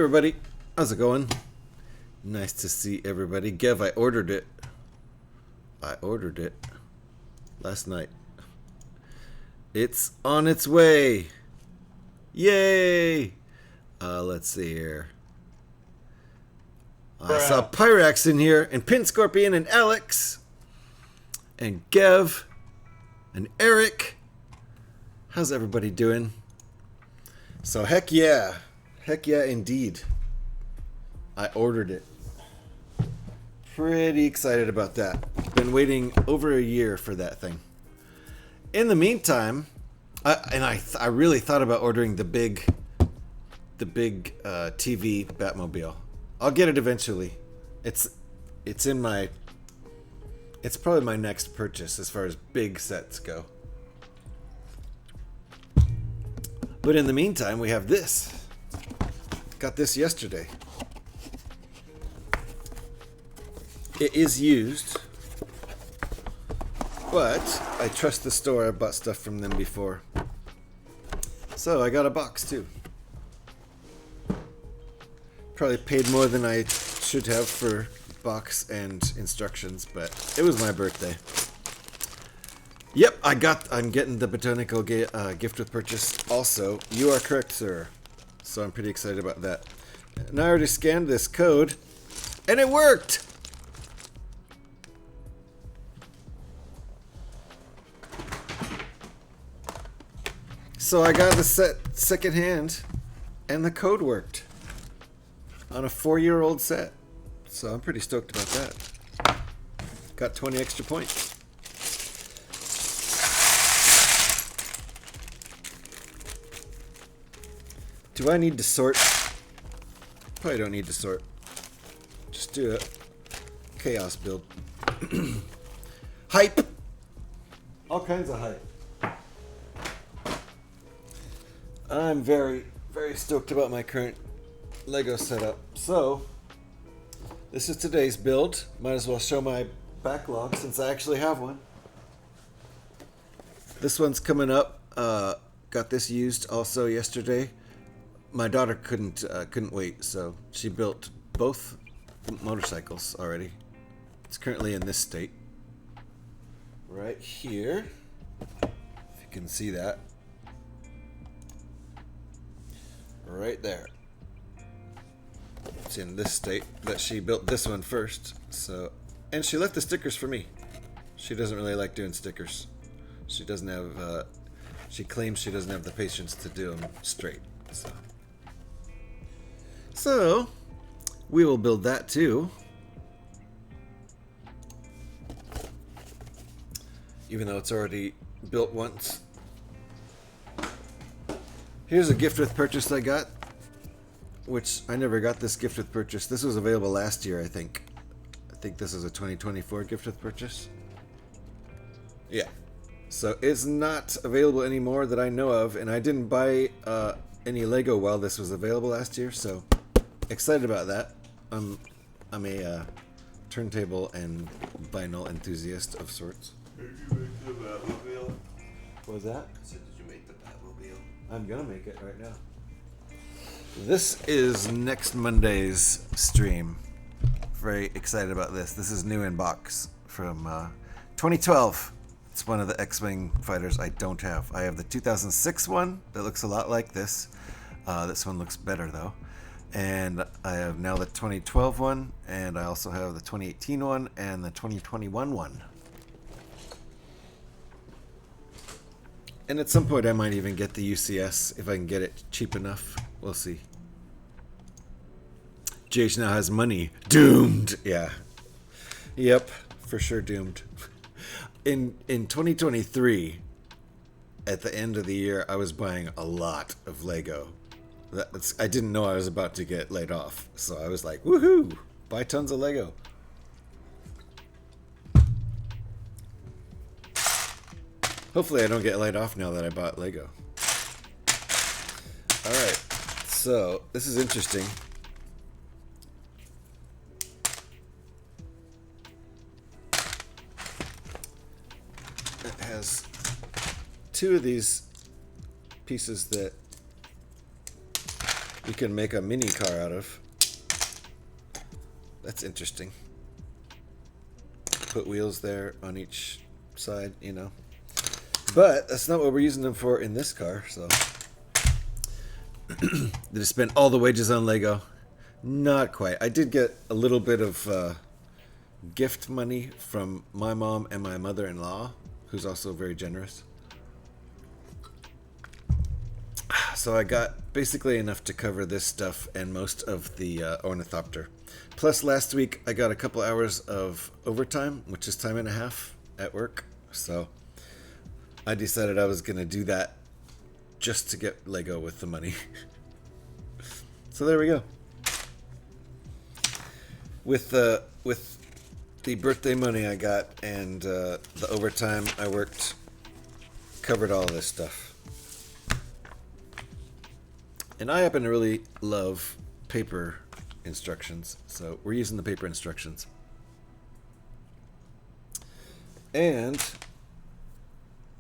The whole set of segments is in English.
everybody, how's it going? Nice to see everybody. Gev, I ordered it last night. It's on its way. Yay! Let's see here. I saw Pyrax in here, and Pin Scorpion, and Alex, and Gev, and Eric. How's everybody doing? So heck yeah indeed. I ordered it. Pretty excited about that. Been waiting over a year for that thing. In the meantime, I really thought about ordering the big TV Batmobile. I'll get it eventually. It's probably my next purchase as far as big sets go. But in the meantime, we have this. Got this yesterday. It is used, but I trust the store. I bought stuff from them before. So I got a box too. Probably paid more than I should have for box and instructions, but it was my birthday. Yep, I'm getting the botanical gift with purchase also. You are correct, sir. So I'm pretty excited about that. And I already scanned this code, and it worked! So I got the set secondhand, and the code worked on a 4-year-old set. So I'm pretty stoked about that. Got 20 extra points. Do I need to sort? Probably don't need to sort. Just do it. Chaos build. Hype! All kinds of hype. I'm very, very stoked about my current Lego setup. So, this is today's build. Might as well show my backlog since I actually have one. This one's coming up. Got this used also yesterday. My daughter couldn't wait, so she built both motorcycles already. It's currently in this state. Right here. If you can see that. Right there. It's in this state, but she built this one first. So, and she left the stickers for me. She doesn't really like doing stickers. She doesn't have. She claims she doesn't have the patience to do them straight. So, we will build that too. Even though it's already built once. Here's a gift with purchase I got, which I never got this gift with purchase. This was available last year, I think. I think this is a 2024 gift with purchase. Yeah. So it's not available anymore that I know of, and I didn't buy any Lego while this was available last year, so excited about that. I'm a turntable and vinyl enthusiast of sorts. Did you make the Batmobile? What was that? I said, did you make the Batmobile? I'm gonna make it right now. This is next Monday's stream. Very excited about this. This is new in box from 2012. It's one of the X-Wing fighters I don't have. I have the 2006 one that looks a lot like this. This one looks better though. And I have now the 2012 one, and I also have the 2018 one and the 2021 one. And at some point I might even get the UCS if I can get it cheap enough. We'll see. JH now has money. Doomed! Yeah. Yep, for sure doomed. In 2023, at the end of the year, I was buying a lot of Lego. I didn't know I was about to get laid off, so I was like, woohoo! Buy tons of Lego. Hopefully I don't get laid off now that I bought Lego. Alright, so this is interesting. It has two of these pieces that you can make a mini car out of. That's interesting. Put wheels there on each side, you know. But that's not what we're using them for in this car, so. Did I spend all the wages on Lego? Not quite. I did get a little bit of gift money from my mom and my mother-in-law, who's also very generous. So I got basically enough to cover this stuff and most of the ornithopter. Plus last week I got a couple hours of overtime, which is time and a half at work. So I decided I was going to do that just to get Lego with the money. So there we go. With the birthday money I got and the overtime I worked, covered all of this stuff. And I happen to really love paper instructions, so we're using the paper instructions. And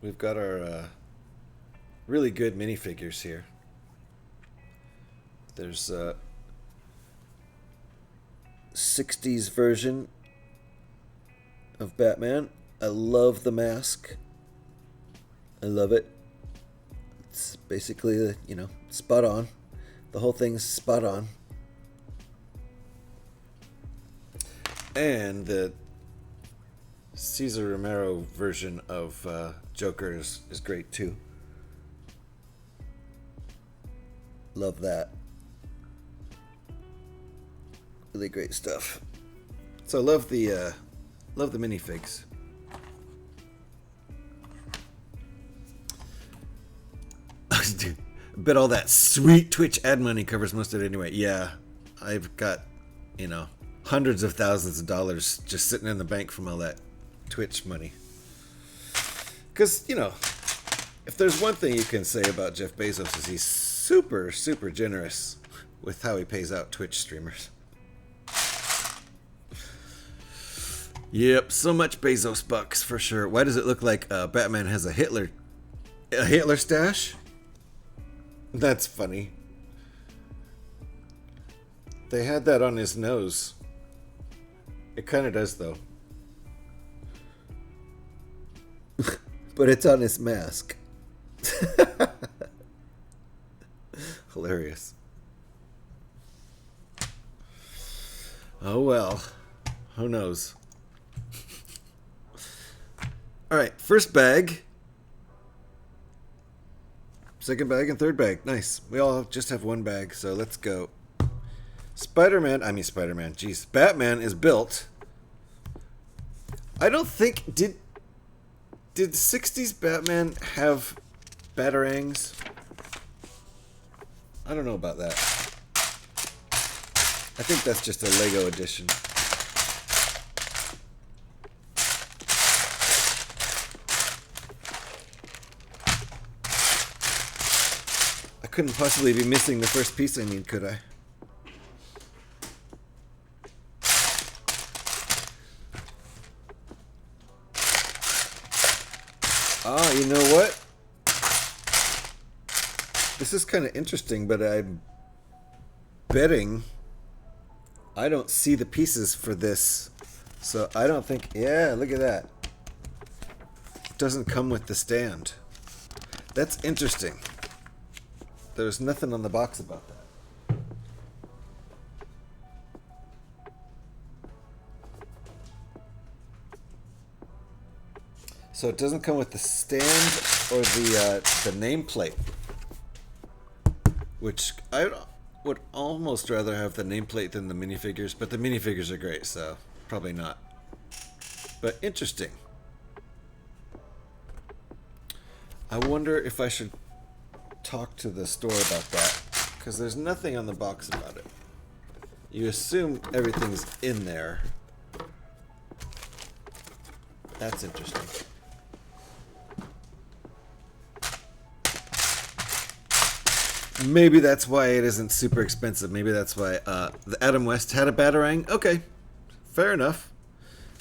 we've got our really good minifigures here. There's a 60s version of Batman. I love the mask. I love it. It's basically, you know, spot on. The whole thing's spot on. And the Cesar Romero version of Joker is great too. Love that. Really great stuff. So love the minifigs. Dude, I bet all that sweet Twitch ad money covers most of it anyway. Yeah, I've got, you know, hundreds of thousands of dollars just sitting in the bank from all that Twitch money. Because, you know, if there's one thing you can say about Jeff Bezos is he's super, super generous with how he pays out Twitch streamers. Yep, so much Bezos bucks for sure. Why does it look like Batman has a Hitler stash? That's funny. They had that on his nose. It kind of does, though. But it's on his mask. Hilarious. Oh well. Who knows? Alright, first bag. Second bag and third bag. Nice. We all just have one bag, so let's go. Spider-Man. Jeez. Batman is built. I don't think... Did 60s Batman have batarangs? I don't know about that. I think that's just a Lego edition. I couldn't possibly be missing the first piece I need, could I? Ah, you know what? This is kind of interesting, but I'm betting I don't see the pieces for this. So I don't think... Yeah, look at that. It doesn't come with the stand. That's interesting. There's nothing on the box about that. So it doesn't come with the stand or the nameplate, which I would almost rather have the nameplate than the minifigures, but the minifigures are great, so probably not. But interesting. I wonder if I should talk to the store about that, because there's nothing on the box about it. You assume everything's in there. That's interesting. Maybe that's why it isn't super expensive. Maybe that's why the Adam West had a Batarang. Okay, fair enough.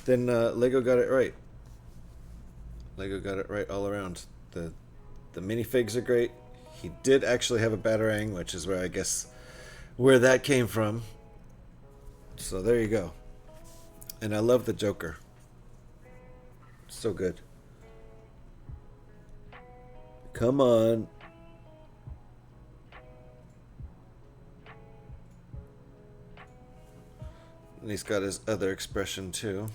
Then Lego got it right. Lego got it right all around. The minifigs are great. He did actually have a Batarang, which is where I guess where that came from. So there you go. And I love the Joker. So good. Come on. And he's got his other expression too.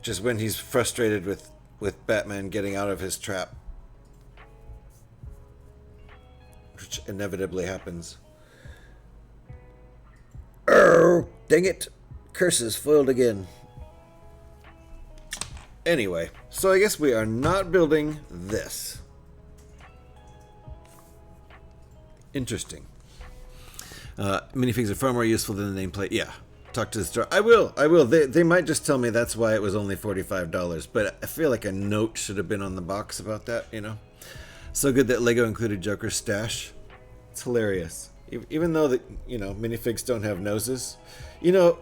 Just when he's frustrated with Batman getting out of his trap. Which inevitably happens. Oh, dang it. Curses foiled again. Anyway, so I guess we are not building this. Interesting. Minifigs are far more useful than the nameplate. Yeah. Talk to the store. I will. They might just tell me that's why it was only $45. But I feel like a note should have been on the box about that, you know? So good that Lego included Joker's stash. It's hilarious. Even though, minifigs don't have noses. You know,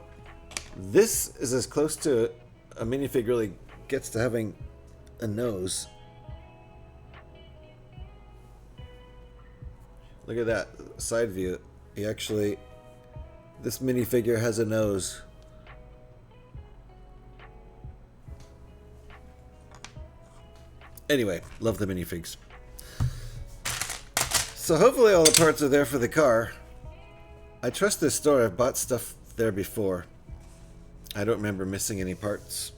this is as close to a minifig really gets to having a nose. Look at that side view. This minifigure has a nose. Anyway, love the minifigs. So hopefully all the parts are there for the car. I trust this store. I've bought stuff there before. I don't remember missing any parts.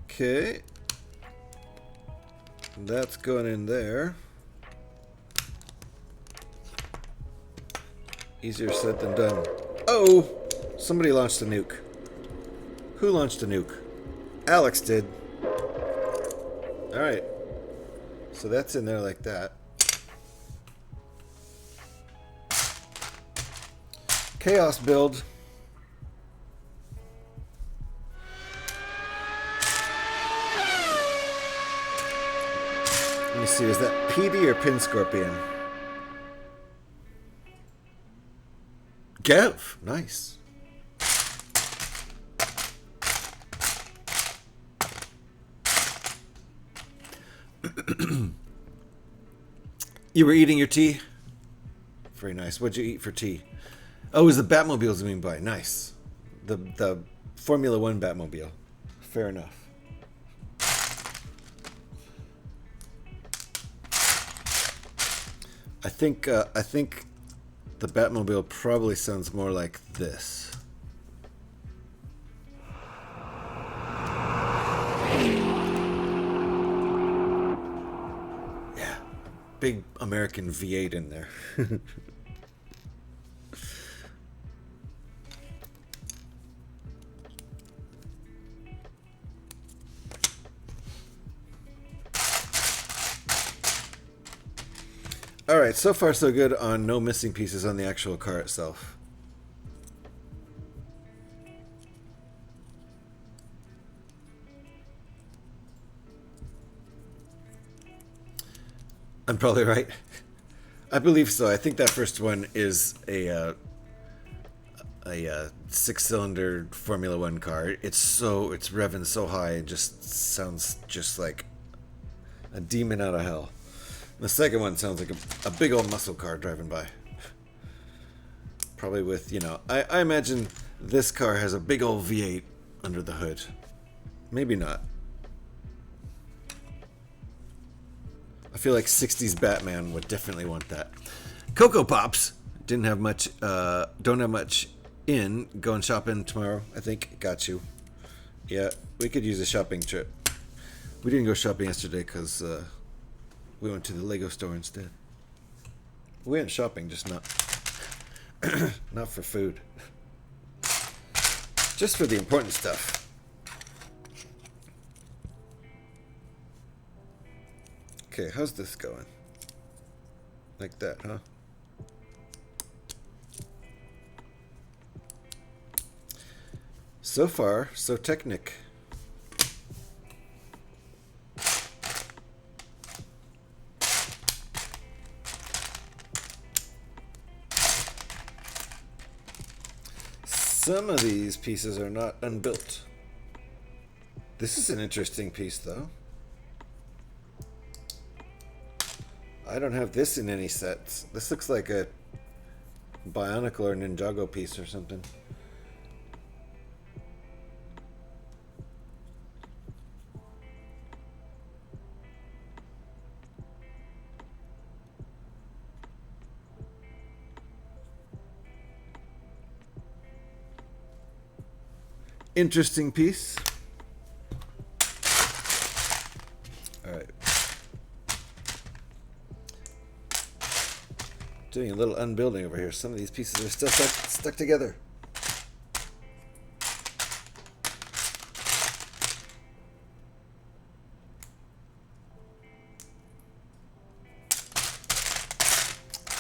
Okay. That's going in there. Easier said than done. Oh! Somebody launched a nuke. Who launched a nuke? Alex did. Alright. So that's in there like that. Chaos build. Let me see, is that PD or Pin Scorpion? Gev, nice. You were eating your tea? Very nice. What'd you eat for tea? Oh, it was the Batmobile zooming by. Nice. The Formula One Batmobile. Fair enough. I think the Batmobile probably sounds more like this. Yeah, big American V8 in there. Alright, so far so good on no missing pieces on the actual car itself. I'm probably right. I believe so. I think that first one is a six-cylinder Formula One car. It's revving so high, it just sounds just like a demon out of hell. The second one sounds like a big old muscle car driving by. Probably with, I imagine this car has a big old V8 under the hood. Maybe not. I feel like 60s Batman would definitely want that. Cocoa Pops don't have much in. Going shopping tomorrow, I think. Got you. Yeah, we could use a shopping trip. We didn't go shopping yesterday because we went to the Lego store instead. We went shopping, just not not for food. Just for the important stuff. Okay, how's this going? Like that, huh? So far, so Technic. Some of these pieces are not unbuilt. This is an interesting piece, though. I don't have this in any sets. This looks like a Bionicle or Ninjago piece or something. Interesting piece. All right. Doing a little unbuilding over here. Some of these pieces are still stuck together.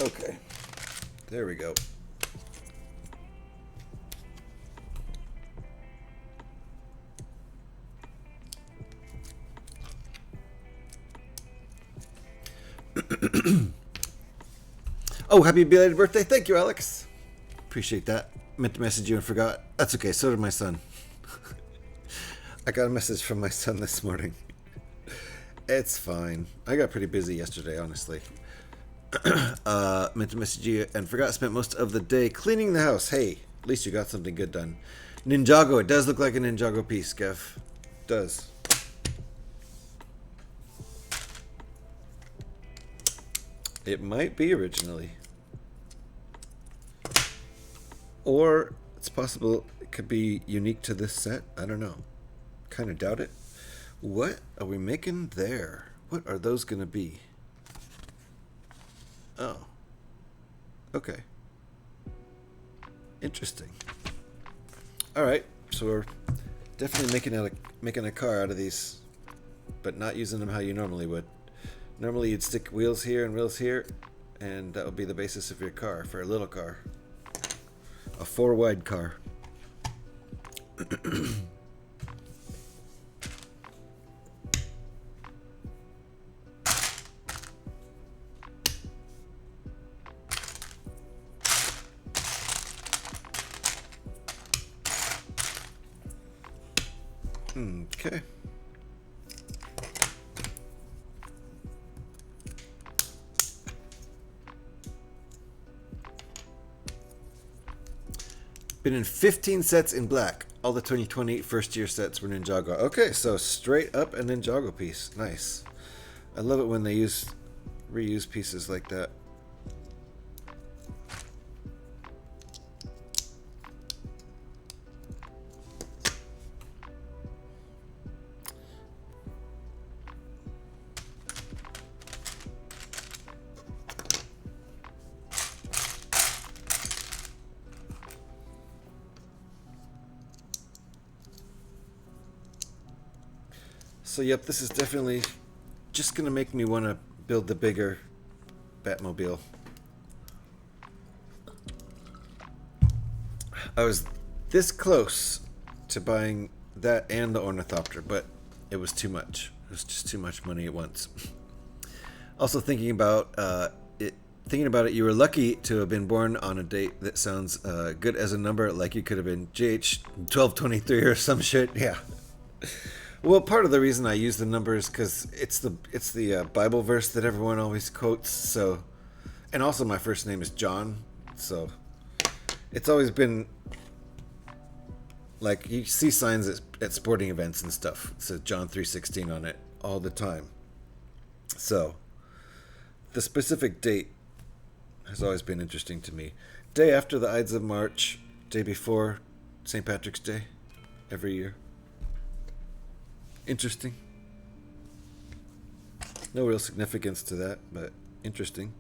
Okay. There we go. Oh, happy belated birthday. Thank you, Alex. Appreciate that. Meant to message you and forgot. That's okay. So did my son. I got a message from my son this morning. It's fine. I got pretty busy yesterday, honestly. Meant to message you and forgot. Spent most of the day cleaning the house. Hey, at least you got something good done. Ninjago. It does look like a Ninjago piece, Geff. It does. It might be originally. Or it's possible it could be unique to this set. I don't know. Kind of doubt it. What are we making there? What are those going to be? Oh. Okay. Interesting. All right. So we're definitely making a car out of these, but not using them how you normally would. Normally you'd stick wheels here and wheels here, and that would be the basis of your car for a little car. A 4-wide car. Okay. Been in 15 sets in black. All the 2020 first year sets were Ninjago. Okay, so straight up a Ninjago piece. Nice. I love it when they reuse pieces like that. So yep, this is definitely just gonna make me want to build the bigger Batmobile. I was this close to buying that and the Ornithopter, but it was too much. It was just too much money at once. Also thinking about it, you were lucky to have been born on a date that sounds good as a number, like you could have been JH 1223 or some shit. Yeah. Well, part of the reason I use the numbers because it's the Bible verse that everyone always quotes. So, and also my first name is John, so it's always been like you see signs at sporting events and stuff. It says John 3:16 on it all the time. So, the specific date has always been interesting to me. Day after the Ides of March, day before St. Patrick's Day, every year. Interesting. No real significance to that, but interesting.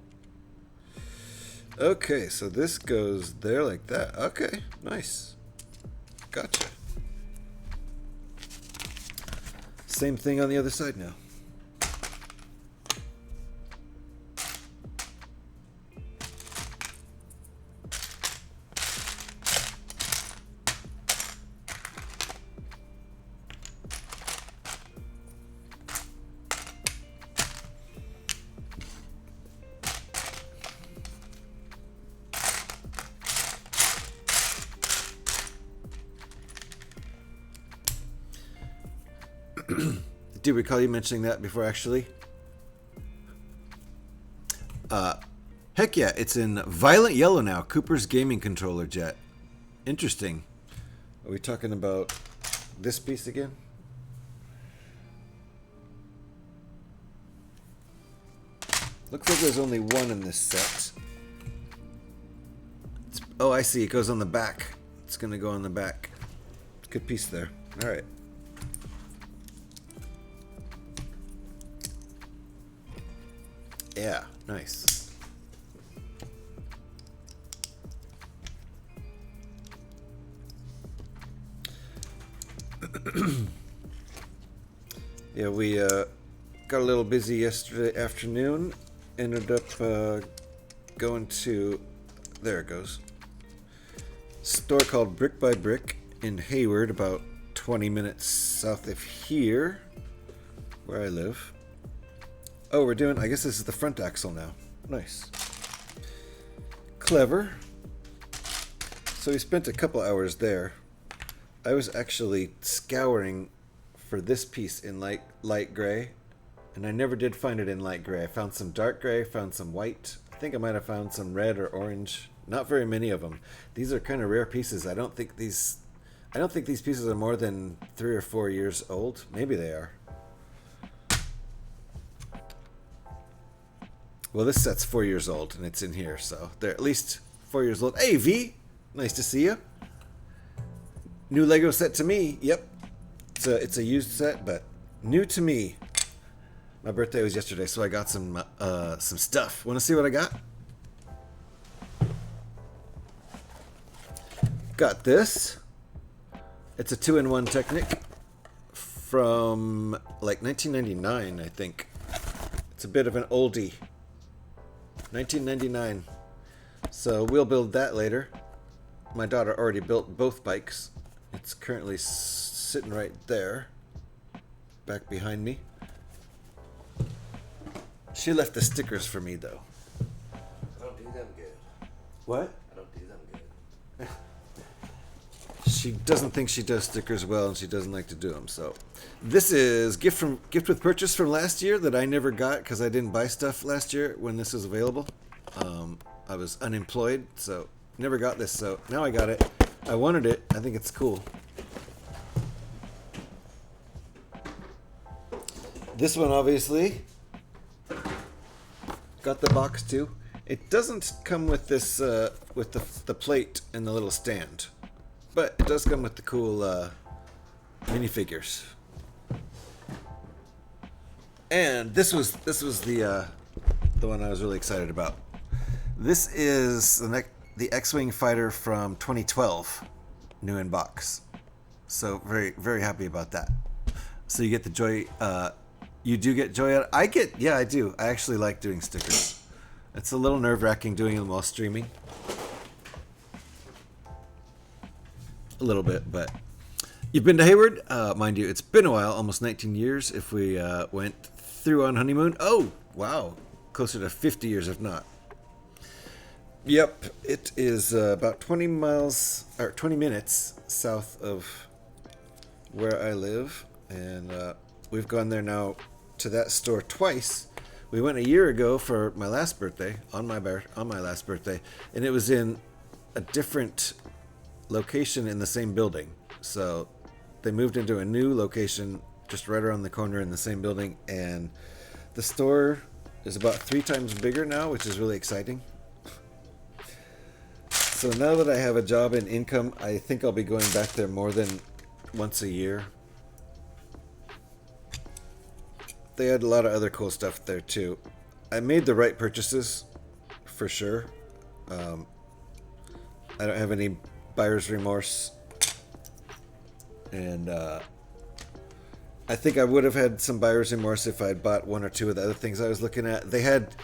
Okay, so this goes there like that. Okay, nice. Gotcha. Same thing on the other side now. do recall you mentioning that before, actually. Heck yeah, it's in violet yellow now. Cooper's gaming controller jet. Interesting. Are we talking about this piece again? Looks like there's only one in this set. Oh, I see. It goes on the back. It's going to go on the back. Good piece there. All right. Yeah, nice. Yeah, we got a little busy yesterday afternoon. Ended up going to, there it goes, store called Brick by Brick in Hayward, about 20 minutes south of here, where I live. Oh, we're doing, I guess this is the front axle now. Nice. Clever. So we spent a couple hours there. I was actually scouring for this piece in light gray, and I never did find it in light gray. I found some dark gray, found some white. I think I might have found some red or orange. Not very many of them. These are kind of rare pieces. I don't think these pieces are more than 3 or 4 years old. Maybe they are. Well, this set's 4 years old, and it's in here, so they're at least 4 years old. Hey, V! Nice to see you. New Lego set to me. Yep. It's a used set, but new to me. My birthday was yesterday, so I got some stuff. Want to see what I got? Got this. It's a 2-in-1 Technic from like 1999, I think. It's a bit of an oldie. 1999. So we'll build that later. My daughter already built both bikes. It's currently sitting right there, back behind me. She left the stickers for me, though. I don't do them good. What? I don't do them good. She doesn't think she does stickers well, and she doesn't like to do them. So, this is gift with purchase from last year that I never got because I didn't buy stuff last year when this was available. I was unemployed, so never got this. So now I got it. I wanted it. I think it's cool. This one, obviously, got the box too. It doesn't come with this with the plate and the little stand, but it does come with the cool minifigures. And this was the one I was really excited about. This is the X-Wing fighter from 2012, new in box. So very, very happy about that. So you get the joy. You do get joy out. Yeah, I do. I actually like doing stickers. It's a little nerve-wracking doing them while streaming. A little bit, but you've been to Hayward, mind you. It's been a while, almost 19 years. If we went through on honeymoon, oh wow, closer to 50 years, if not. Yep, it is about 20 miles or 20 minutes south of where I live, and we've gone there now to that store twice. We went a year ago for my last birthday, on my last birthday, and it was in a different location in the same building. So they moved into a new location just right around the corner in the same building, and the store is about 3 times bigger now, which is really exciting. So now that I have a job and income, I think I'll be going back there more than once a year. They had a lot of other cool stuff there too. I made the right purchases, for sure. I don't have any buyer's remorse. And I think I would have had some buyer's remorse if I had bought 1 or 2 of the other things I was looking at. They had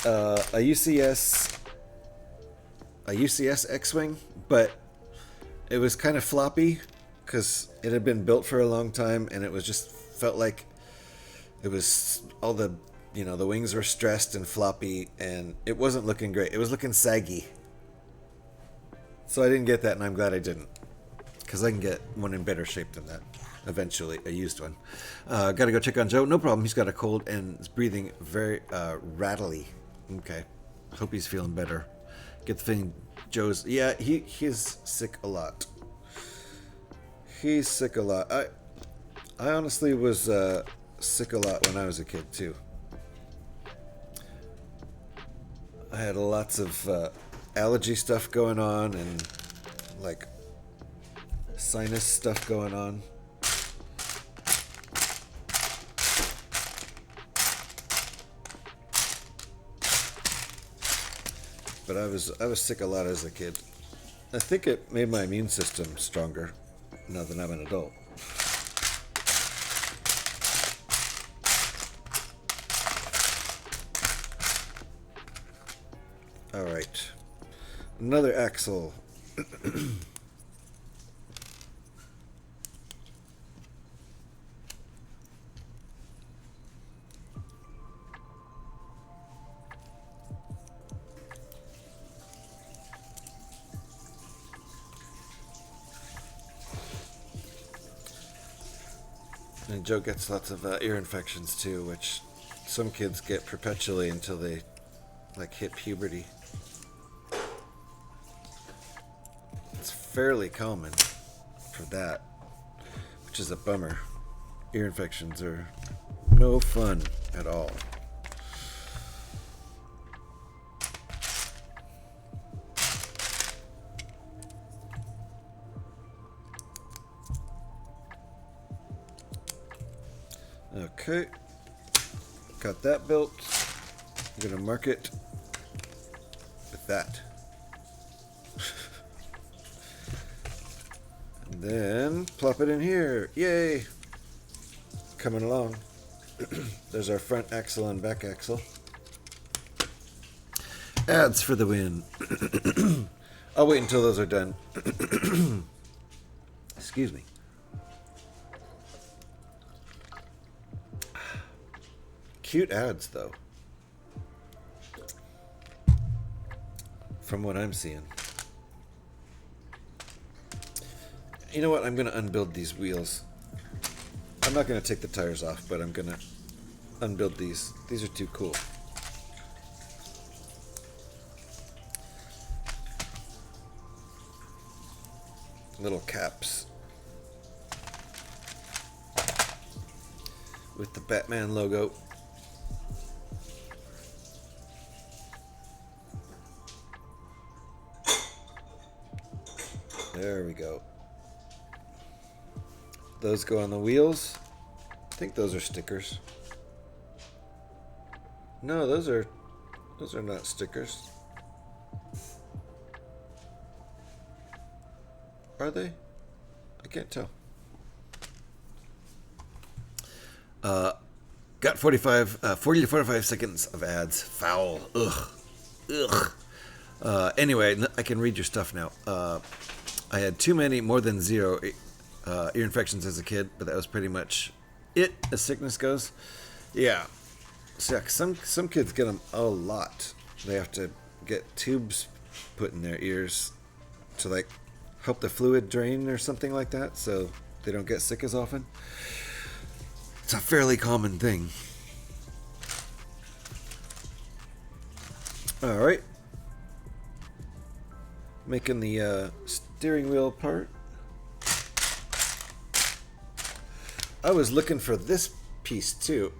a UCS X-Wing, but it was kind of floppy because it had been built for a long time, and it was just felt like it was all the wings were stressed and floppy, and it wasn't looking great. It was looking saggy. So I didn't get that, and I'm glad I didn't, because I can get one in better shape than that. eventually, a used one. Gotta go check on Joe. No problem. He's got a cold and is breathing very rattly. Okay. Hope he's feeling better. Get the thing, Joe's. Yeah, he's sick a lot. He's sick a lot. I honestly was sick a lot when I was a kid too. I had lots of allergy stuff going on and like sinus stuff going on. But I was sick a lot as a kid. I think it made my immune system stronger now that I'm an adult. All right. Another axle. And Joe gets lots of ear infections too, which some kids get perpetually until they like hit puberty. It's fairly common for that, which is a bummer. Ear infections are no fun at all. Okay, got that built. I'm gonna mark it with that. And then plop it in here. Yay! Coming along. There's our front axle and back axle. Ads for the win. I'll wait until those are done. Excuse me. Cute ads, though. From what I'm seeing. You know what? I'm going to unbuild these wheels. I'm not going to take the tires off, but I'm going to unbuild these. These are too cool. Little caps. With the Batman logo. There we go. Those go on the wheels. I think those are stickers. No, those are not stickers. Are they? I can't tell. Got 40 to 45 seconds of ads. Foul. Ugh. Anyway, I can read your stuff now. I had too many, more than 0 ear infections as a kid, but that was pretty much it as sickness goes. Yeah. So some kids get them a lot. They have to get tubes put in their ears to like help the fluid drain or something like that, so they don't get sick as often. It's a fairly common thing. All right. Making the steering wheel part. I was looking for this piece too.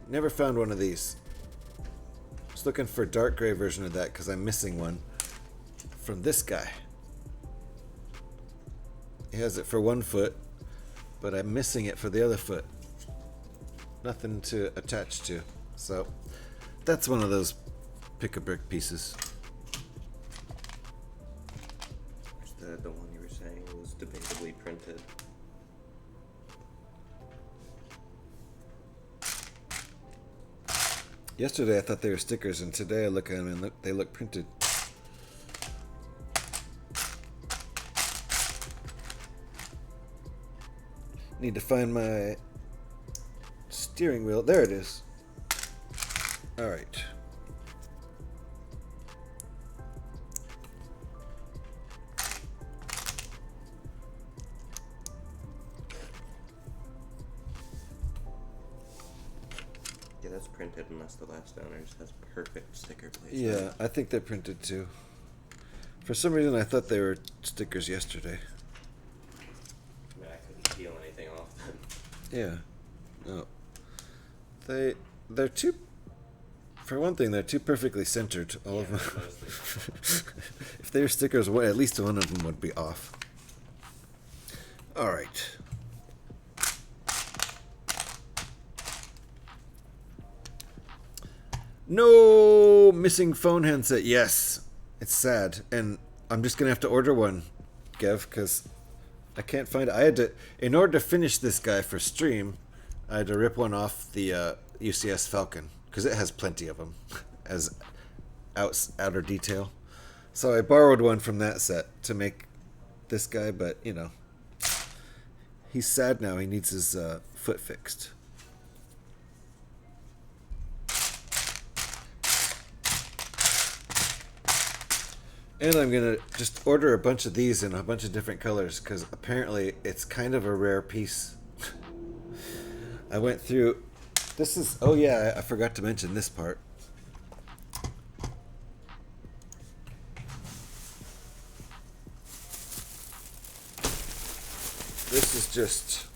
Never found one of these. I was looking for a dark gray version of that because I'm missing one from this guy. He has it for one foot, but I'm missing it for the other foot. Nothing to attach to. So that's one of those pick-a-brick pieces. The one you were saying was debatably printed. Yesterday I thought they were stickers, and today I look at them and they look printed. Need to find my steering wheel. There it is. All right. that's printed unless the last owner just has perfect sticker placement. Yeah, I think they're printed too. For some reason, I thought they were stickers yesterday. I mean, I couldn't peel anything off them. Yeah. No. They're too. For one thing, they're too perfectly centered. All of them. If they were stickers, at least one of them would be off. All right. No missing phone handset. Yes, it's sad, and I'm just gonna have to order one, Gev, because I can't find it. I had to, in order to finish this guy for stream, I had to rip one off the UCS Falcon because it has plenty of them as outer detail. So I borrowed one from that set to make this guy, but you know, he's sad now. He needs his foot fixed. And I'm going to just order a bunch of these in a bunch of different colors because apparently it's kind of a rare piece. I went through... This is... Oh yeah, I forgot to mention this part. This is just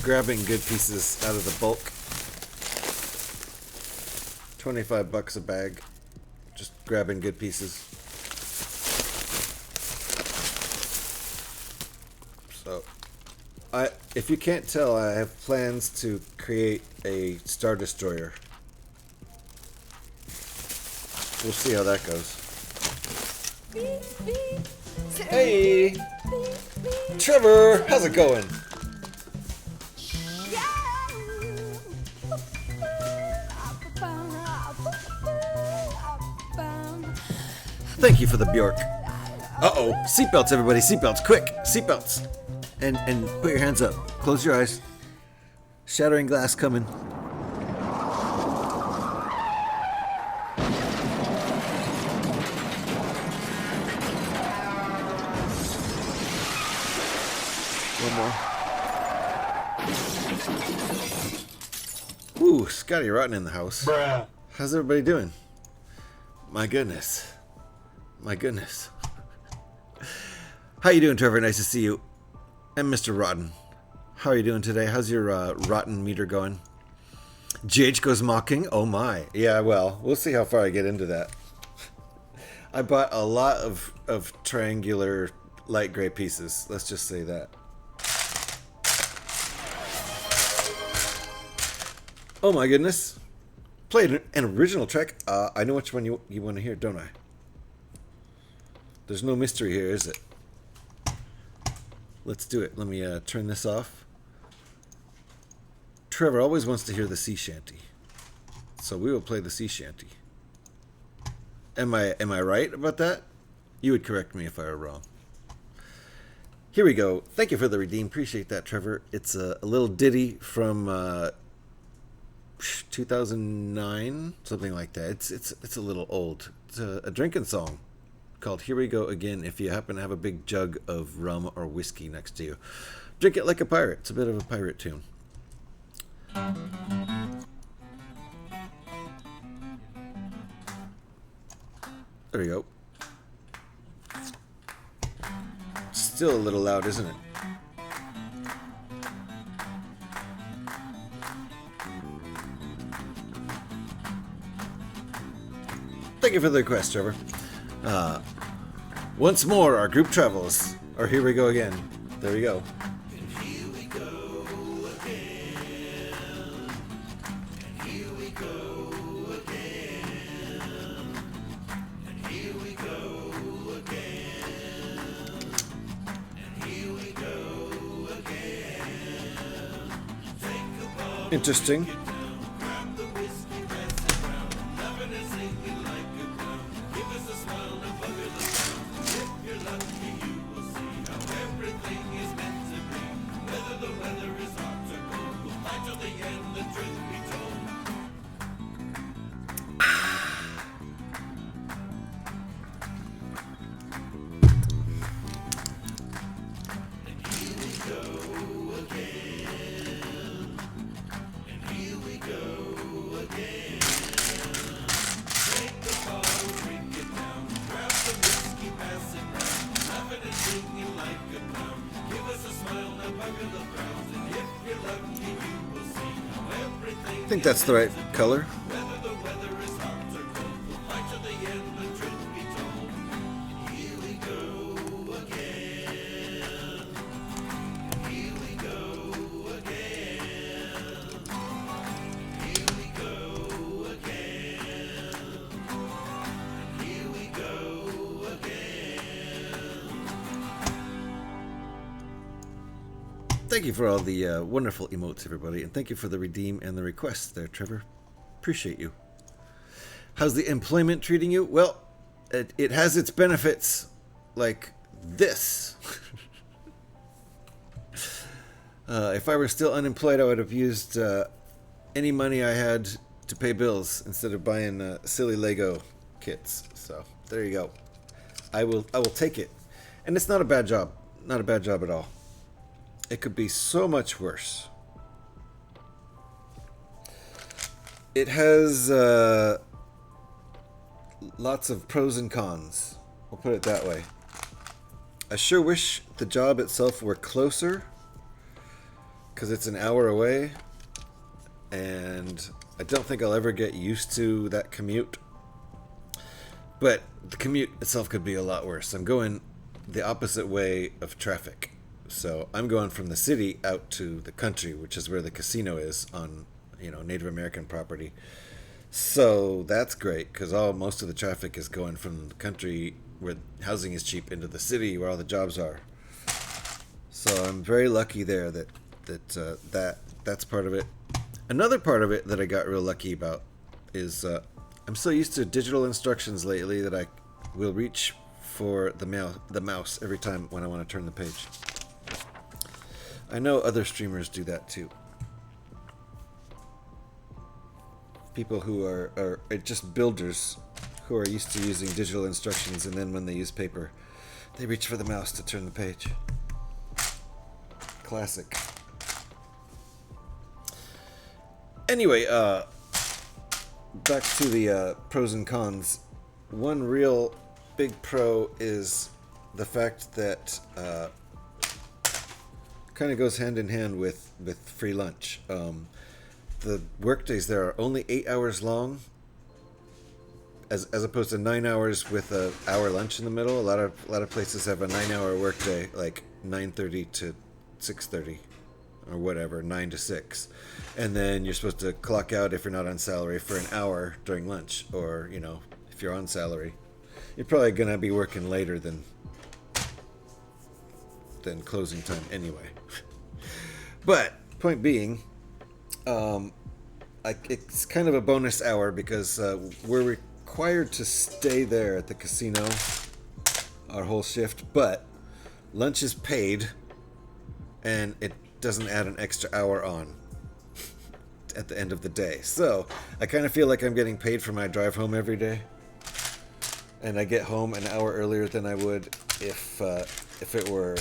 grabbing good pieces out of the bulk. $25 a bag. Just grabbing good pieces. So, if you can't tell, I have plans to create a Star Destroyer. We'll see how that goes. Hey! Trevor, how's it going? Thank you for the Bjork. Uh-oh, seatbelts everybody, seatbelts, quick, seatbelts. And put your hands up. Close your eyes. Shattering glass coming. One more. Ooh, Scotty Rotten in the house. Bruh. How's everybody doing? My goodness. My goodness. How you doing, Trevor? Nice to see you. And Mr. Rotten. How are you doing today? How's your rotten meter going? GH goes mocking. Oh my. Yeah, well, we'll see how far I get into that. I bought a lot of triangular light gray pieces. Let's just say that. Oh my goodness. Played an original track. I know which one you want to hear, don't I? There's no mystery here, is it? Let's do it. Let me turn this off. Trevor always wants to hear the sea shanty, so we will play the sea shanty. Am I right about that? You would correct me if I were wrong. Here we go. Thank you for the redeem. Appreciate that, Trevor. It's a little ditty from 2009, something like that. It's a little old. It's a drinking song called Here We Go Again. If you happen to have a big jug of rum or whiskey next to you, drink it like a pirate. It's a bit of a pirate tune. There we go. Still a little loud, isn't it? Thank you for the request, Trevor. Once more, our group travels. Or here we go again. There we go. And here we go again. And here we go again. And here we go again. And here we go again. Think about Interesting. grab the whiskey, pass it round. Loving and singing like a clown. Give us a smile and bugger the sound. If you're lucky, you will see how everything is meant to be. Whether the weather is hot or cold, we'll fight till the end, the truth be told. And here we go again. And here we think that's the right color. Whether the weather is hot or cold, we'll fight to the end, the truth be told. And here we go again. Here we go again. Here we go again. And here we go again. Thank you for all the wonderful emotes, everybody, and thank you for the redeem and the requests there, Trevor. Appreciate you. How's the employment treating you? Well, it has its benefits, like this. If I were still unemployed, I would have used any money I had to pay bills instead of buying silly Lego kits. So there you go. I will take it, and it's not a bad job. Not a bad job at all. It could be so much worse. It has lots of pros and cons. We'll put it that way. I sure wish the job itself were closer, because it's an hour away, and I don't think I'll ever get used to that commute. But the commute itself could be a lot worse. I'm going the opposite way of traffic. So I'm going from the city out to the country, which is where the casino is on, Native American property. So that's great because most of the traffic is going from the country where housing is cheap into the city where all the jobs are. So I'm very lucky there that's part of it. Another part of it that I got real lucky about is I'm so used to digital instructions lately that I will reach for the mouse every time when I want to turn the page. I know other streamers do that too. People who are just builders who are used to using digital instructions, and then when they use paper, they reach for the mouse to turn the page. Classic. Anyway, back to the pros and cons. One real big pro is the fact that kind of goes hand in hand with free lunch. The work days there are only 8 hours long, as opposed to 9 hours with an hour lunch in the middle. A lot of places have a 9-hour work day, like 9:30 to 6:30, or whatever, 9 to 6, and then you're supposed to clock out if you're not on salary for an hour during lunch, or if you're on salary, you're probably gonna be working later than closing time anyway. But point being, it's kind of a bonus hour because we're required to stay there at the casino our whole shift, but lunch is paid and it doesn't add an extra hour on at the end of the day. So I kind of feel like I'm getting paid for my drive home every day, and I get home an hour earlier than I would if it were,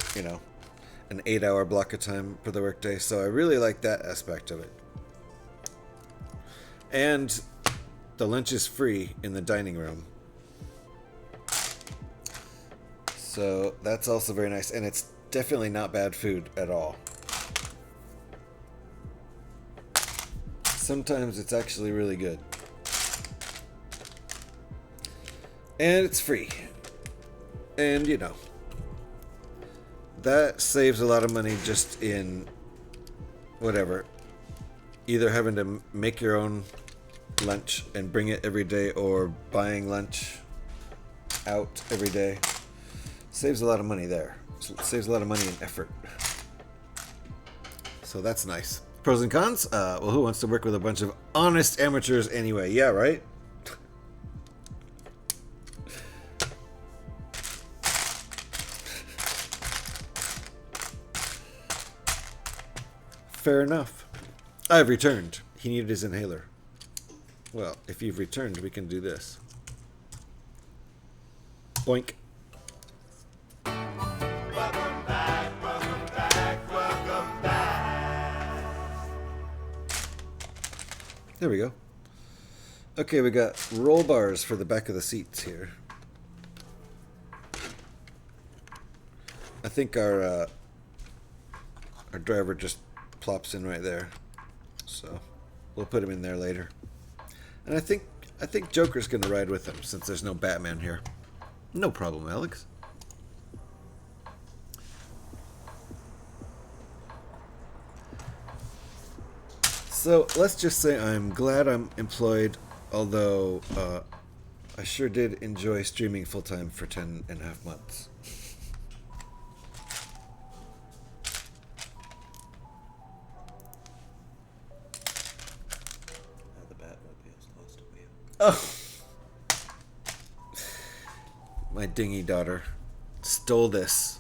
an 8-hour block of time for the workday. So I really like that aspect of it. And the lunch is free in the dining room. So that's also very nice. And it's definitely not bad food at all. Sometimes it's actually really good. And it's free. And that saves a lot of money just in whatever. Either having to make your own lunch and bring it every day, or buying lunch out every day. Saves a lot of money there. Saves a lot of money and effort. So that's nice. Pros and cons? Well, who wants to work with a bunch of honest amateurs anyway? Yeah, right? Fair enough. I've returned. He needed his inhaler. Well, if you've returned, we can do this. Boink. Welcome back, welcome back, welcome back. There we go. Okay, we got roll bars for the back of the seats here. I think our driver just plops in right there. So We'll put him in there later. And I think Joker's gonna ride with him since there's no Batman here. No problem, Alex. So let's just say I'm glad I'm employed, although I sure did enjoy streaming full time for 10.5 months. The Batmobile's lost a wheel. Oh! My dingy daughter stole this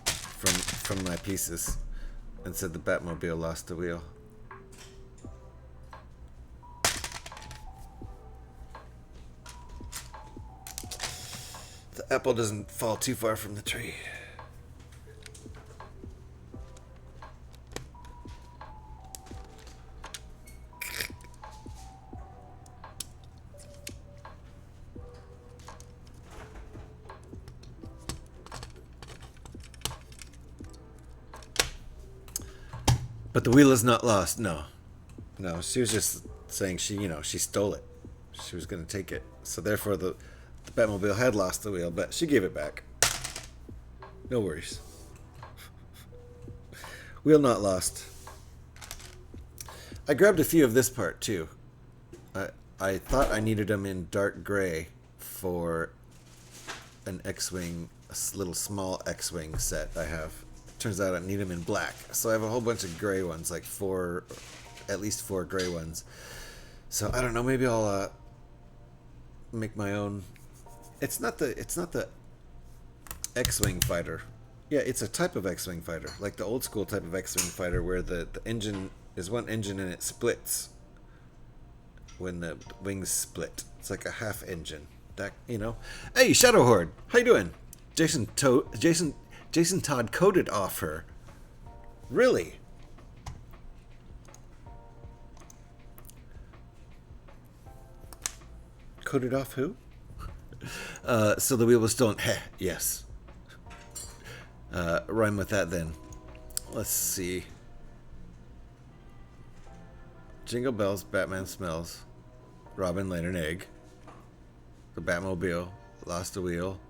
from my pieces and said the Batmobile lost a wheel. The apple doesn't fall too far from the tree. But the wheel is not lost. No. No, she was just saying she stole it. She was going to take it. So therefore the Batmobile had lost the wheel, but she gave it back. No worries. Wheel not lost. I grabbed a few of this part too. I thought I needed them in dark gray for an X-Wing, a little small X-Wing set I have. Turns out I need them in black. So I have a whole bunch of gray ones, like at least four gray ones. So I don't know, maybe I'll make my own. It's not the X-Wing fighter. Yeah, it's a type of X-Wing fighter, like the old school type of X-Wing fighter where the engine is one engine and it splits when the wings split. It's like a half engine. That, Hey, Shadow Horde, how you doing? Jason Todd coded off her. Really? Coded off who? So the wheel was stolen. Heh, yes. Rhyme with that then. Let's see. Jingle bells, Batman smells. Robin laid an egg. The Batmobile lost a wheel.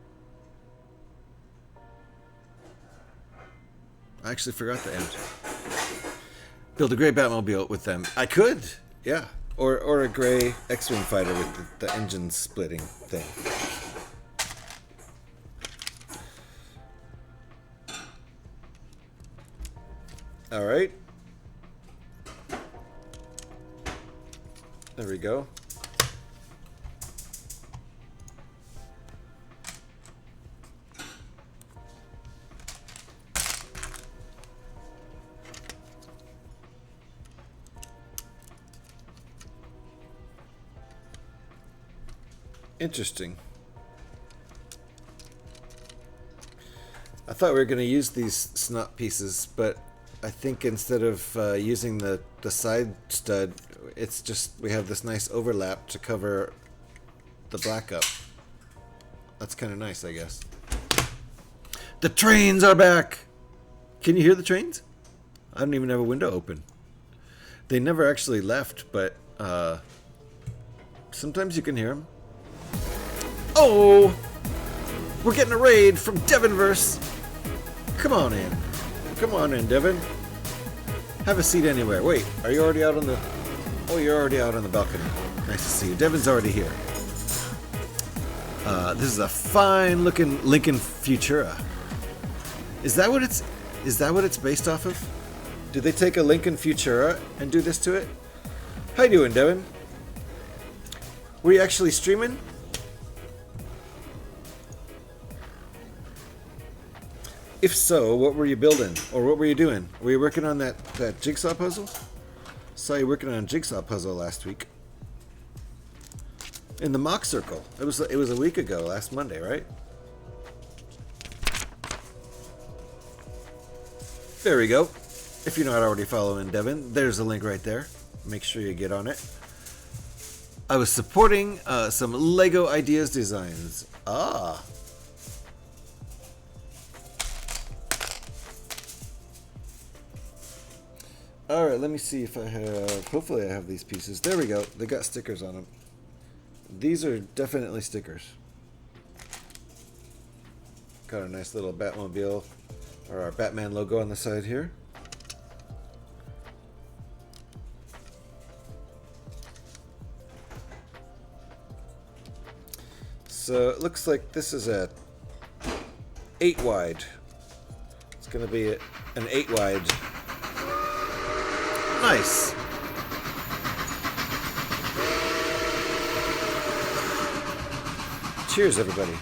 I actually forgot the end. Build a gray Batmobile with them. I could, yeah. Or a gray X-Wing fighter with the engine splitting thing. All right. There we go. Interesting. I thought we were going to use these snot pieces, but I think instead of using the side stud, it's just we have this nice overlap to cover the black up. That's kind of nice, I guess. The trains are back! Can you hear the trains? I don't even have a window open. They never actually left, but sometimes you can hear them. Oh! We're getting a raid from Devonverse. Come on in. Come on in, Devon. Have a seat anywhere. Wait, are you already out on the... Oh, you're already out on the balcony. Nice to see you. Devon's already here. This is a fine-looking Lincoln Futura. Is that what it's based off of? Did they take a Lincoln Futura and do this to it? How you doing, Devon? Were you actually streaming? If so, what were you building? Or what were you doing? Were you working on that jigsaw puzzle? Saw you working on a jigsaw puzzle last week. In the mock circle. It was a week ago, last Monday, right? There we go. If you're not already following Devon, there's a link right there. Make sure you get on it. I was supporting some Lego Ideas designs. Ah. Alright, let me see if I have... Hopefully I have these pieces. There we go. They got stickers on them. These are definitely stickers. Got a nice little Batmobile, or our Batman logo on the side here. So it looks like this is a 8 wide. It's going to be an 8 wide. Nice. Cheers, everybody.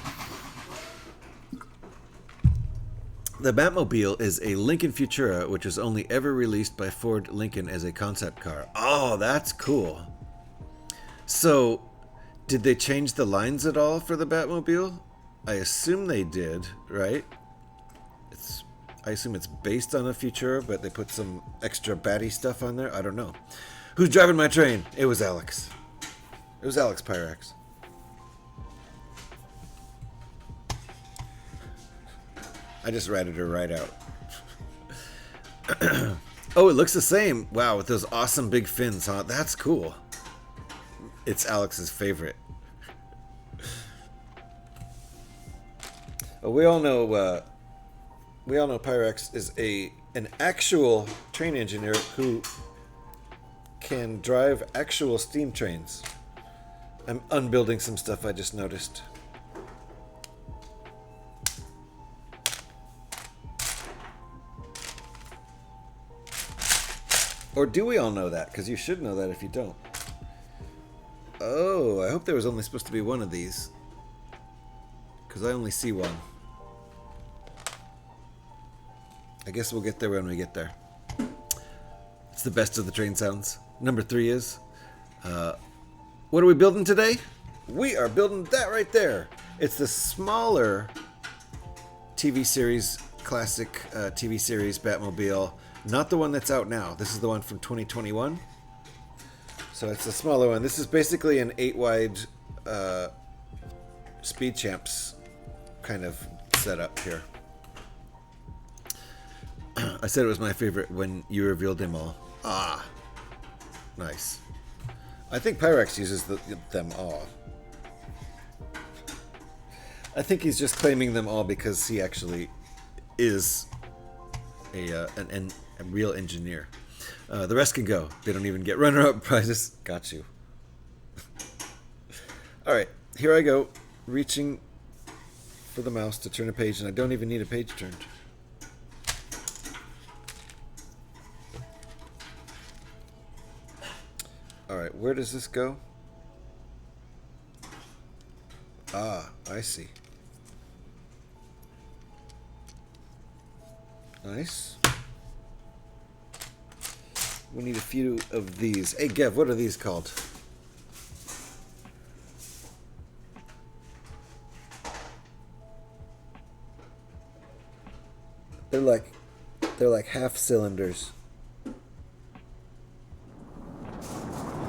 The Batmobile is a Lincoln Futura, which was only ever released by Ford Lincoln as a concept car. Oh, that's cool. So, did they change the lines at all for the Batmobile? I assume they did, right? I assume it's based on a Futura, but they put some extra batty stuff on there. I don't know. Who's driving my train? It was Alex. It was Alex Pyrax. I just ratted her right out. Oh, it looks the same. Wow, with those awesome big fins, huh? That's cool. It's Alex's favorite. We all know Pyrex is an actual train engineer who can drive actual steam trains. I'm unbuilding some stuff I just noticed. Or do we all know that? Because you should know that if you don't. Oh, I hope there was only supposed to be one of these. Because I only see one. I guess we'll get there when we get there. It's the best of the train sounds. Number 3 is... what are we building today? We are building that right there. It's the smaller TV series, classic TV series Batmobile. Not the one that's out now. This is the one from 2021. So it's a smaller one. This is basically an 8 wide Speed Champs kind of setup here. I said it was my favorite when you revealed them all. Ah, nice. I think Pyrex uses them all. I think he's just claiming them all because he actually is a real engineer. The rest can go. They don't even get runner-up prizes. Got you. Alright, here I go. Reaching for the mouse to turn a page, and I don't even need a page turned. Alright, where does this go? Ah, I see. Nice. We need a few of these. Hey, Gev, what are these called? They're like half cylinders.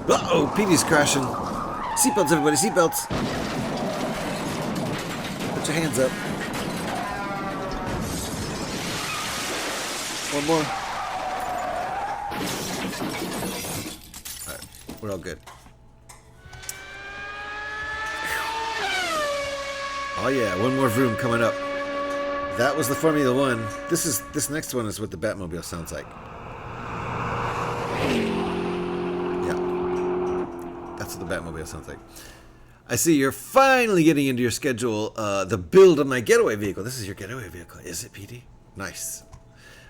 Uh-oh, Petey's crashing. Seatbelts, everybody, seatbelts. Put your hands up. One more. Alright, we're all good. Oh yeah, one more vroom coming up. That was the Formula One. This next one is what the Batmobile sounds like. Yeah. That's what the Batmobile sounds like. I see you're finally getting into your schedule. The build of my getaway vehicle. This is your getaway vehicle, is it, PD? Nice.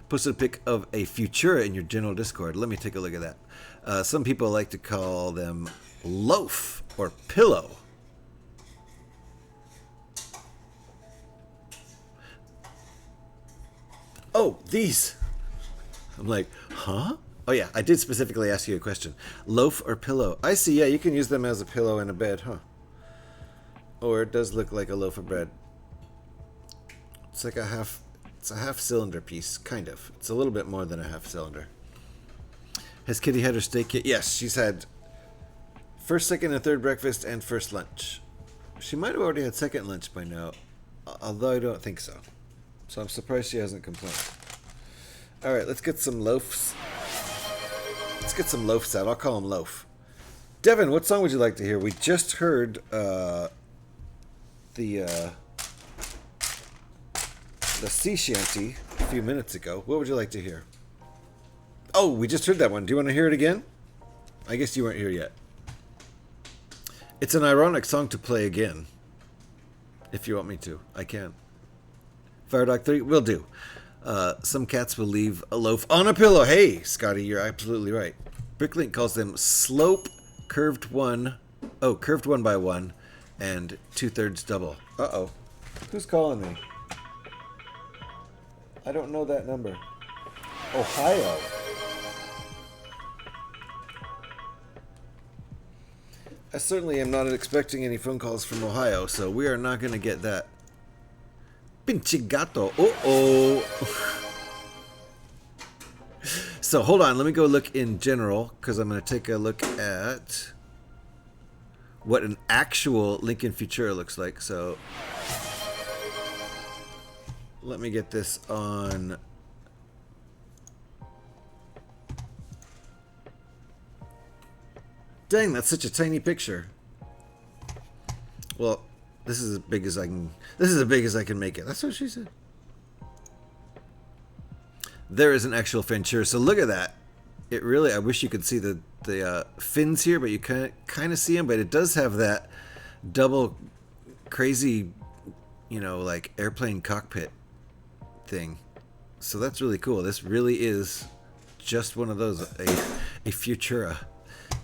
Posted a pic of a Futura in your general Discord. Let me take a look at that. Some people like to call them loaf or pillow. Oh, these. I'm like, huh? Oh yeah, I did specifically ask you a question. Loaf or pillow? I see, yeah, you can use them as a pillow in a bed, huh? Or it does look like a loaf of bread. It's like a half cylinder piece, kind of. It's a little bit more than a half cylinder. Has Kitty had her steak yet? Yes, she's had first, second, and third breakfast and first lunch. She might have already had second lunch by now, although I don't think so. So I'm surprised she hasn't complained. Alright, let's get some loaves. Let's get some loafs out. I'll call him Loaf. Devin, what song would you like to hear? We just heard the sea shanty a few minutes ago. What would you like to hear? Oh, we just heard that one. Do you want to hear it again? I guess you weren't here yet. It's an ironic song to play again. If you want me to, I can. Firedog 3, will do. Some cats will leave a loaf on a pillow. Hey, Scotty, you're absolutely right. Bricklink calls them slope, curved one. Oh, curved 1 by 1 and 2/3 double. Uh-oh. Who's calling me? I don't know that number. Ohio. I certainly am not expecting any phone calls from Ohio, so we are not going to get that. Pinche gato. Uh-oh. So hold on, let me go look in general, because I'm going to take a look at what an actual Lincoln Futura looks like. So let me get this on. Dang, that's such a tiny picture. Well, this is as big as I can. This is as big as I can make it. That's what she said. There is an actual Futura. So look at that. It really. I wish you could see the fins here, but you kind of see them. But it does have that double crazy, you know, like airplane cockpit thing. So that's really cool. This really is just one of those. A Futura.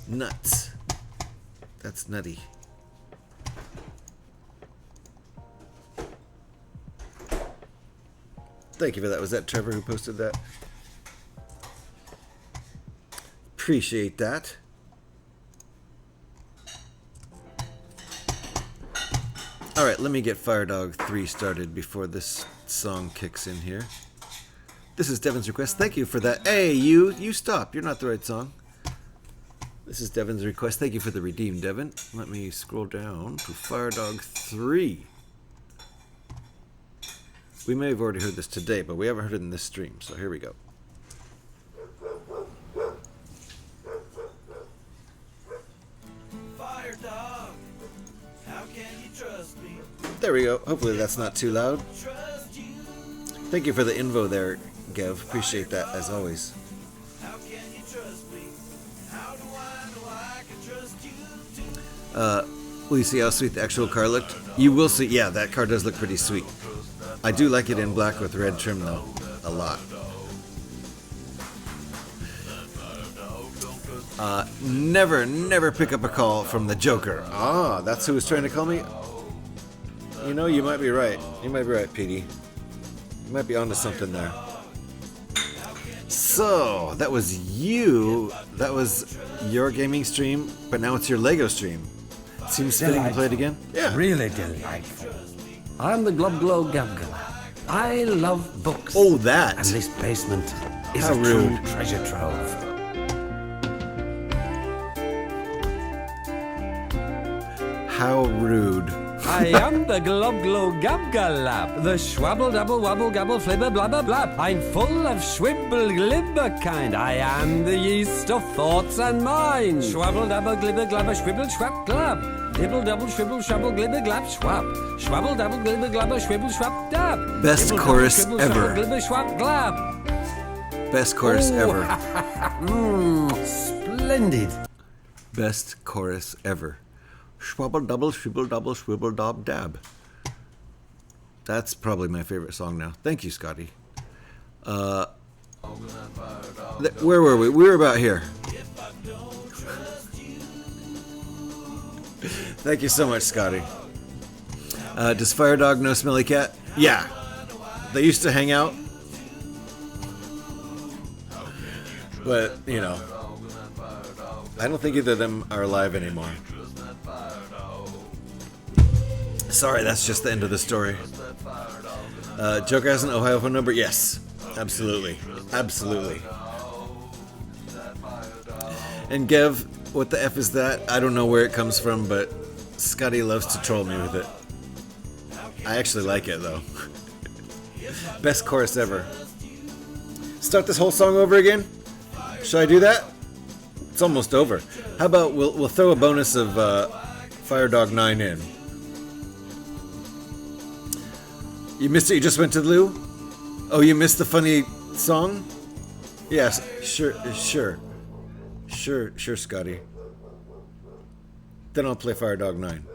Nuts. That's nutty. Thank you for that. Was that Trevor who posted that? Appreciate that. Alright, let me get Firedog 3 started before this song kicks in here. This is Devin's request. Thank you for that. Hey, you stop. You're not the right song. This is Devin's request. Thank you for the redeem, Devin. Let me scroll down to Firedog 3. We may have already heard this today, but we haven't heard it in this stream, so here we go. Firedog, how can you trust me? There we go. Hopefully that's not too loud. Trust you. Thank you for the info there, Gev. Appreciate that, as always. How can you trust me? How do I know I can trust you too? Will you see how sweet the actual car looked? You will see. Yeah, that car does look pretty sweet. I do like it in black with red trim, though. A lot. Never pick up a call from the Joker. Ah, that's who was trying to call me? You know, you might be right. You might be right, Petey. You might be onto something there. So, that was you. That was your gaming stream, but now it's your Lego stream. Seems fitting to play it again? Yeah. Really delightful. I'm the Glob Glow Gabgala. I love books. Oh, that. And this basement is How a rude. true treasure trove. How rude. I am the Glob Glow Gabgalab, the schwabble double wabble gabble flibber blabber blab. I'm full of schwibble glibber kind. I am the yeast of thoughts and mind. Schwabble dabble glibber glabber schwibble schwab glab. Dibble double shwibble shwabble glibber glab schwab. Schwabble double glibber glabber schwibble schwab dab. Best Dibble, chorus double, shwibble, ever. shwabble, glibber schwab glab. Best chorus ever. Splendid. Best chorus ever. Schwabble double, shwibble double, shwibble dob dab. That's probably my favorite song now. Thank you, Scotty. Where were we? We were about here. Thank you so much, Scotty. Does Firedog know Smelly Cat? Yeah. They used to hang out. But, you know, I don't think either of them are alive anymore. Sorry, that's just the end of the story. Joker has an Ohio phone number? Yes. Absolutely. Absolutely. And Gev, what the F is that? I don't know where it comes from, but Scotty loves to troll me with it. I actually like it, though. Best chorus ever. Start this whole song over again? Should I do that? It's almost over. How about we'll throw a bonus of Fire Dog 9 in. You missed it? You just went to the loo? Oh, you missed the funny song? Yes, sure, Scotty. Then I'll play Fire Dog 9.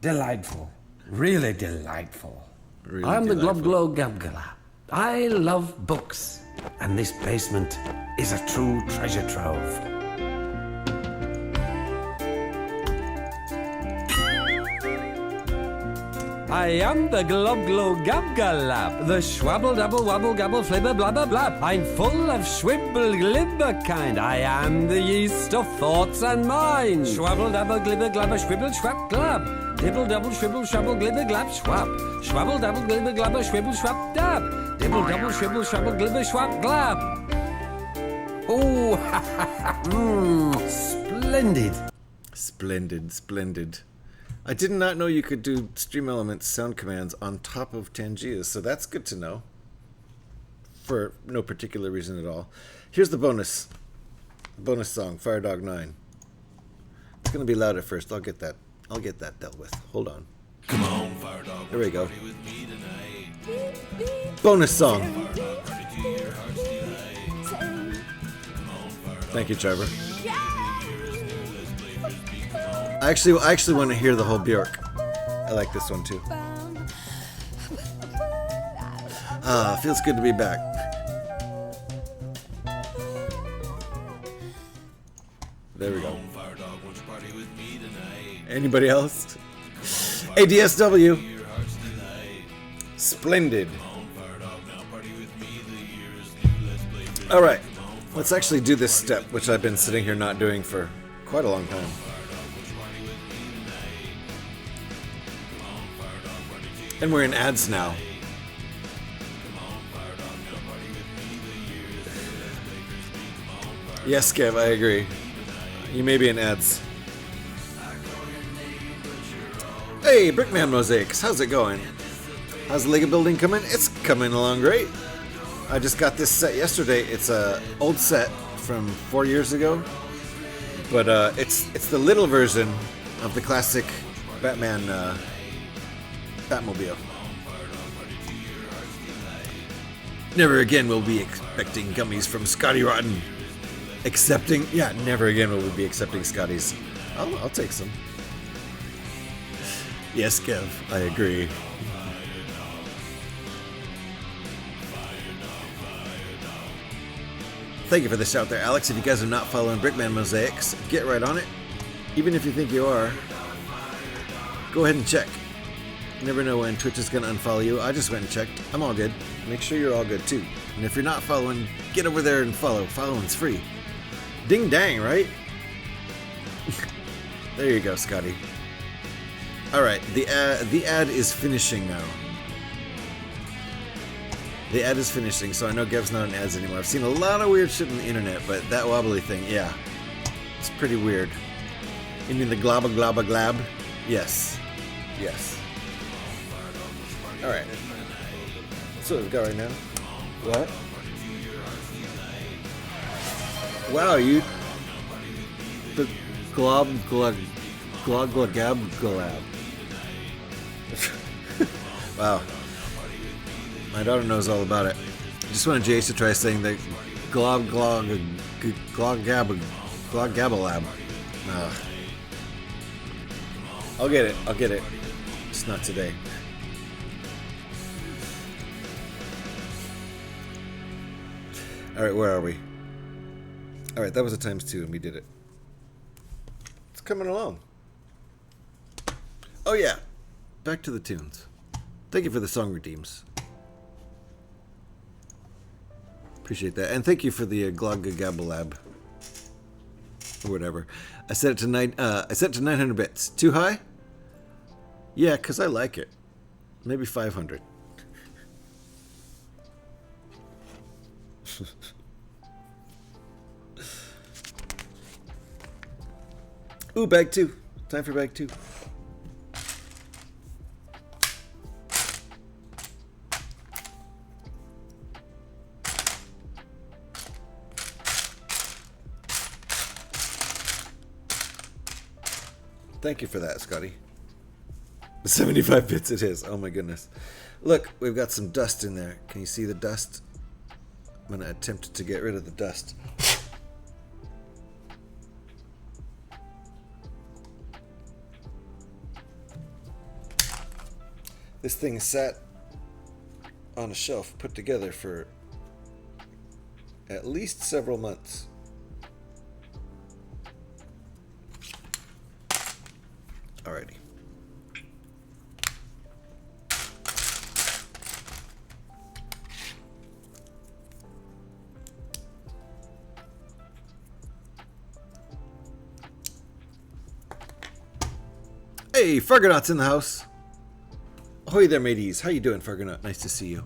Delightful. Really delightful. Really I'm the delightful. Glob Glow Gabgala. I love books, and this basement is a true treasure trove. I am the Glob Glow Gabgalab, the Schwabble Double Wabble Gabble Flibber Blabber Blab. I'm full of Schwibble Glibber kind. I am the yeast of thoughts and mind. Schwabble Double Glibber Glabber Schwibble Schwab Glab. Dibble Double Schwibble Schwabble Glibber Glab Schwab. Schwabble Double Glibber Glabber Schwibble Schwab Dab. Dibble Double Schwibble Schwabble Glibber Schwab Glab. Oh, splendid. Splendid. I did not know you could do Stream Elements sound commands on top of Tangias, so that's good to know. For no particular reason at all. Here's the bonus. Bonus song, Fire Dog 9. It's gonna be loud at first. I'll get that dealt with. Hold on. Come on, Fire Dog. There we go. Party with me tonight. Bonus song. Party to your heart's delight. Come on, Fire Dog. Thank you, Trevor. I actually want to hear the whole Bjork. I like this one too. Feels good to be back. There we go. Fire Dog, won't you party with me tonight? Anybody else? ADSW. Your heart's delight. Splendid. Come on, Fire Dog, now party with me. The year is new. Let's play for All right. Let's actually do this step, which I've been sitting here not doing for quite a long time. And we're in ads now. Yes, Kev, I agree. You may be in ads. Hey, Brickman Mosaics, how's it going? How's the Lego building coming? It's coming along great. I just got this set yesterday. It's a old set from 4 years ago, but it's the little version of the classic Batman Batmobile. Never again will we be expecting gummies from Scotty Rotten. Never again will we be accepting Scotties. I'll take some. Yes, Kev, I agree. Thank you for the shout there, Alex. If you guys are not following Brickman Mosaics, get right on it. Even if you think you are, go ahead and check. You never know when Twitch is going to unfollow you. I just went and checked. I'm all good. Make sure you're all good too. And if you're not following, get over there and follow. Following's free. Ding dang, right? There you go, Scotty. All right, the ad is finishing now. The ad is finishing, so I know Gev's not in ads anymore. I've seen a lot of weird shit on the internet, but that wobbly thing, yeah, it's pretty weird. You mean the globba globba glab? Yes. All right. That's what we've got right now. What? Wow, you... The glob glug... Glog glug gab glab. Wow. My daughter knows all about it. I just wanted Jace to try saying the glog glog glog gab gabalab. I'll get it. Just not today. Alright, where are we? Alright, that was a ×2 and we did it. It's coming along. Oh yeah. Back to the tunes. Thank you for the song redeems. Appreciate that. And thank you for the Gloggabalab. Or whatever. I set it to 900 bits. Too high? Yeah, because I like it. Maybe 500. Ooh, bag 2. Time for bag 2. Thank you for that, Scotty. 75 bits it is. Oh my goodness. Look, we've got some dust in there. Can you see the dust? I'm going to attempt to get rid of the dust. This thing sat on a shelf put together for at least several months. Alrighty. Hey, Fargonaut's in the house. Ahoy there, mateys. How you doing, Fargonaut? Nice to see you.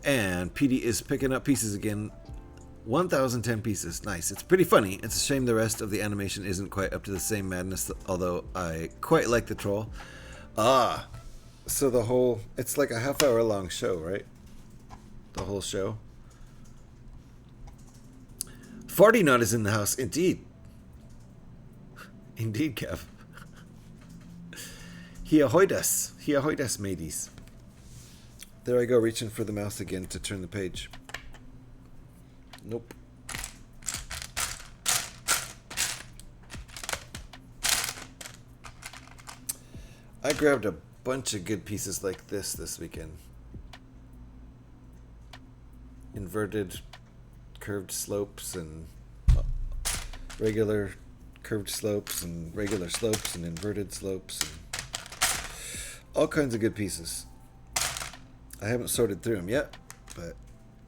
And Petey is picking up pieces again. 1,010 pieces. Nice. It's pretty funny. It's a shame the rest of the animation isn't quite up to the same madness, although I quite like the troll. Ah, so the whole... It's like a half-hour long show, right? The whole show. Fargonaut is in the house. Indeed. Indeed, Kev. He ahoyed us. He ahoyed us, mateys. There I go, reaching for the mouse again to turn the page. Nope. I grabbed a bunch of good pieces like this weekend. Inverted curved slopes and regular curved slopes and regular slopes and inverted slopes and all kinds of good pieces. I haven't sorted through them yet, but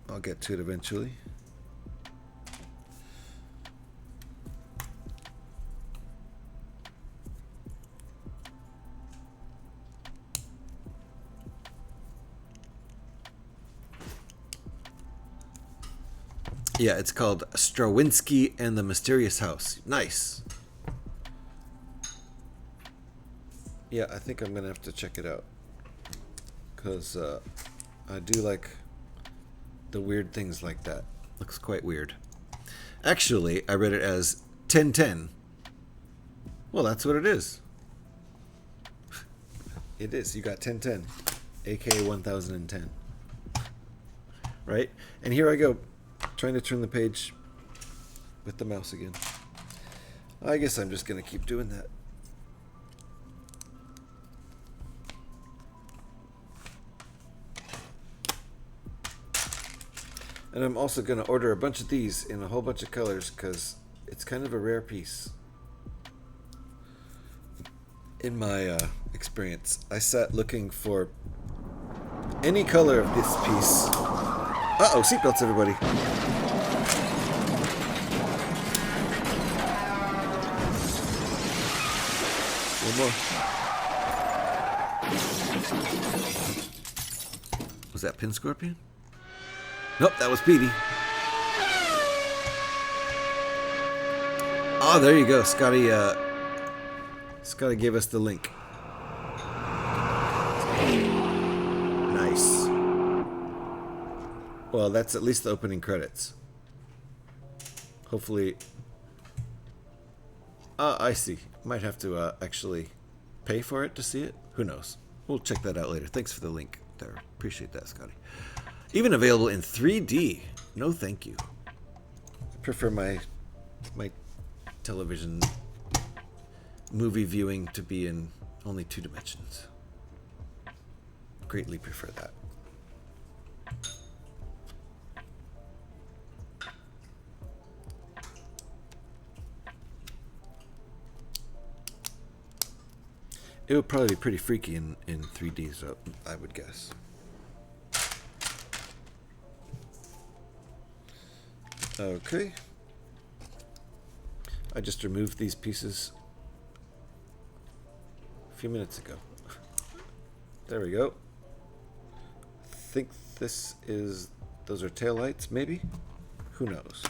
I'll get to it eventually. Yeah, it's called Strawinski and the Mysterious House. Nice. Yeah, I think I'm going to have to check it out. Because I do like the weird things like that. Looks quite weird. Actually, I read it as 1010. Well, that's what it is. It is. You got 1010. AKA 1010. Right? And here I go. Trying to turn the page with the mouse again. I guess I'm just going to keep doing that. And I'm also going to order a bunch of these in a whole bunch of colors because it's kind of a rare piece. In my experience, I sat looking for any color of this piece. Uh-oh, seatbelts, everybody. One more. Was that Pin Scorpion? Nope, that was Petey. Oh, there you go. Scotty gave us the link. Nice. Well, that's at least the opening credits. Hopefully... I see. Might have to actually pay for it to see it. Who knows? We'll check that out later. Thanks for the link there. Appreciate that, Scotty. Even available in 3D. No, thank you. I prefer my television movie viewing to be in only 2 dimensions. Greatly prefer that. It would probably be pretty freaky in 3D, so I would guess. Okay. I just removed these pieces a few minutes ago. There we go. I think this is... Those are taillights, maybe? Who knows?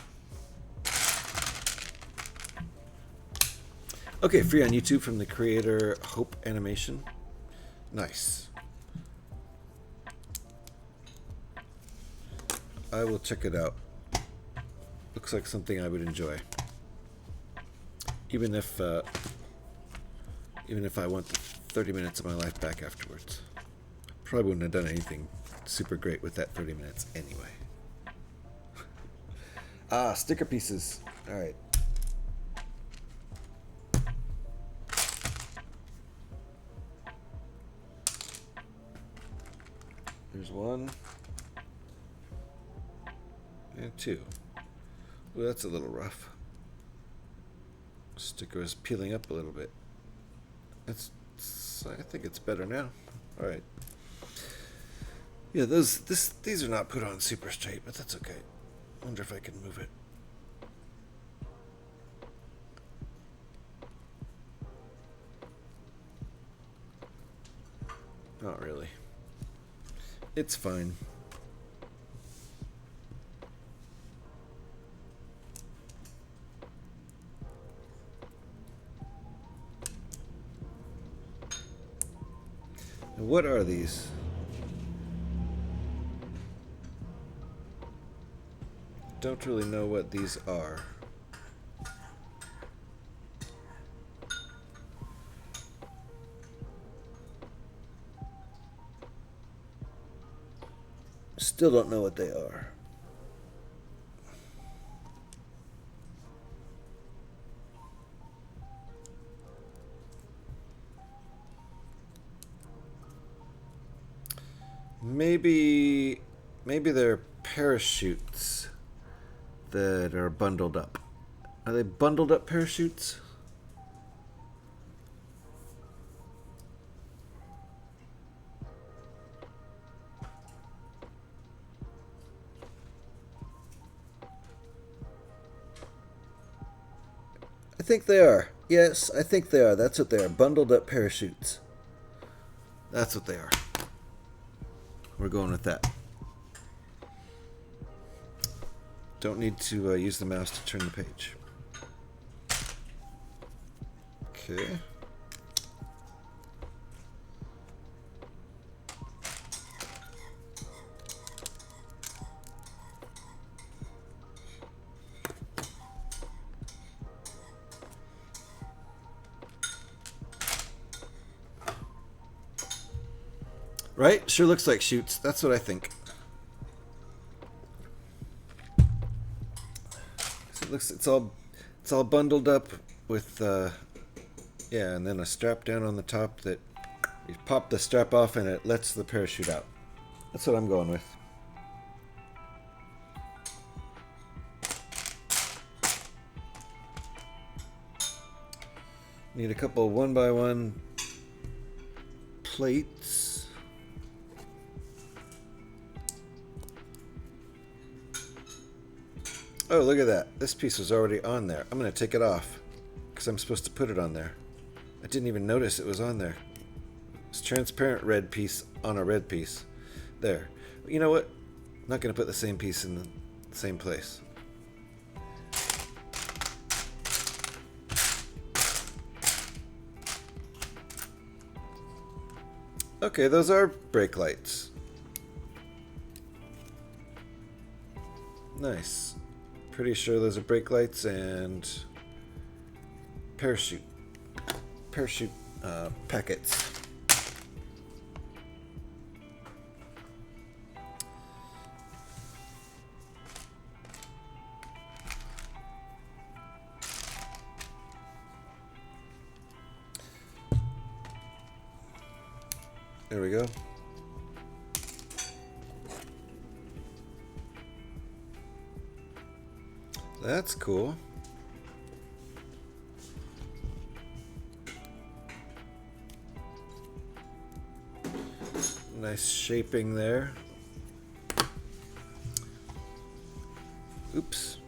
Okay, free on YouTube from the creator Hope Animation. Nice. I will check it out. Looks like something I would enjoy. Even if Even if I want the 30 minutes of my life back afterwards. Probably wouldn't have done anything super great with that 30 minutes anyway. Ah, sticker pieces. Alright. There's one. And two. Well, that's a little rough. Sticker is peeling up a little bit. I think it's better now. Alright. Yeah, these are not put on super straight, but that's okay. I wonder if I can move it. Not really. It's fine. And what are these? Don't really know what these are. Still don't know what they are. Maybe they're parachutes that are bundled up. Are they bundled up parachutes? I think they are. Yes, I think they are. That's what they are. Bundled up parachutes. That's what they are. We're going with that. Don't need to use the mouse to turn the page. Okay. Right? Sure looks like chutes. That's what I think. So it looks it's all bundled up with yeah, and then a strap down on the top that you pop the strap off and it lets the parachute out. That's what I'm going with. Need a couple 1x1 plates. Oh, look at that. This piece was already on there. I'm going to take it off because I'm supposed to put it on there. I didn't even notice it was on there. It's transparent red piece on a red piece. There. You know what? I'm not going to put the same piece in the same place. Okay, those are brake lights. Nice. Pretty sure those are brake lights and parachute packets. There we go. That's cool. Nice shaping there. Oops.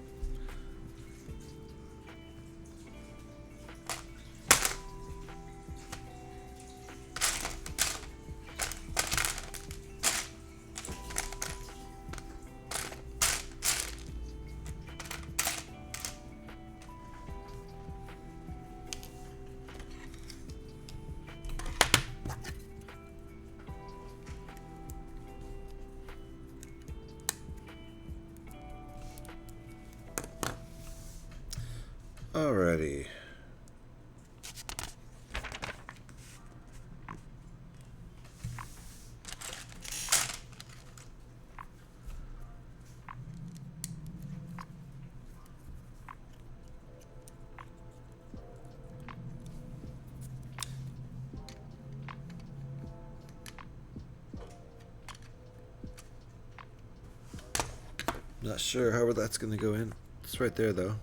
Alrighty. Not sure how that's going to go in. It's right there though.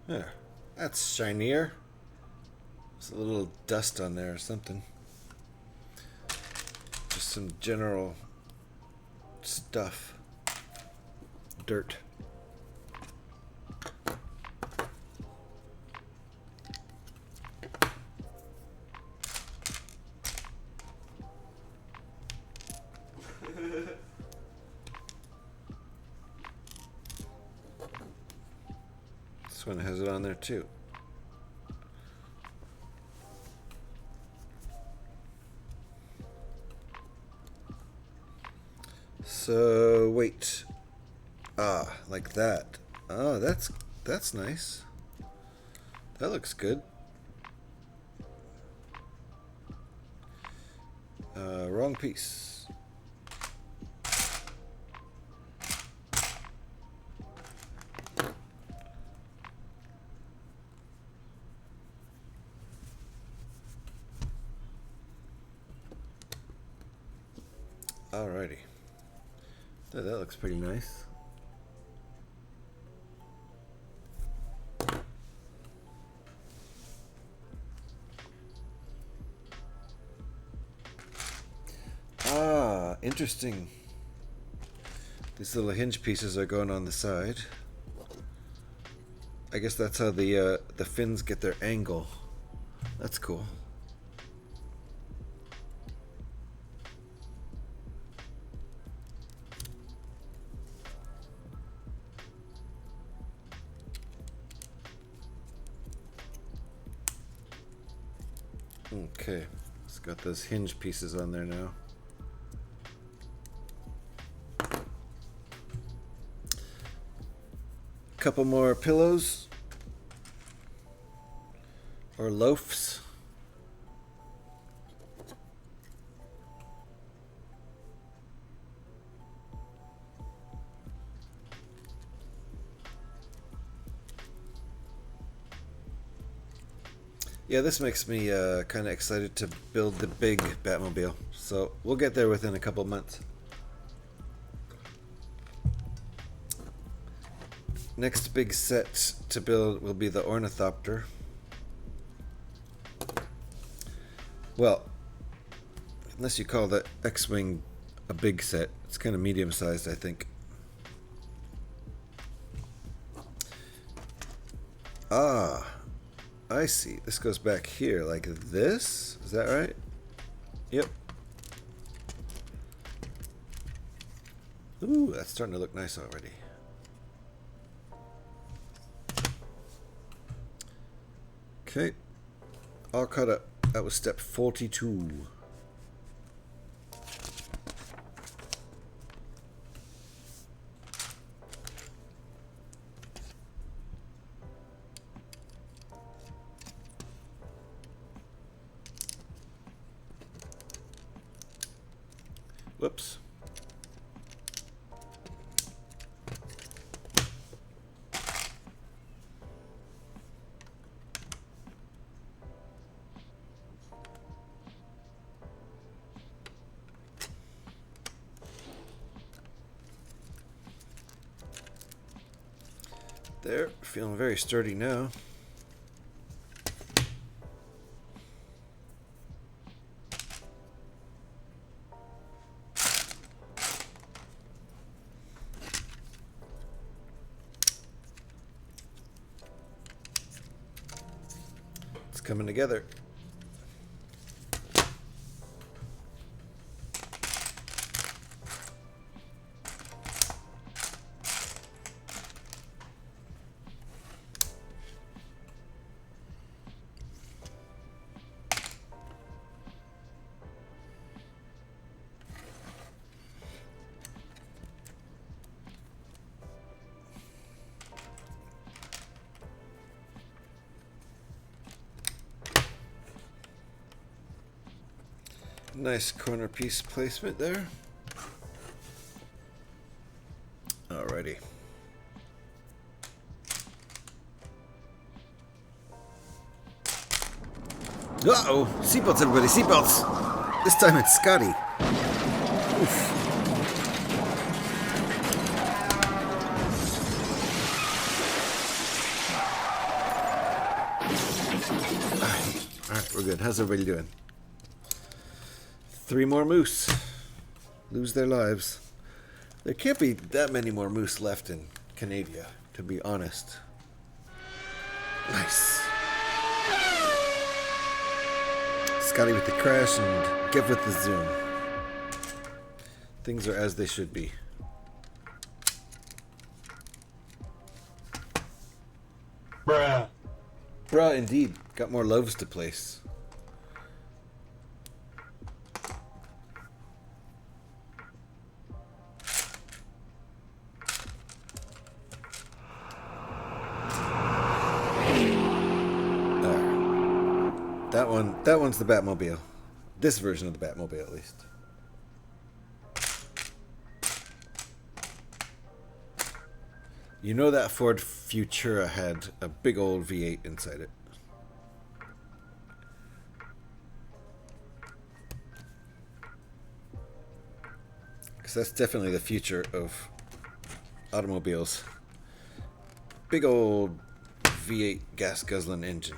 There. That's shinier. There's a little dust on there or something. Just some general stuff. Dirt. This one has it on there too. So wait. Ah, like that. Oh, that's nice. That looks good. Wrong piece. Alrighty. That looks pretty nice. Ah, interesting. These little hinge pieces are going on the side. I guess that's how the fins get their angle. That's cool. Okay, it's got those hinge pieces on there now. Couple more pillows or loafs. Yeah, this makes me kind of excited to build the big Batmobile. So we'll get there within a couple months. Next big set to build will be the Ornithopter. Well, unless you call the X-Wing a big set, it's kind of medium-sized, I think. Ah, I see. This goes back here like this. Is that right? Yep. Ooh, that's starting to look nice already. Okay. All cut up. That was step 42. Whoops. There, feeling very sturdy now. It's coming together. Nice corner piece placement there. Alrighty. Uh-oh! Seatbelts, everybody! Seatbelts! This time it's Scotty. Oof. Alright, we're good. How's everybody doing? 3 more moose. Lose their lives. There can't be that many more moose left in Canada, to be honest. Nice. Scotty with the crash and Gev with the zoom. Things are as they should be. Bruh. Bruh, indeed. Got more loaves to place. That one's the Batmobile. This version of the Batmobile, at least. You know that Ford Futura had a big old V8 inside it. Because that's definitely the future of automobiles. Big old V8 gas guzzling engine.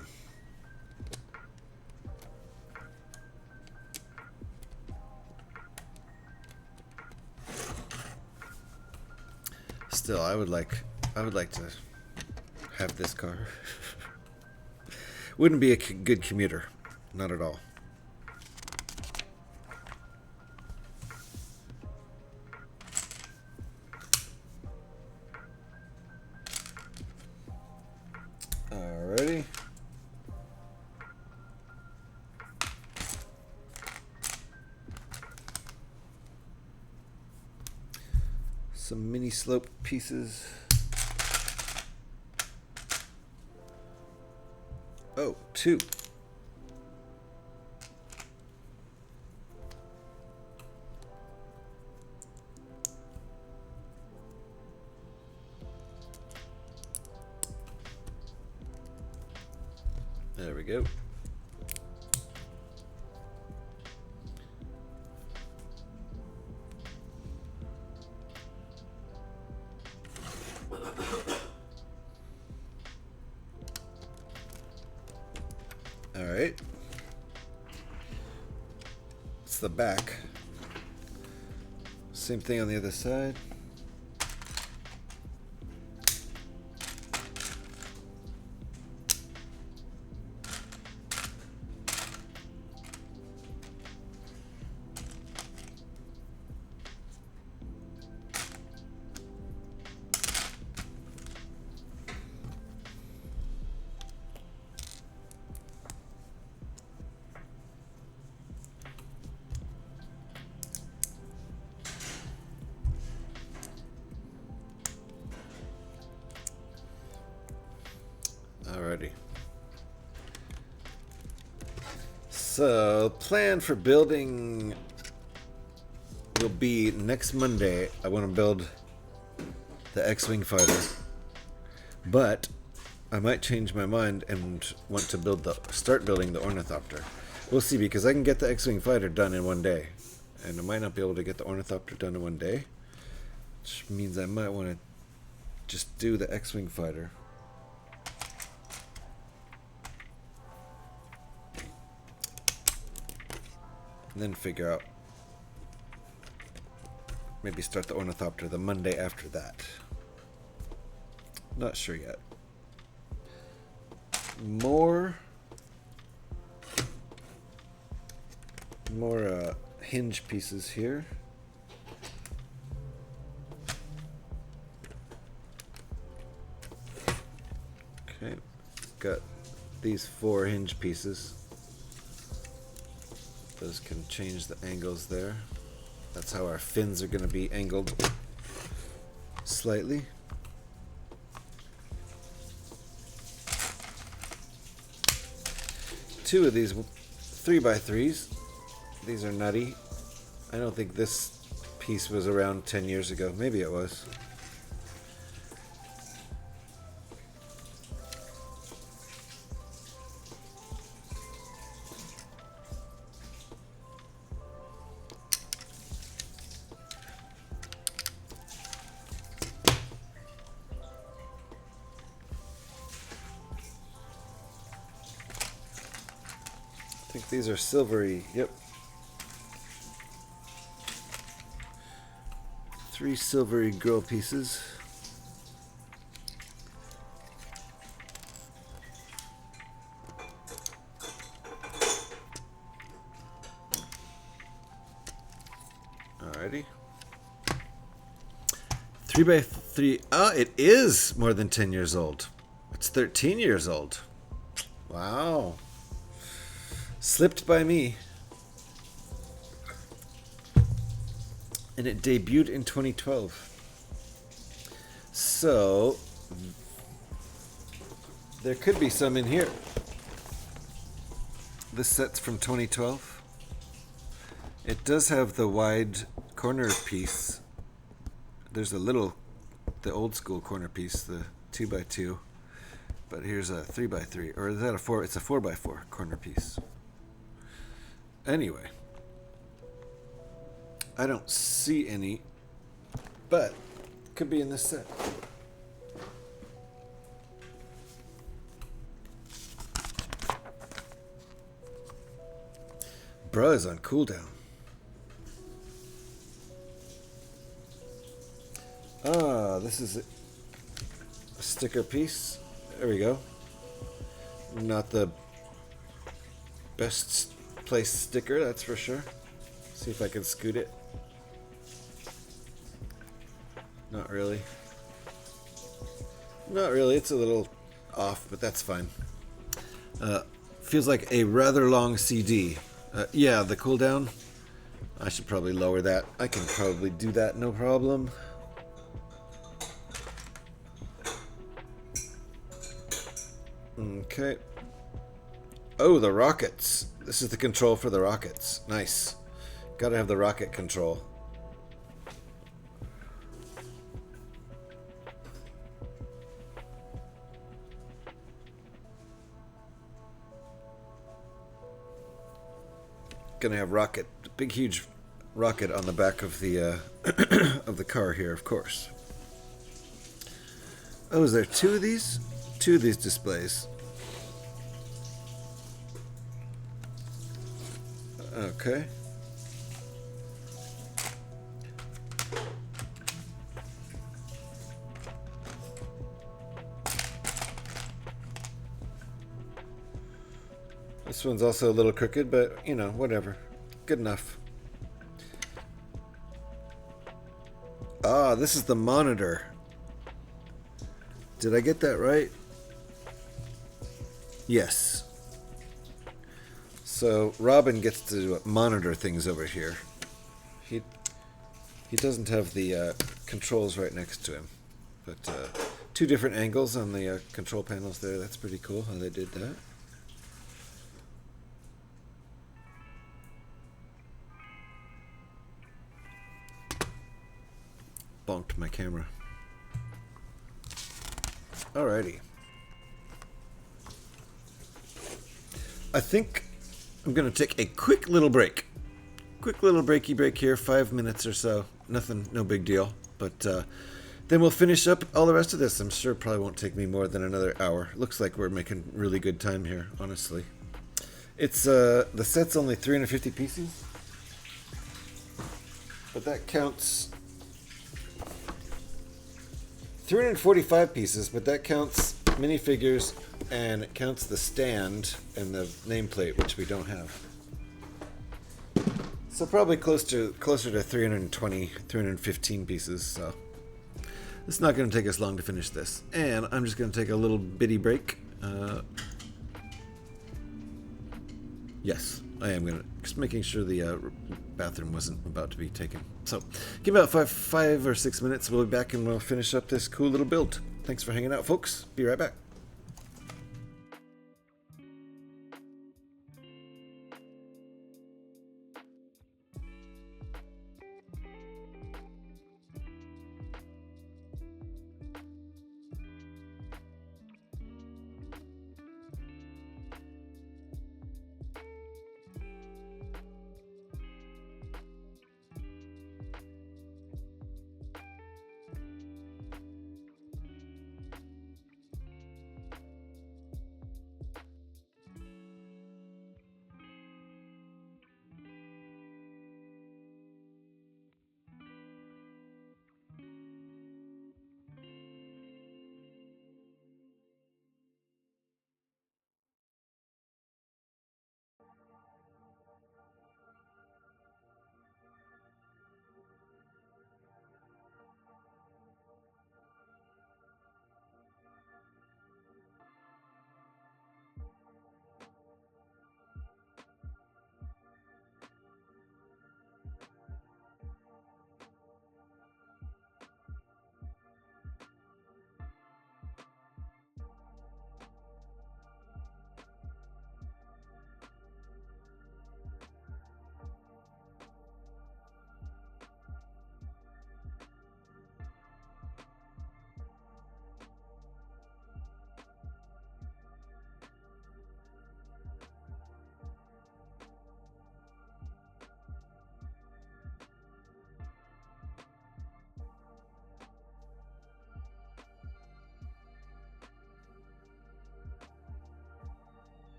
Still, I would like to have this car. Wouldn't be a good commuter, not at all. Alrighty. Some mini slope pieces. Oh, 2. There we go. Alright. It's the back. Same thing on the other side. Alrighty. So, plan for building will be next Monday. I want to build the X-Wing fighter, but I might change my mind and want to start building the Ornithopter. We'll see, because I can get the X-Wing fighter done in one day, and I might not be able to get the Ornithopter done in one day, which means I might want to just do the X-Wing fighter. And then figure out, maybe start the Ornithopter the Monday after that. Not sure yet. More hinge pieces here. Okay, got these 4 hinge pieces. Those can change the angles there. That's how our fins are going to be angled slightly. Two of these 3x3s. These are nutty. I don't think this piece was around 10 years ago. Maybe it was. I think these are silvery. Yep. 3 silvery grill pieces. Alrighty. 3x3. Ah, it is more than 10 years old. It's 13 years old. Wow. Slipped by me. And it debuted in 2012. So there could be some in here. This set's from 2012. It does have the wide corner piece. There's a little, the old school corner piece, the 2x2. But here's a 3x3, or is that a 4? It's a 4x4 corner piece. Anyway, I don't see any, but could be in this set. Bruh is on cooldown. Ah, this is a sticker piece. There we go. Not the best placed sticker, that's for sure. See if I can scoot it. Not really. Not really, it's a little off, but that's fine. Feels like a rather long CD. Yeah, the cooldown. I should probably lower that. I can probably do that, no problem. Okay. Oh, the rockets. This is the control for the rockets. Nice. Gotta have the rocket control. Gonna have rocket, big huge rocket on the back of the of the car here, of course. Oh, is there 2 of these? 2 of these displays. Okay. This one's also a little crooked, but you know, whatever. Good enough. Ah, this is the monitor. Did I get that right? Yes. So Robin gets to monitor things over here. He doesn't have the controls right next to him, but 2 different angles on the control panels there. That's pretty cool how they did that. Bonked my camera. Alrighty. I think I'm going to take a quick little break. Quick little breaky break here, 5 minutes or so. Nothing, no big deal. But then we'll finish up all the rest of this. I'm sure it probably won't take me more than another hour. Looks like we're making really good time here, honestly. It's the set's only 350 pieces. But that counts 345 pieces, but that counts minifigures and it counts the stand and the nameplate, which we don't have. So probably closer to 320, 315 pieces. So it's not going to take us long to finish this. And I'm just going to take a little bitty break. Yes, I am going to just making sure the bathroom wasn't about to be taken. So give about 5 or 6 minutes. We'll be back and we'll finish up this cool little build. Thanks for hanging out, folks. Be right back.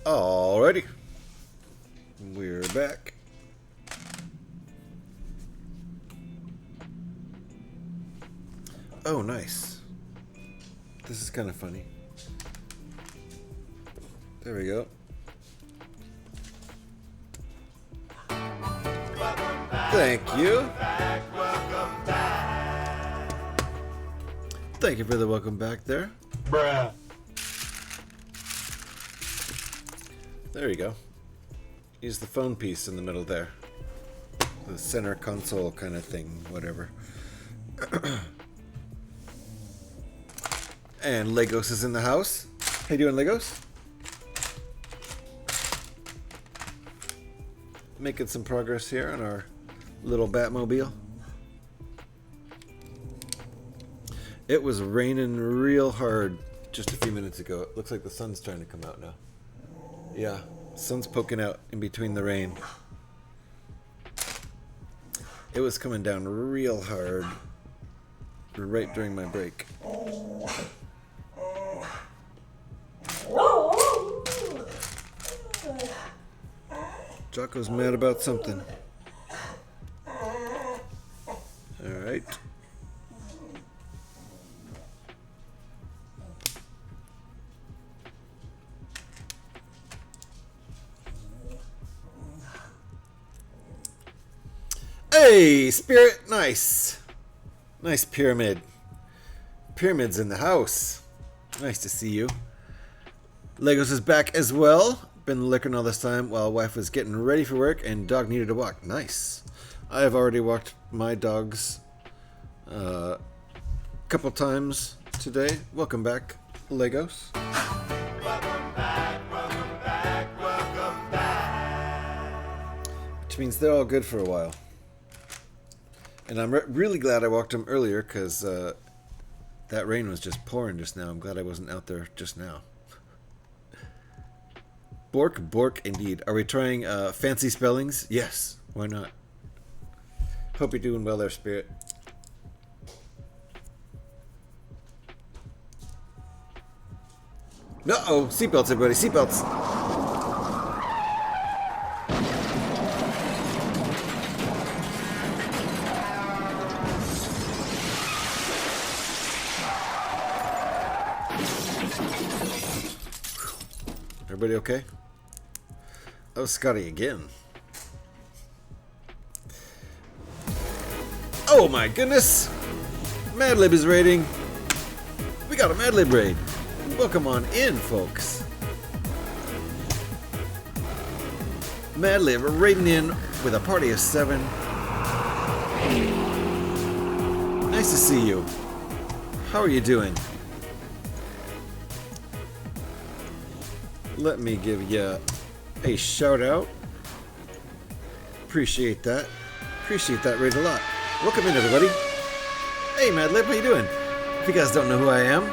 Alrighty. We're back. Oh, nice. This is kind of funny. There we go. Thank you. Thank you for the welcome back there. Bruh. There you go. Use the phone piece in the middle there. The center console kind of thing, whatever. And Legos is in the house. How you doing, Legos? Making some progress here on our little Batmobile. It was raining real hard just a few minutes ago. It looks like the sun's trying to come out now. Yeah, sun's poking out in between the rain. It was coming down real hard right during my break. Jocko's mad about something. Alright. Hey, Spirit, nice. Nice pyramid. Pyramid's in the house. Nice to see you. Legos is back as well. Been lurking all this time while wife was getting ready for work and dog needed a walk. Nice. I have already walked my dogs a couple times today. Welcome back, Legos. Welcome back, welcome back, welcome back. Which means they're all good for a while. And I'm really glad I walked them earlier because that rain was just pouring just now. I'm glad I wasn't out there just now. Bork, indeed. Are we trying fancy spellings? Yes, why not? Hope you're doing well there, Spirit. Uh-oh, seatbelts, everybody, seatbelts. Everybody okay? Oh, Scotty again. Oh my goodness! Mad Lib is raiding. We got a Mad Lib raid. Welcome on in, folks. Mad Lib raiding in with a party of 7. Nice to see you. How are you doing? Let me give you a shout out. Appreciate that. Appreciate that raid a lot. Welcome in, everybody. Hey, Madlib, how you doing? If you guys don't know who I am,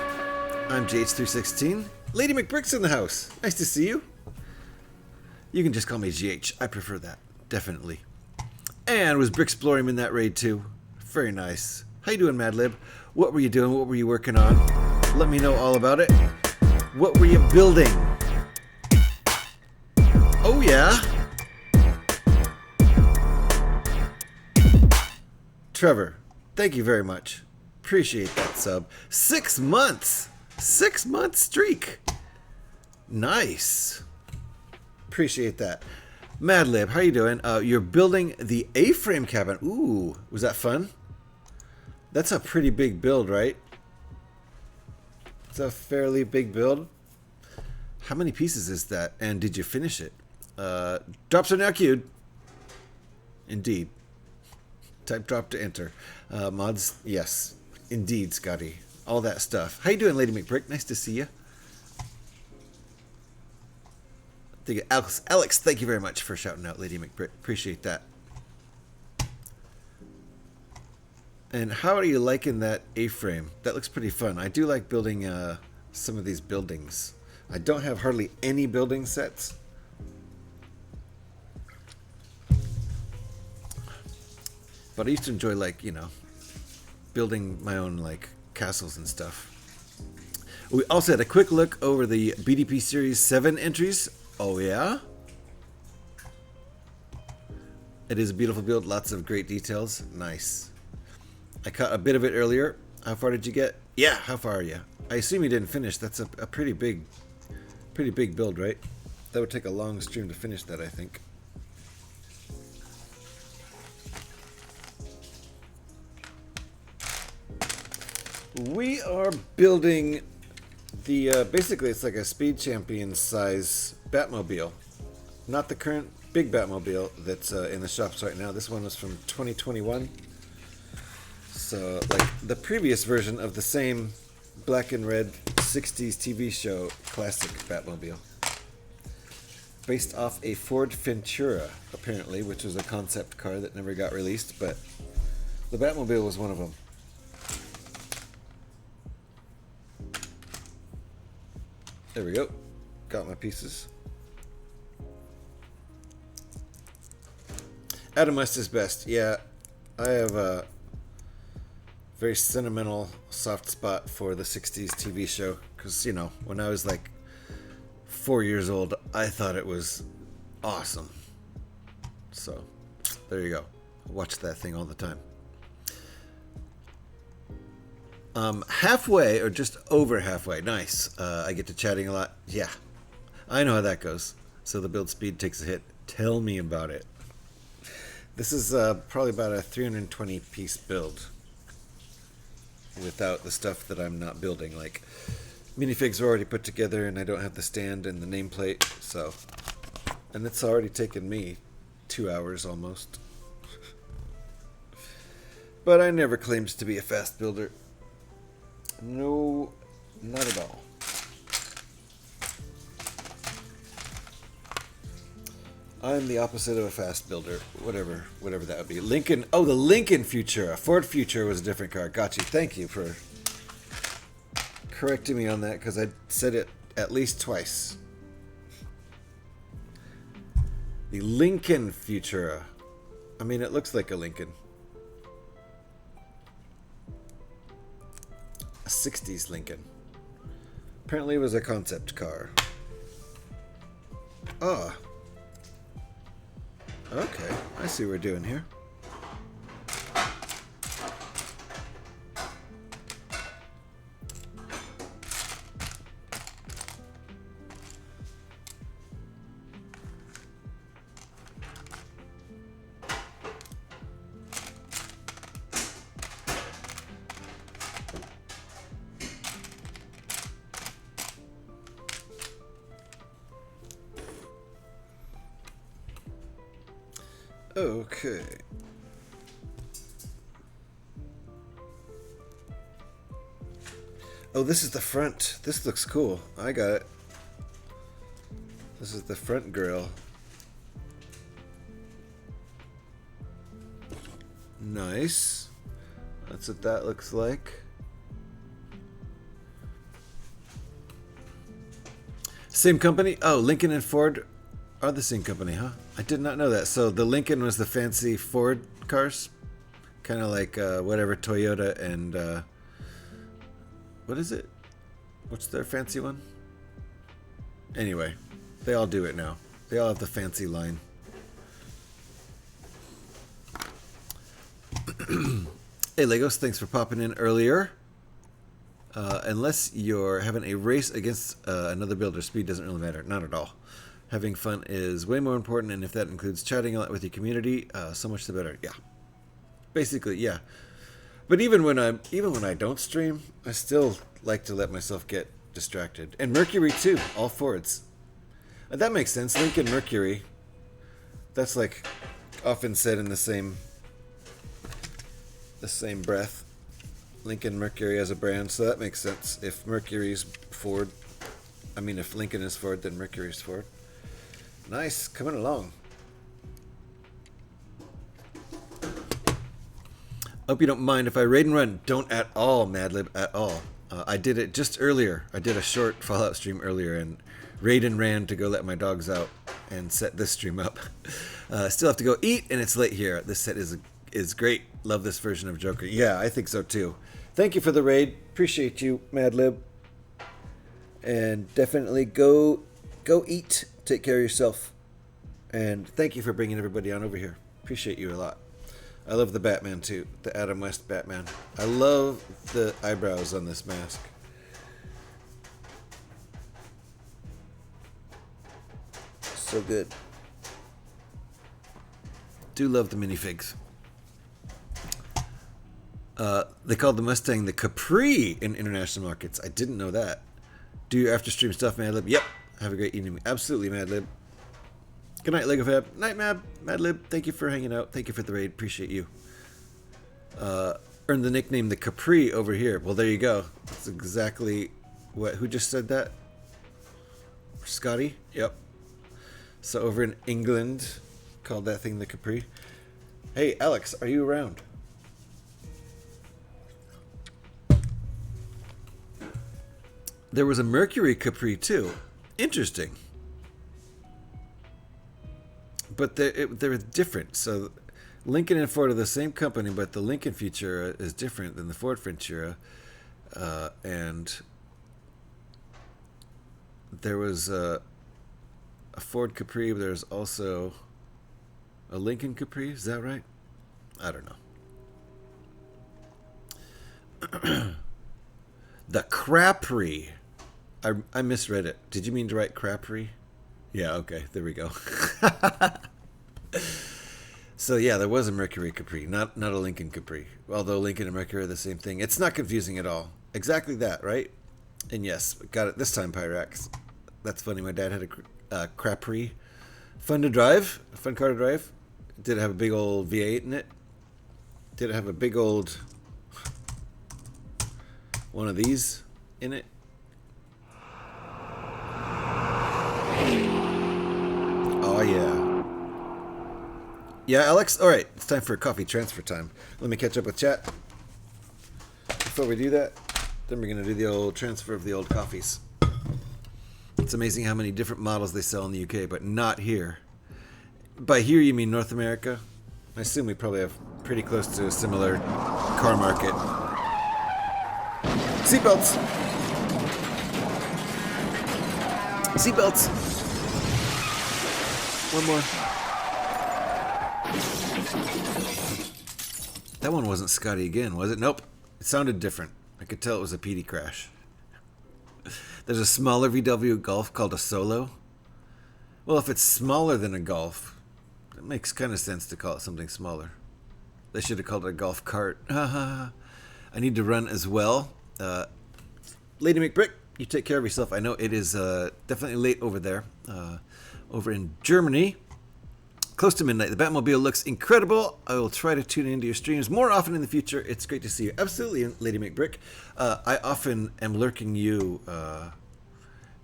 I'm GH316. Lady McBrick's in the house. Nice to see you. You can just call me GH. I prefer that. Definitely. And was Bricksploring in that raid too. Very nice. How you doing, Madlib? What were you doing? What were you working on? Let me know all about it. What were you building? Oh yeah. Trevor, thank you very much. Appreciate that sub. 6 months. 6 month streak. Nice. Appreciate that. Madlib, how you doing? You're building the A-frame cabin. Ooh, was that fun? That's a pretty big build, right? It's a fairly big build. How many pieces is that? And did you finish it? Drops are now queued. Indeed. Type drop to enter. Mods, yes. Indeed, Scotty. All that stuff. How you doing, Lady McBrick? Nice to see you. Alex, thank you very much for shouting out Lady McBrick. Appreciate that. And how are you liking that A-frame? That looks pretty fun. I do like building some of these buildings. I don't have hardly any building sets. But I used to enjoy, like, you know, building my own, like, castles and stuff. We also had a quick look over the BDP Series 7 entries Oh yeah? It is a beautiful build, lots of great details. Nice. I caught a bit of it earlier. How far did you get? Yeah, how far are you? I assume you didn't finish. That's a pretty big build, right? That would take a long stream to finish that, I think. We are building the, basically it's like a Speed Champion size Batmobile. Not the current big Batmobile that's in the shops right now. This one was from 2021. So, like the previous version of the same black and red 60s TV show classic Batmobile. Based off a Ford Ventura, apparently, which was a concept car that never got released, but the Batmobile was one of them. There we go. Got my pieces. Adam West is best. Yeah, I have a very sentimental soft spot for the 60s TV show. Because, you know, when I was like 4 years old, I thought it was awesome. So, there you go. I watched that thing all the time. Halfway, or just over halfway. Nice. I get to chatting a lot. Yeah, I know how that goes. So the build speed takes a hit. Tell me about it. This is probably about a 320 piece build. Without the stuff that I'm not building. Like, minifigs are already put together and I don't have the stand and the nameplate. So, and it's already taken me 2 hours almost. But I never claimed to be a fast builder. No, not at all. I'm the opposite of a fast builder. Whatever that would be. Lincoln. Oh, the Lincoln Futura. Ford Futura was a different car. Got you. Thank you for correcting me on that because I said it at least twice. The Lincoln Futura. I mean, it looks like a Lincoln. A 60s Lincoln. Apparently it was a concept car. Ah. Okay, I see what we're doing here. Okay. Oh, this is the front. This looks cool. I got it. This is the front grille. Nice. That's what that looks like. Same company? Oh, Lincoln and Ford are the same company, huh? I did not know that. So the Lincoln was the fancy Ford cars, kind of like whatever Toyota and what is it? What's their fancy one? Anyway, they all do it now. They all have the fancy line. Hey Legos, thanks for popping in earlier. Unless you're having a race against another builder, speed doesn't really matter. Not at all. Having fun is way more important, and if that includes chatting a lot with your community, so much the better. Yeah, basically, yeah. But even when I don't stream, I still like to let myself get distracted. And Mercury too, all Fords. That makes sense. Lincoln Mercury. That's like often said in the same breath. Lincoln Mercury as a brand, so that makes sense. If Mercury's Ford, I mean, if Lincoln is Ford, then Mercury's Ford. Nice, coming along. Hope you don't mind if I raid and run. Don't at all, Madlib, at all. I did it just earlier. I did a short Fallout stream earlier and raid and ran to go let my dogs out and set this stream up. Still have to go eat, and it's late here. This set is great. Love this version of Joker. Yeah, I think so too. Thank you for the raid. Appreciate you, Madlib. And definitely go eat Take care of yourself. And thank you for bringing everybody on over here. Appreciate you a lot. I love the Batman too. The Adam West Batman. I love the eyebrows on this mask. So good. Do love the minifigs. They called the Mustang the Capri in international markets. I didn't know that. Do your after stream stuff, Madlib. Yep. Have a great evening. Absolutely, Madlib. Good night, Lego Fab. Night, Madlib. Thank you for hanging out. Thank you for the raid. Appreciate you. Earned the nickname the Capri over here. Well, there you go. That's exactly what. Who just said that? Scotty? Yep. So over in England, called that thing the Capri. Hey, Alex, are you around? There was a Mercury Capri too. Interesting. But they're different. So Lincoln and Ford are the same company, but the Lincoln Futura is different than the Ford Futura. And there was a Ford Capri, but there's also a Lincoln Capri. Is that right? I don't know. The Crapri. I misread it. Did you mean to write Crapri? Yeah, okay. There we go. So yeah, there was a Mercury Capri, not a Lincoln Capri. Although Lincoln and Mercury are the same thing. It's not confusing at all. Exactly that, right? And yes, got it this time, Pyrax. That's funny. My dad had a Crapri. Fun to drive. Fun car to drive. Did it have a big old V8 in it? Did it have a big old one of these in it? Oh yeah. Yeah, Alex? Alright, it's time for coffee transfer time. Let me catch up with chat. Before we do that, then we're going to do the old transfer of the old coffees. It's amazing how many different models they sell in the UK, but not here. By here you mean North America? I assume we probably have pretty close to a similar car market. Seatbelts! Seatbelts! One more. That one wasn't Scotty again, was it? Nope. It sounded different. I could tell it was a PD crash. There's a smaller VW Golf called a Solo. Well, if it's smaller than a Golf, it makes kind of sense to call it something smaller. They should have called it a golf cart. I need to run as well. Lady McBrick, you take care of yourself. I know it is definitely late over there. Over in Germany. Close to midnight. The Batmobile looks incredible. I will try to tune into your streams more often in the future. It's great to see you. Absolutely, Lady McBrick. I often am lurking you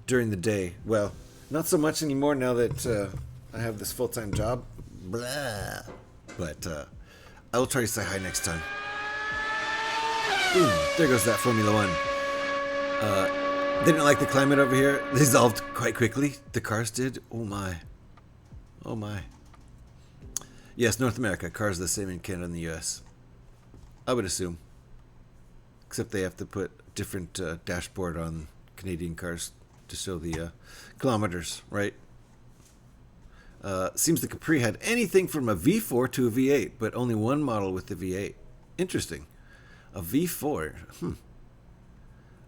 during the day. Well, not so much anymore now that I have this full-time job. Blah. But I will try to say hi next time. Boom. There goes that Formula One. They didn't like the climate over here. They dissolved quite quickly. The cars did. Oh my. Oh my. Yes, North America. Cars are the same in Canada and the US. I would assume. Except they have to put different dashboard on Canadian cars to show the kilometers, right? Seems the Capri had anything from a V4 to a V8, but only one model with the V8. Interesting. A V4.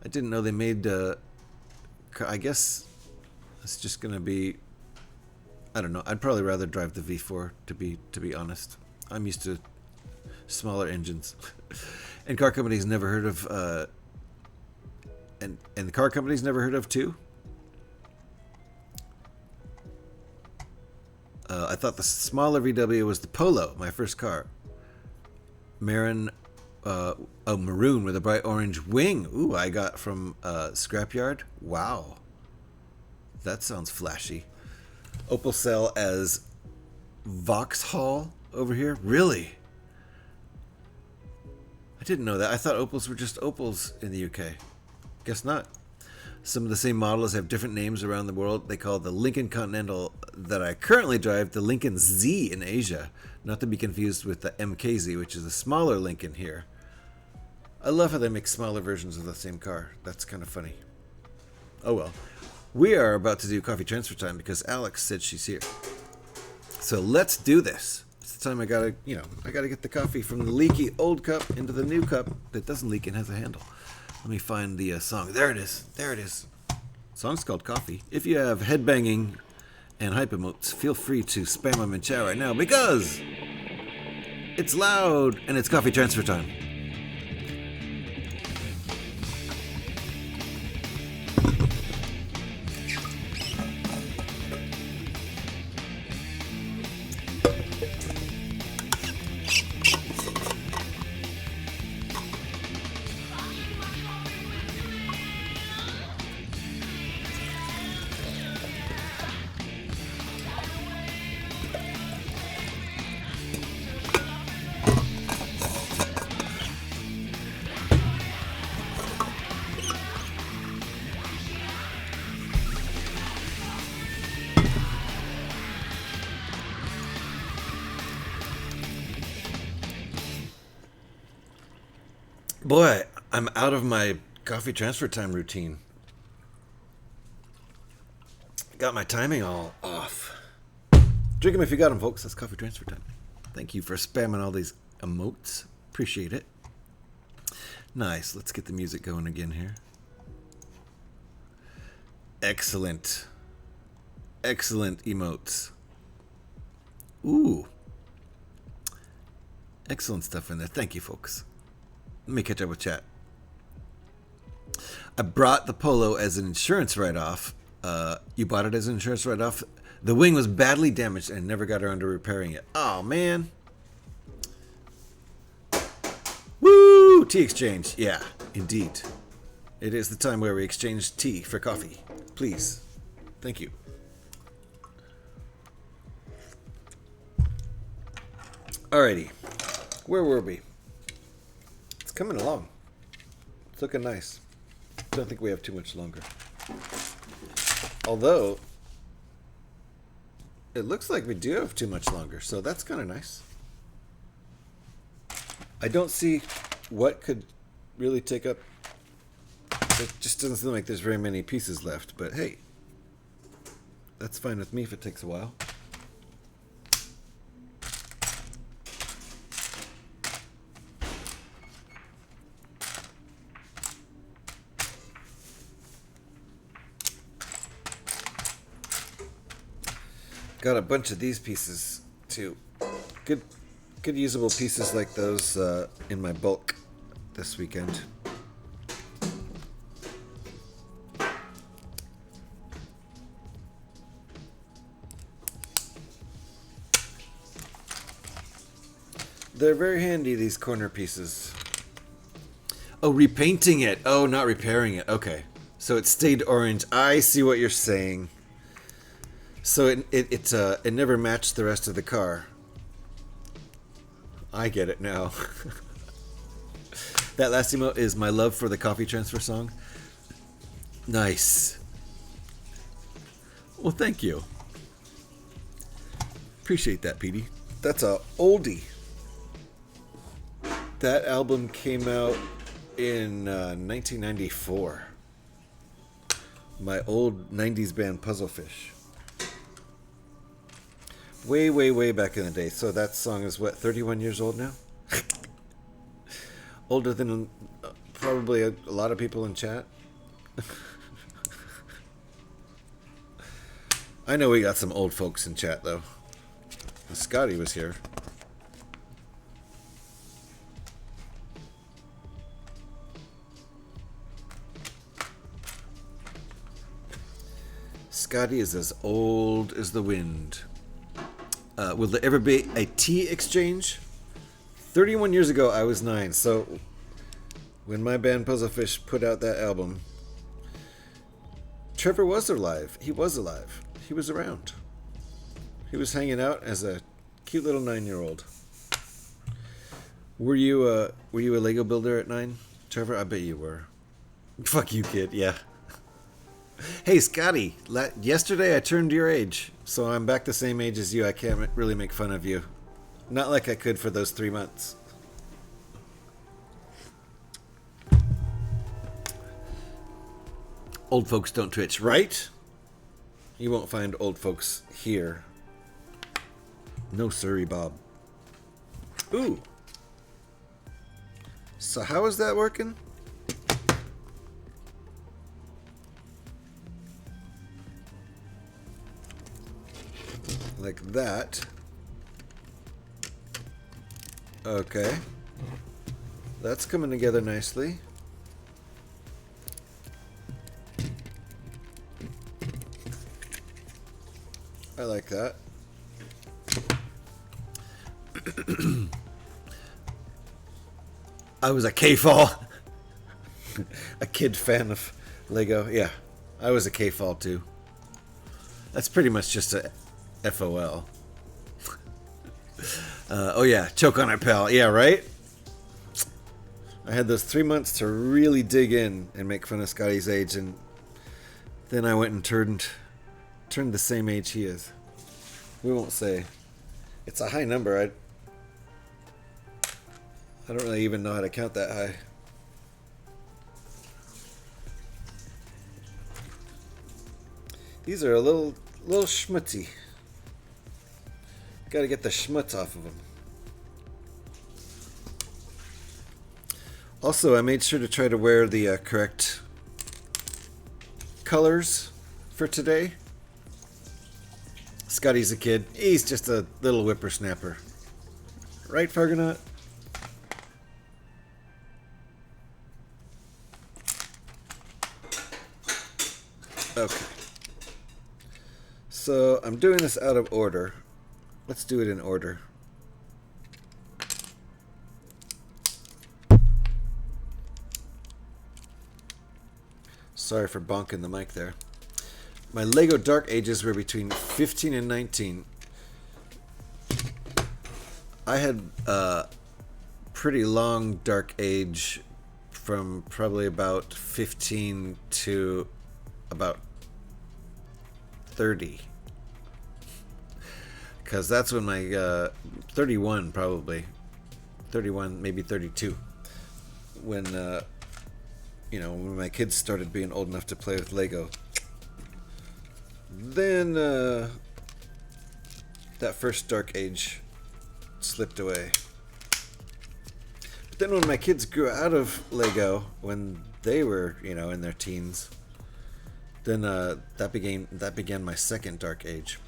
I didn't know they made... I guess it's just going to be... I don't know. I'd probably rather drive the V4 to be honest. I'm used to smaller engines, and car companies never heard of. And the car companies never heard of too. I thought the smaller VW was the Polo, my first car. Maroon with a bright orange wing. Ooh, I got from Scrapyard. Wow, that sounds flashy. Opel sell as Vauxhall over here? Really? I didn't know that. I thought Opels were just Opels in the UK. Guess not. Some of the same models have different names around the world. They call the Lincoln Continental that I currently drive the Lincoln Z in Asia. Not to be confused with the MKZ, which is a smaller Lincoln here. I love how they make smaller versions of the same car. That's kind of funny. Oh well. We are about to do coffee transfer time because Alex said she's here. So let's do this. It's the time I gotta get the coffee from the leaky old cup into the new cup that doesn't leak and has a handle. Let me find the song. There it is. There it is. Song's called Coffee. If you have headbanging and hype emotes, feel free to spam them in chat right now because it's loud and it's coffee transfer time. Boy, I'm out of my coffee transfer time routine. Got my timing all off. Drink them if you got them, folks. That's coffee transfer time. Thank you for spamming all these emotes. Appreciate it. Nice. Let's get the music going again here. Excellent. Excellent emotes. Ooh. Excellent stuff in there. Thank you, folks. Let me catch up with chat. I brought the Polo as an insurance write-off. You bought it as an insurance write-off? The wing was badly damaged and never got around to repairing it. Oh, man. Woo! Tea exchange. Yeah, indeed. It is the time where we exchange tea for coffee. Please. Thank you. Alrighty. Where were we? Coming along. It's looking nice. Don't think we have too much longer. Although, it looks like we do have too much longer, so that's kind of nice. I don't see what could really take up. It just doesn't seem like there's very many pieces left, but hey, that's fine with me if it takes a while. Got a bunch of these pieces too. Good usable pieces like those in my bulk this weekend. They're very handy, these corner pieces. Oh, repainting it. Oh, not repairing it. Okay. So it stayed orange. I see what you're saying. So it never matched the rest of the car. I get it now. That last emote is my love for the coffee transfer song. Nice. Well, thank you. Appreciate that, Petey. That's a oldie. That album came out in 1994. My old 90s band Puzzlefish. Way, way, way back in the day. So that song is what, 31 years old now? Older than probably a lot of people in chat. I know we got some old folks in chat though. Scotty was here. Scotty is as old as the wind. Will there ever be a tea exchange? 31 years ago, I was 9. So when my band Puzzlefish put out that album, Trevor was alive. He was alive. He was around. He was hanging out as a cute little 9-year-old. Were you a Lego builder at 9, Trevor? I bet you were. Fuck you, kid. Yeah. Hey, Scotty. Yesterday I turned your age, so I'm back the same age as you. I can't really make fun of you. Not like I could for those 3 months. Old folks don't twitch, right? You won't find old folks here. No siree, Bob. Ooh. So how is that working? Like that. Okay. That's coming together nicely. I like that. I was a K-Fall. A kid fan of Lego. Yeah, I was a K-Fall too. That's pretty much just a FOL. Oh yeah, choke on it, pal. Yeah, right? I had those 3 months to really dig in and make fun of Scotty's age, and then I went and turned the same age he is. We won't say. It's a high number. I don't really even know how to count that high. These are a little schmutzy. Got to get the schmutz off of them. Also, I made sure to try to wear the correct colors for today. Scotty's a kid. He's just a little whippersnapper. Right, Fargonaut? Okay. So, I'm doing this out of order. Let's do it in order. Sorry for bonking the mic there. My Lego Dark Ages were between 15 and 19. I had a pretty long Dark Age from probably about 15 to about 30. Because that's when my 31 probably. 31, maybe 32. When when my kids started being old enough to play with Lego. Then that first Dark Age slipped away. But then when my kids grew out of Lego, when they were, in their teens, then that began my second Dark Age.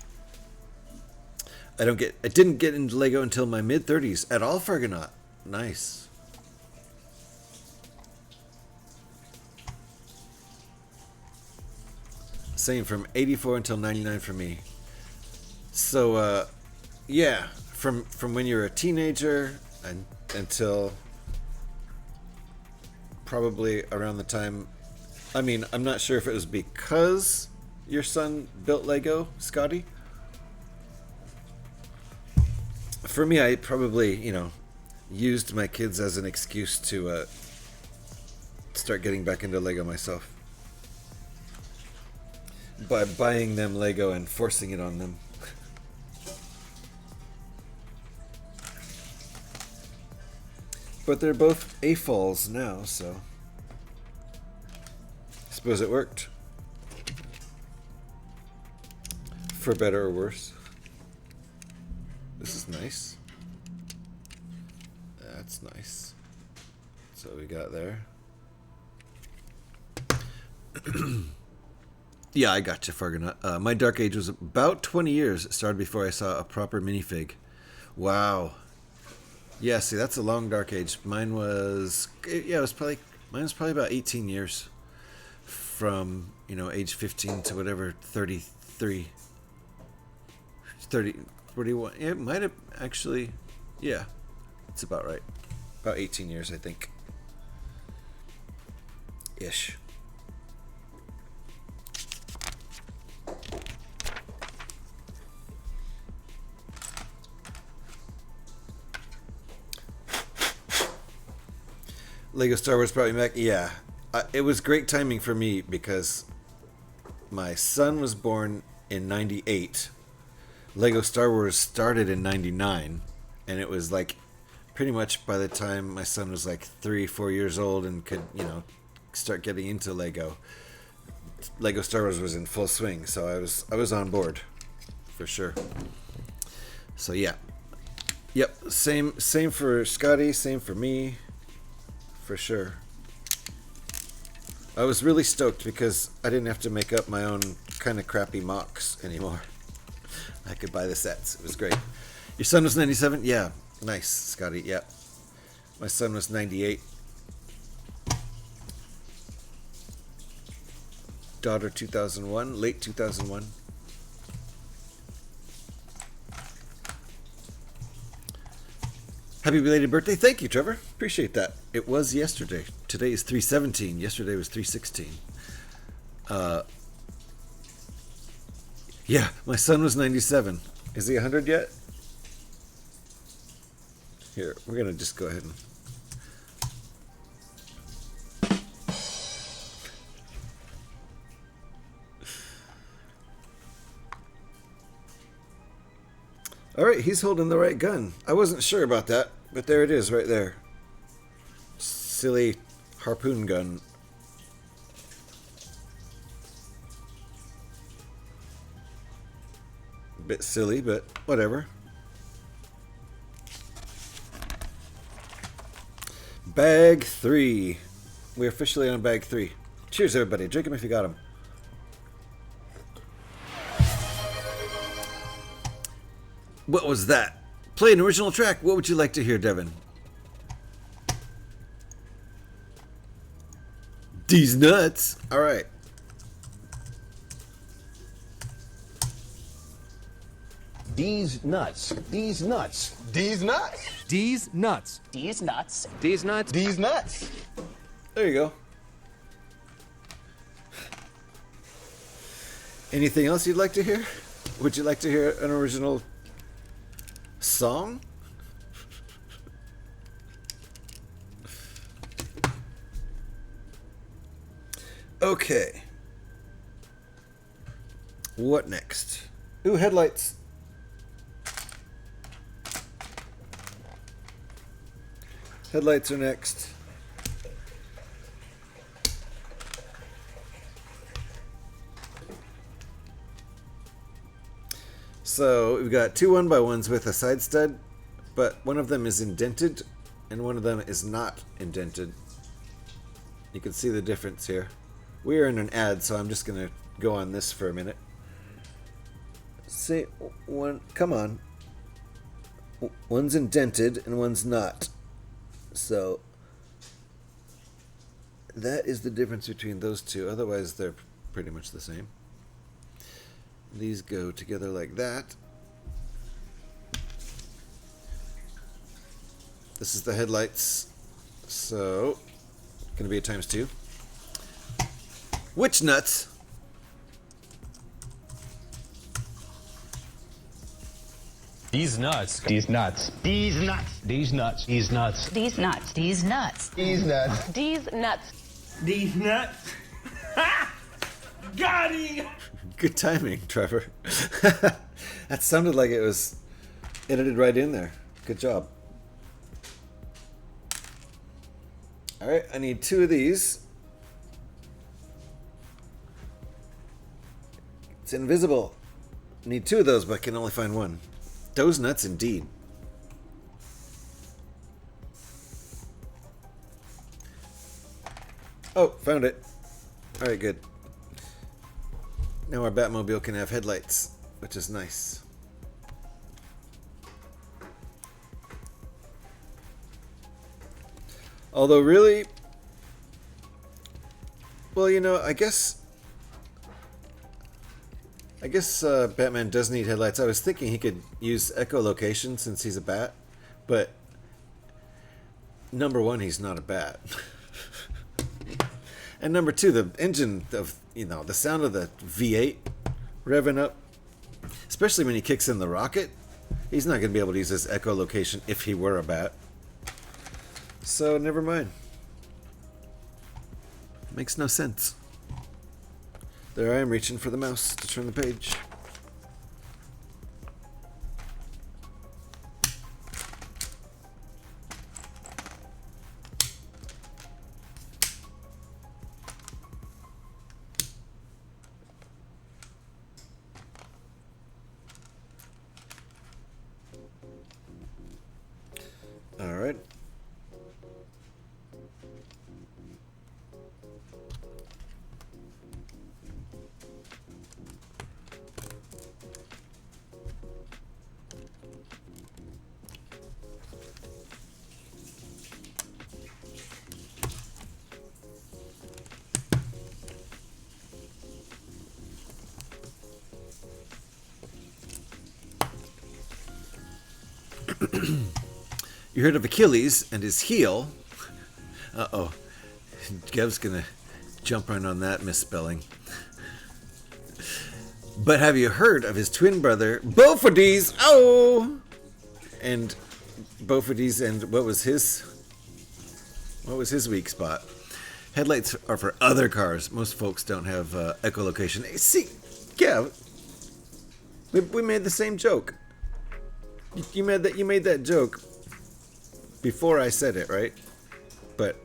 I didn't get into Lego until my mid-30s at all, Fargonaut. Nice. Same from 84 until 99 for me. So, yeah, from when you're a teenager until probably around the time. I mean, I'm not sure if it was because your son built Lego, Scotty. For me, I probably, used my kids as an excuse to start getting back into Lego myself. By buying them Lego and forcing it on them. But they're both AFOLs now, so I suppose it worked. For better or worse. This is nice. That's nice. That's what we got there. Yeah, I got you, Fargonaut. My Dark Age was about 20 years. It started before I saw a proper minifig. Wow. Yeah, see, that's a long Dark Age. Mine was probably about 18 years. From, age 15 to whatever, 33. 31. It might have actually, yeah, it's about right. About 18 years, I think. Ish. Lego Star Wars brought me back. Yeah, it was great timing for me because my son was born in '98. Lego Star Wars started in '99, and it was like pretty much by the time my son was like 3-4 years old and could start getting into Lego. Lego Star Wars was in full swing, so I was on board for sure. So yeah, yep, same for Scotty, same for me, for sure. I was really stoked because I didn't have to make up my own kind of crappy mocks anymore. I could buy the sets. It was great. Your son was 97? Yeah, nice, Scotty. Yeah, my son was 98. Daughter 2001, late 2001. Happy belated birthday. Thank you, Trevor. Appreciate that. It was yesterday. Today is 3/17. Yesterday was 3/16. Yeah, my son was 97. Is he 100 yet? Here, we're going to just go ahead and... Alright, he's holding the right gun. I wasn't sure about that, but there it is right there. Silly harpoon gun. Bit silly, but whatever. Bag 3. We're officially on bag 3. Cheers, everybody. Drink them if you got them. What was that? Play an original track. What would you like to hear, Devin? These nuts. All right. These nuts. These nuts. These nuts. These nuts. These nuts. These nuts. These nuts. There you go. Anything else you'd like to hear? Would you like to hear an original song? Okay. What next? Ooh, headlights. Headlights are next. So we've got two 1x1s with a side stud, but one of them is indented and one of them is not indented. You can see the difference here. We are in an ad, so I'm just going to go on this for a minute. See, one, come on. One's indented and one's not. So that is the difference between those two. Otherwise, they're pretty much the same. These go together like that. This is the headlights. So, gonna be a ×2. Which nuts? These nuts. These nuts. These nuts. These nuts. These nuts. These nuts. These nuts. These nuts. These nuts. These nuts. Got him! Good timing, Trevor. That sounded like it was edited right in there. Good job. Alright, I need 2 of these. It's invisible. I need 2 of those, but I can only find 1. Those nuts indeed. Oh, found it. Alright, good. Now our Batmobile can have headlights, which is nice. Although really, well, you know, I guess Batman does need headlights. I was thinking he could use echolocation since he's a bat, but number one, he's not a bat. And number two, the engine of, you know, the sound of the V8 revving up, especially when he kicks in the rocket, he's not going to be able to use his echolocation if he were a bat. So, never mind. Makes no sense. There I am reaching for the mouse to turn the page. You heard of Achilles and his heel. Uh-oh. Gev's gonna jump on that misspelling. But have you heard of his twin brother, Bophades? Oh! And Bophades, and what was his weak spot? Headlights are for other cars. Most folks don't have echolocation. Hey, see, Gev, we made the same joke. You made that joke before I said it, right? But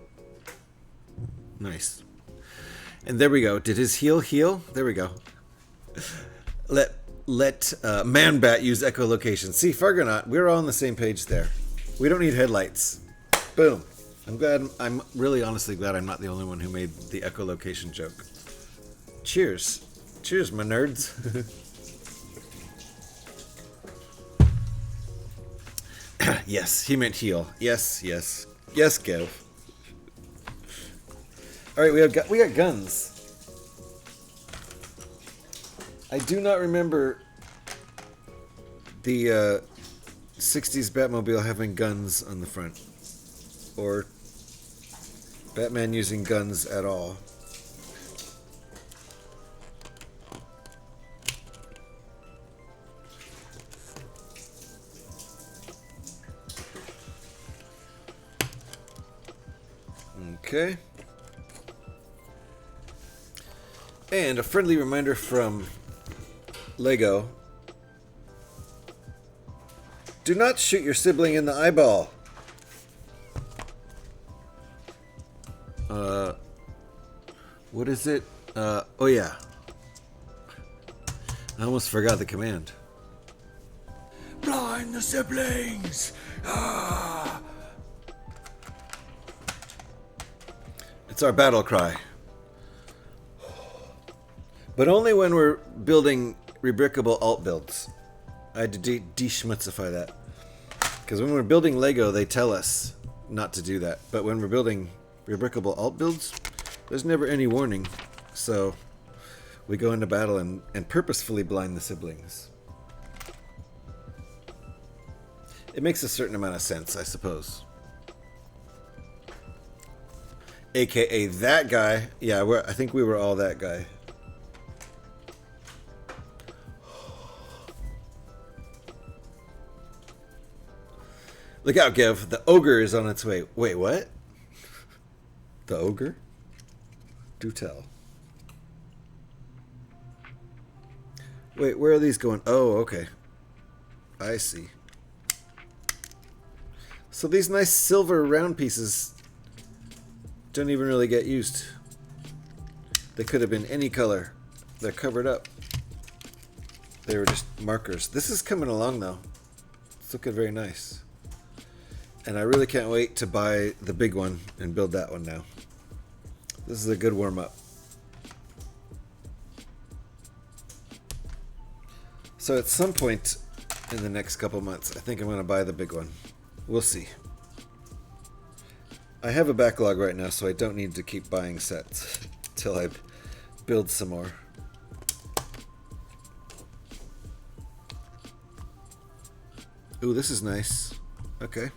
nice. And there we go. Did his heel heal? There we go. Let Man-Bat use echolocation. See, Fargonaut, we're all on the same page there. We don't need headlights. Boom. I'm really honestly glad I'm not the only one who made the echolocation joke. Cheers. Cheers, my nerds. Yes, he meant heel. Yes, yes. Yes, Gev. Alright, we got guns. I do not remember the 60s Batmobile having guns on the front. Or Batman using guns at all. Okay. And a friendly reminder from Lego. Do not shoot your sibling in the eyeball. What is it? Oh yeah. I almost forgot the command. Blind the siblings! Ah! It's our battle cry. But only when we're building rebrickable alt builds. I had to de-schmutzify that. Because when we're building Lego, they tell us not to do that. But when we're building rebrickable alt builds, there's never any warning. So we go into battle and purposefully blind the siblings. It makes a certain amount of sense, I suppose. AKA that guy. Yeah, I think we were all that guy. Look out, Gev. The ogre is on its way. Wait, what? The ogre? Do tell. Wait, where are these going? Oh, okay. I see. So these nice silver round pieces don't even really get used. They could have been any color. They're covered up. They were just markers. This is coming along, though. It's looking very nice. And I really can't wait to buy the big one and build that one now. This is a good warm-up. So at some point in the next couple months, I think I'm going to buy the big one. We'll see. I have a backlog right now, so I don't need to keep buying sets till I build some more. Ooh, this is nice. Okay.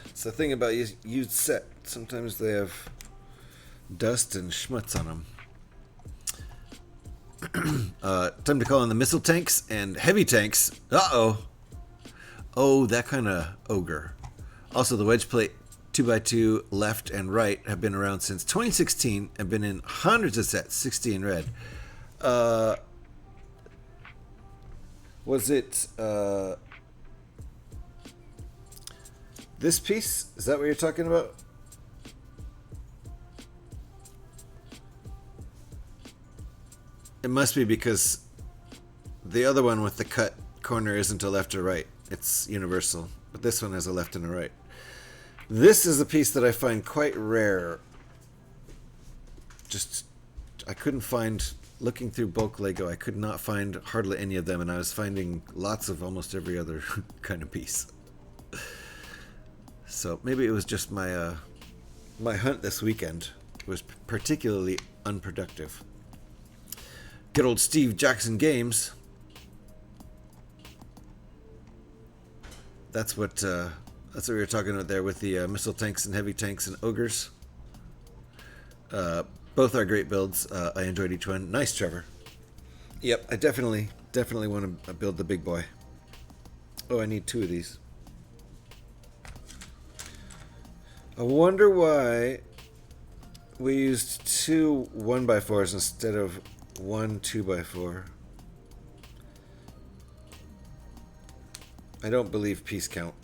It's the thing about used set. Sometimes they have dust and schmutz on them. Time to call in the missile tanks and heavy tanks. Uh-oh. Oh, that kind of ogre. Also, the wedge plate 2x2 left and right have been around since 2016 and been in hundreds of sets, 60 in red. Was it... this piece? Is that what you're talking about? It must be because the other one with the cut corner isn't a left or right. It's universal. But this one has a left and a right. This is a piece that I find quite rare. Just, I couldn't find, looking through bulk Lego, I could not find hardly any of them, and I was finding lots of almost every other kind of piece. So maybe it was just my my hunt this weekend was particularly unproductive. Good old Steve Jackson Games. That's what we were talking about there with the missile tanks and heavy tanks and ogres. Both are great builds. I enjoyed each one. Nice, Trevor. Yep, I definitely want to build the big boy. Oh, I need 2 of these. I wonder why we used 2 1x4s instead of 1 2x4. I don't believe piece count.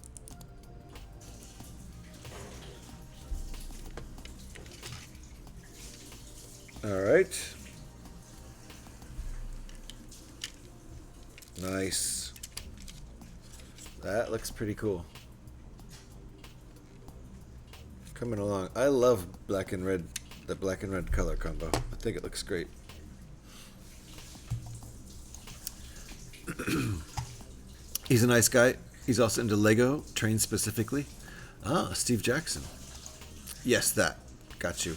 All right. Nice. That looks pretty cool. Coming along. I love black and red, the black and red color combo. I think it looks great. He's a nice guy. He's also into Lego, trained specifically. Ah, Steve Jackson. Yes, that. Got you.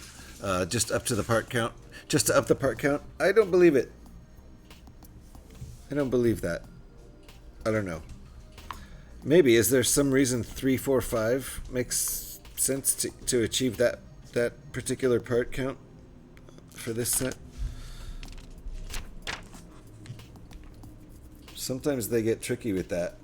Just up to the part count. Just to up the part count? I don't believe it. I don't believe that. I don't know. Maybe. Is there some reason 3, 4, 5 makes sense to achieve that particular part count for this set? Sometimes they get tricky with that.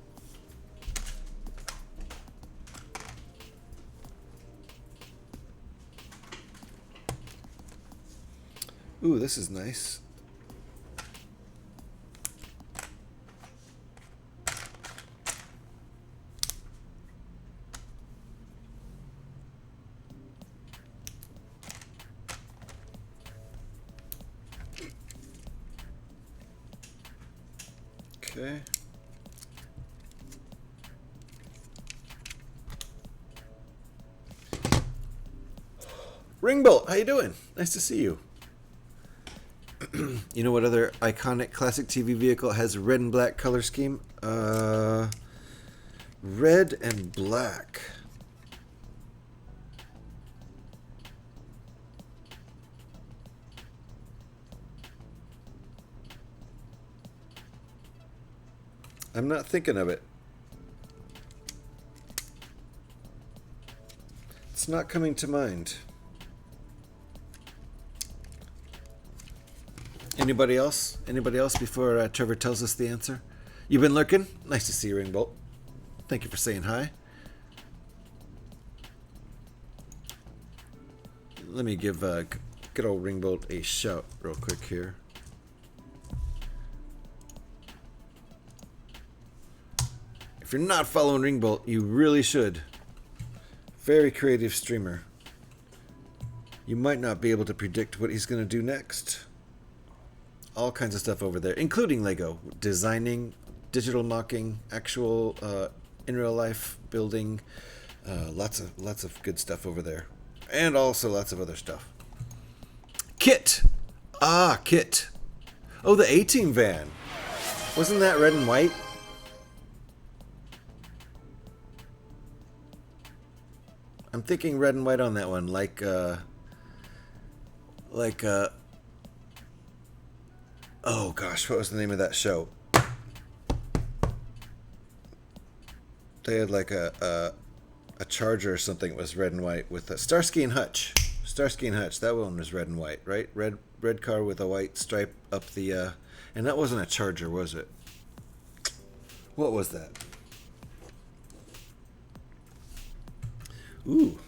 Ooh, this is nice. Okay. Ringbolt, how you doing? Nice to see you. You know what other iconic classic TV vehicle has a red and black color scheme? Red and black. I'm not thinking of it. It's not coming to mind. Anybody else? Anybody else before Trevor tells us the answer? You've been lurking? Nice to see you, Ringbolt. Thank you for saying hi. Let me give good old Ringbolt a shout real quick here. If you're not following Ringbolt, you really should. Very creative streamer. You might not be able to predict what he's going to do next. All kinds of stuff over there, including Lego, designing, digital mocking, actual in real life building, lots of good stuff over there, and also lots of other stuff. Kit, Kit. Oh, the A-Team van. Wasn't that red and white? I'm thinking red and white on that one, like oh gosh, what was the name of that show? They had like a Charger or something that was red and white with a Starsky and Hutch. Starsky and Hutch, that one was red and white, right? Red car with a white stripe up the and that wasn't a Charger, was it? What was that? Ooh.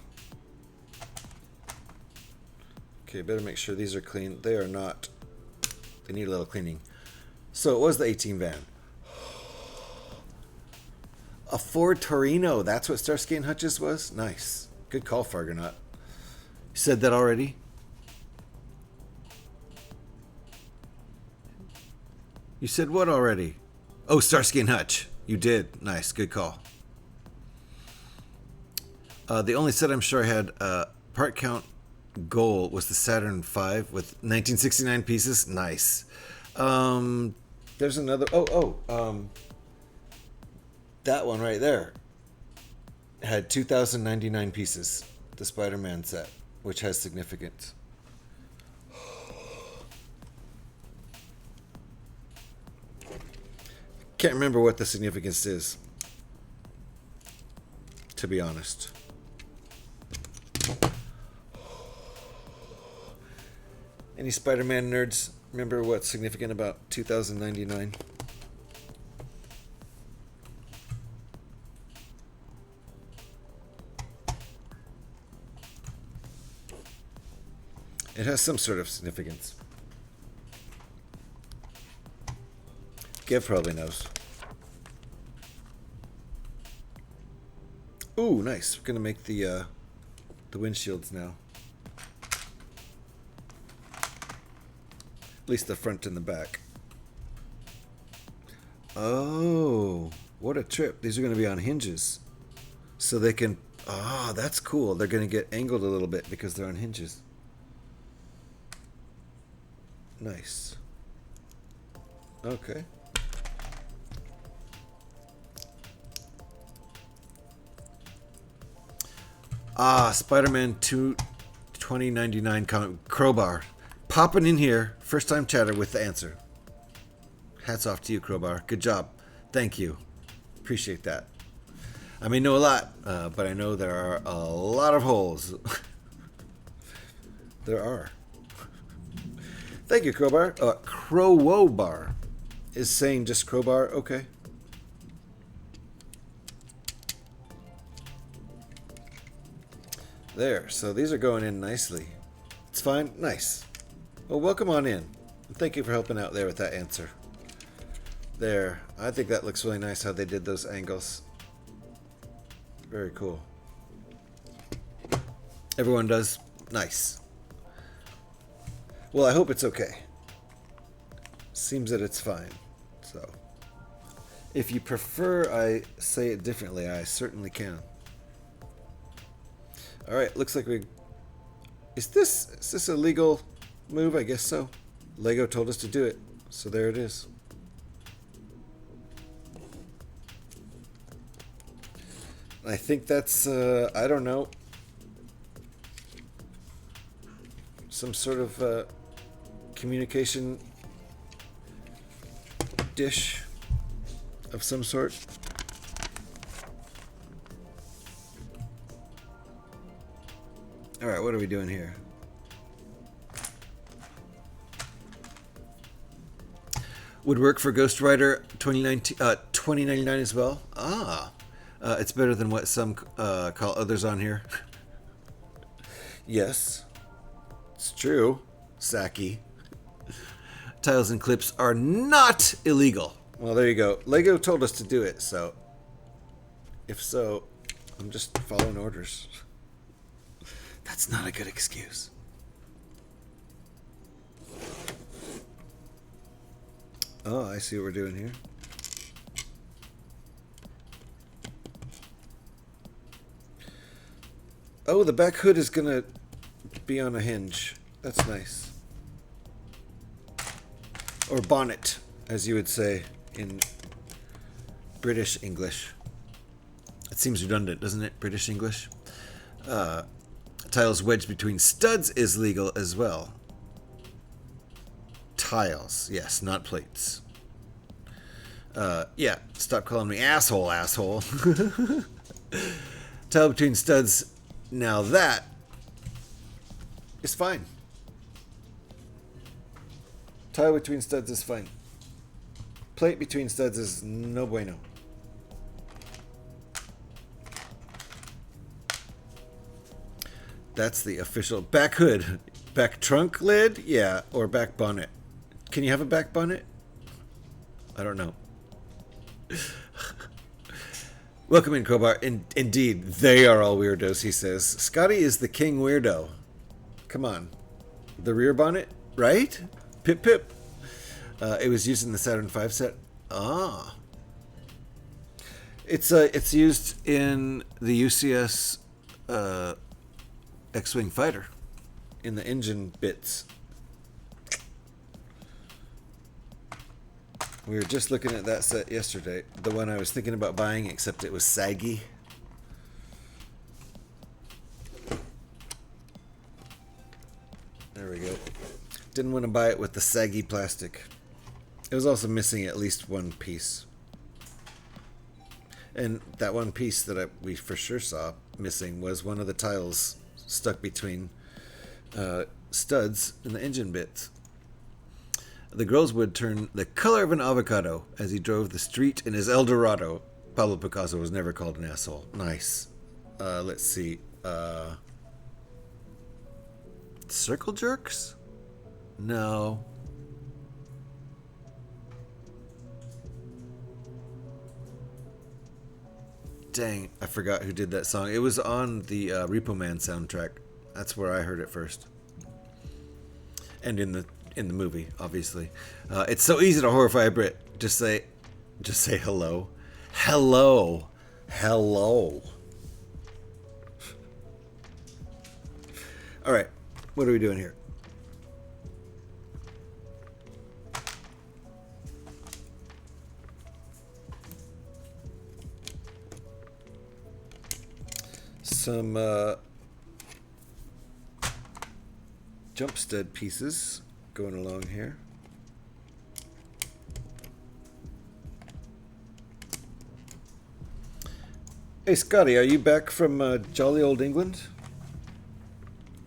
Okay, better make sure these are clean. They are not. They need a little cleaning. So it was the A-Team van. A Ford Torino. That's what Starsky and Hutch's was? Nice. Good call, Fargonaut. You said that already? You said what already? Oh, Starsky and Hutch. You did. Nice. Good call. The only set I'm sure I had part count goal was the Saturn V with 1969 pieces. Nice. There's another. That one right there had 2,099 pieces. The Spider-Man set, which has significance. Can't remember what the significance is, to be honest. Any Spider-Man nerds remember what's significant about 2099? It has some sort of significance. Gev probably knows. Ooh, nice. We're gonna make the windshields now. At least the front and the back. Oh, what a trip. These are going to be on hinges. So they can... Ah, that's cool. They're going to get angled a little bit because they're on hinges. Nice. Okay. Ah, Spider-Man 2 2099 Crowbar. Popping in here, first time chatter with the answer. Hats off to you, Crowbar. Good job. Thank you. Appreciate that. I may know a lot, but I know there are a lot of holes. There are. Thank you, Crowbar. Crowbar is saying just Crowbar. Okay. There. So these are going in nicely. It's fine. Nice. Well, welcome on in. Thank you for helping out there with that answer. There. I think that looks really nice how they did those angles. Very cool. Everyone does? Nice. Well, I hope it's okay. Seems that it's fine. So, if you prefer I say it differently, I certainly can. Alright, looks like we... Is this a legal move? I guess so. Lego told us to do it, so there it is. I think that's, I don't know, some sort of communication dish of some sort. All right, what are we doing here? Would work for Ghost Rider 2099 as well. Ah. It's better than what some call others on here. Yes, it's true, Saki. Tiles and clips are not illegal. Well, there you go. Lego told us to do it, so if so, I'm just following orders. That's not a good excuse. Oh, I see what we're doing here. Oh, the back hood is gonna be on a hinge. That's nice. Or bonnet, as you would say in British English. It seems redundant, doesn't it? British English. Tiles wedged between studs is legal as well. Tiles, yes, not plates. Yeah, stop calling me asshole. Tile between studs. Now that is fine. Tile between studs is fine. Plate between studs is no bueno. That's the official back hood. Back trunk lid? Yeah, or back bonnet. Can you have a back bonnet? I don't know. Welcome in, Crowbar. Indeed, they are all weirdos, he says. Scotty is the king weirdo. Come on. The rear bonnet, right? Pip pip. It was used in the Saturn V set. Ah. It's used in the UCS X-Wing fighter in the engine bits. We were just looking at that set yesterday. The one I was thinking about buying, except it was saggy. There we go. Didn't want to buy it with the saggy plastic. It was also missing at least one piece. And that one piece that we for sure saw missing was one of the tiles stuck between studs in the engine bits. The girls would turn the color of an avocado as he drove the street in his Eldorado. Pablo Picasso was never called an asshole. Nice. Let's see. Circle jerks? No. Dang, I forgot who did that song. It was on the Repo Man soundtrack. That's where I heard it first. And in the movie, obviously. It's so easy to horrify a Brit. Just say hello. Hello. Hello. All right. What are we doing here? Some jump stud pieces going along here. Hey Scotty, are you back from jolly old England?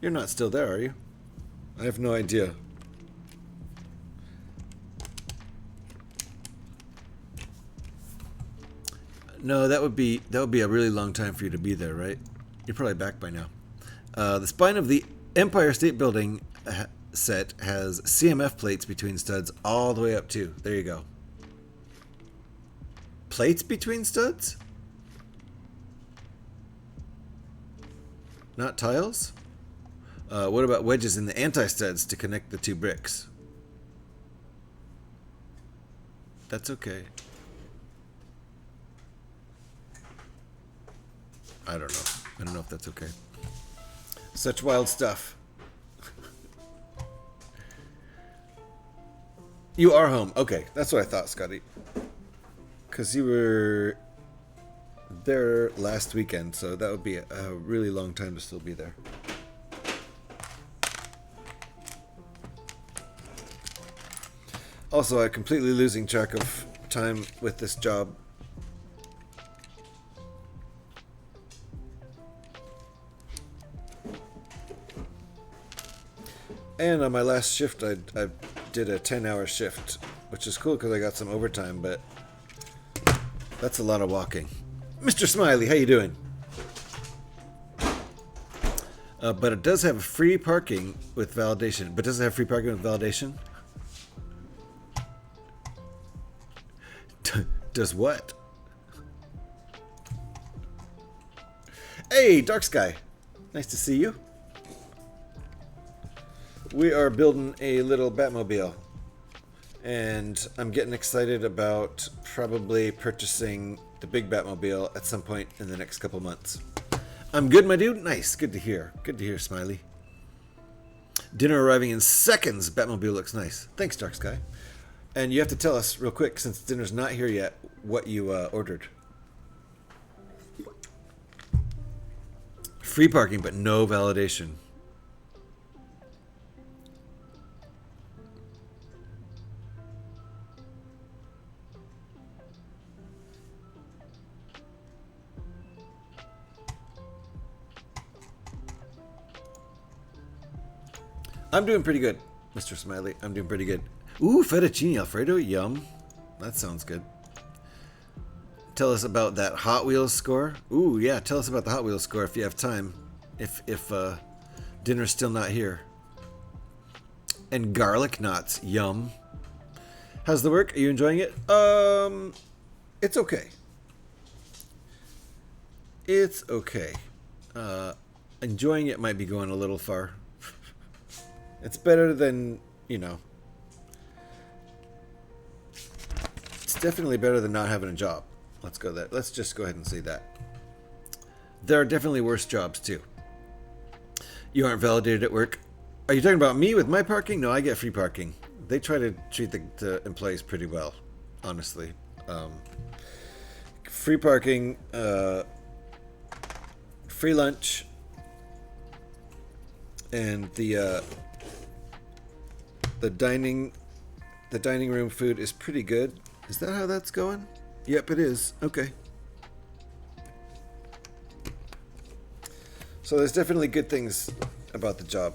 You're not still there, are you? I have no idea. No, that would be a really long time for you to be there, right? You're probably back by now. The spine of the Empire State Building set has CMF plates between studs all the way up too. There you go. Plates between studs? Not tiles? What about wedges in the anti-studs to connect the two bricks? That's okay. I don't know. I don't know if that's okay. Such wild stuff. You are home. Okay, that's what I thought, Scotty. Because you were there last weekend, so that would be a really long time to still be there. Also, I'm completely losing track of time with this job. And on my last shift, I did a 10-hour shift, which is cool because I got some overtime, but that's a lot of walking. Mr. Smiley, how you doing? But it does have free parking with validation. But does it have free parking with validation? Does what? Hey, Dark Sky. Nice to see you. We are building a little Batmobile. And I'm getting excited about probably purchasing the big Batmobile at some point in the next couple months. I'm good, my dude. Nice. Good to hear. Good to hear, Smiley. Dinner arriving in seconds. Batmobile looks nice. Thanks, Dark Sky. And you have to tell us real quick, since dinner's not here yet, what you ordered. Free parking, but no validation. I'm doing pretty good, Mr. Smiley. I'm doing pretty good. Ooh, fettuccine Alfredo, yum. That sounds good. Tell us about that Hot Wheels score. Ooh, yeah, tell us about the Hot Wheels score if you have time. If dinner's still not here. And garlic knots, yum. How's the work? Are you enjoying it? It's okay. It's okay. Enjoying it might be going a little far. It's better than, you know. It's definitely better than not having a job. Let's go there. Let's just go ahead and say that. There are definitely worse jobs too. You aren't validated at work. Are you talking about me with my parking? No, I get free parking. They try to treat the employees pretty well, honestly. Free parking, free lunch, and the dining room food is pretty good. Is that how that's going? Yep, it is. Okay. So there's definitely good things about the job.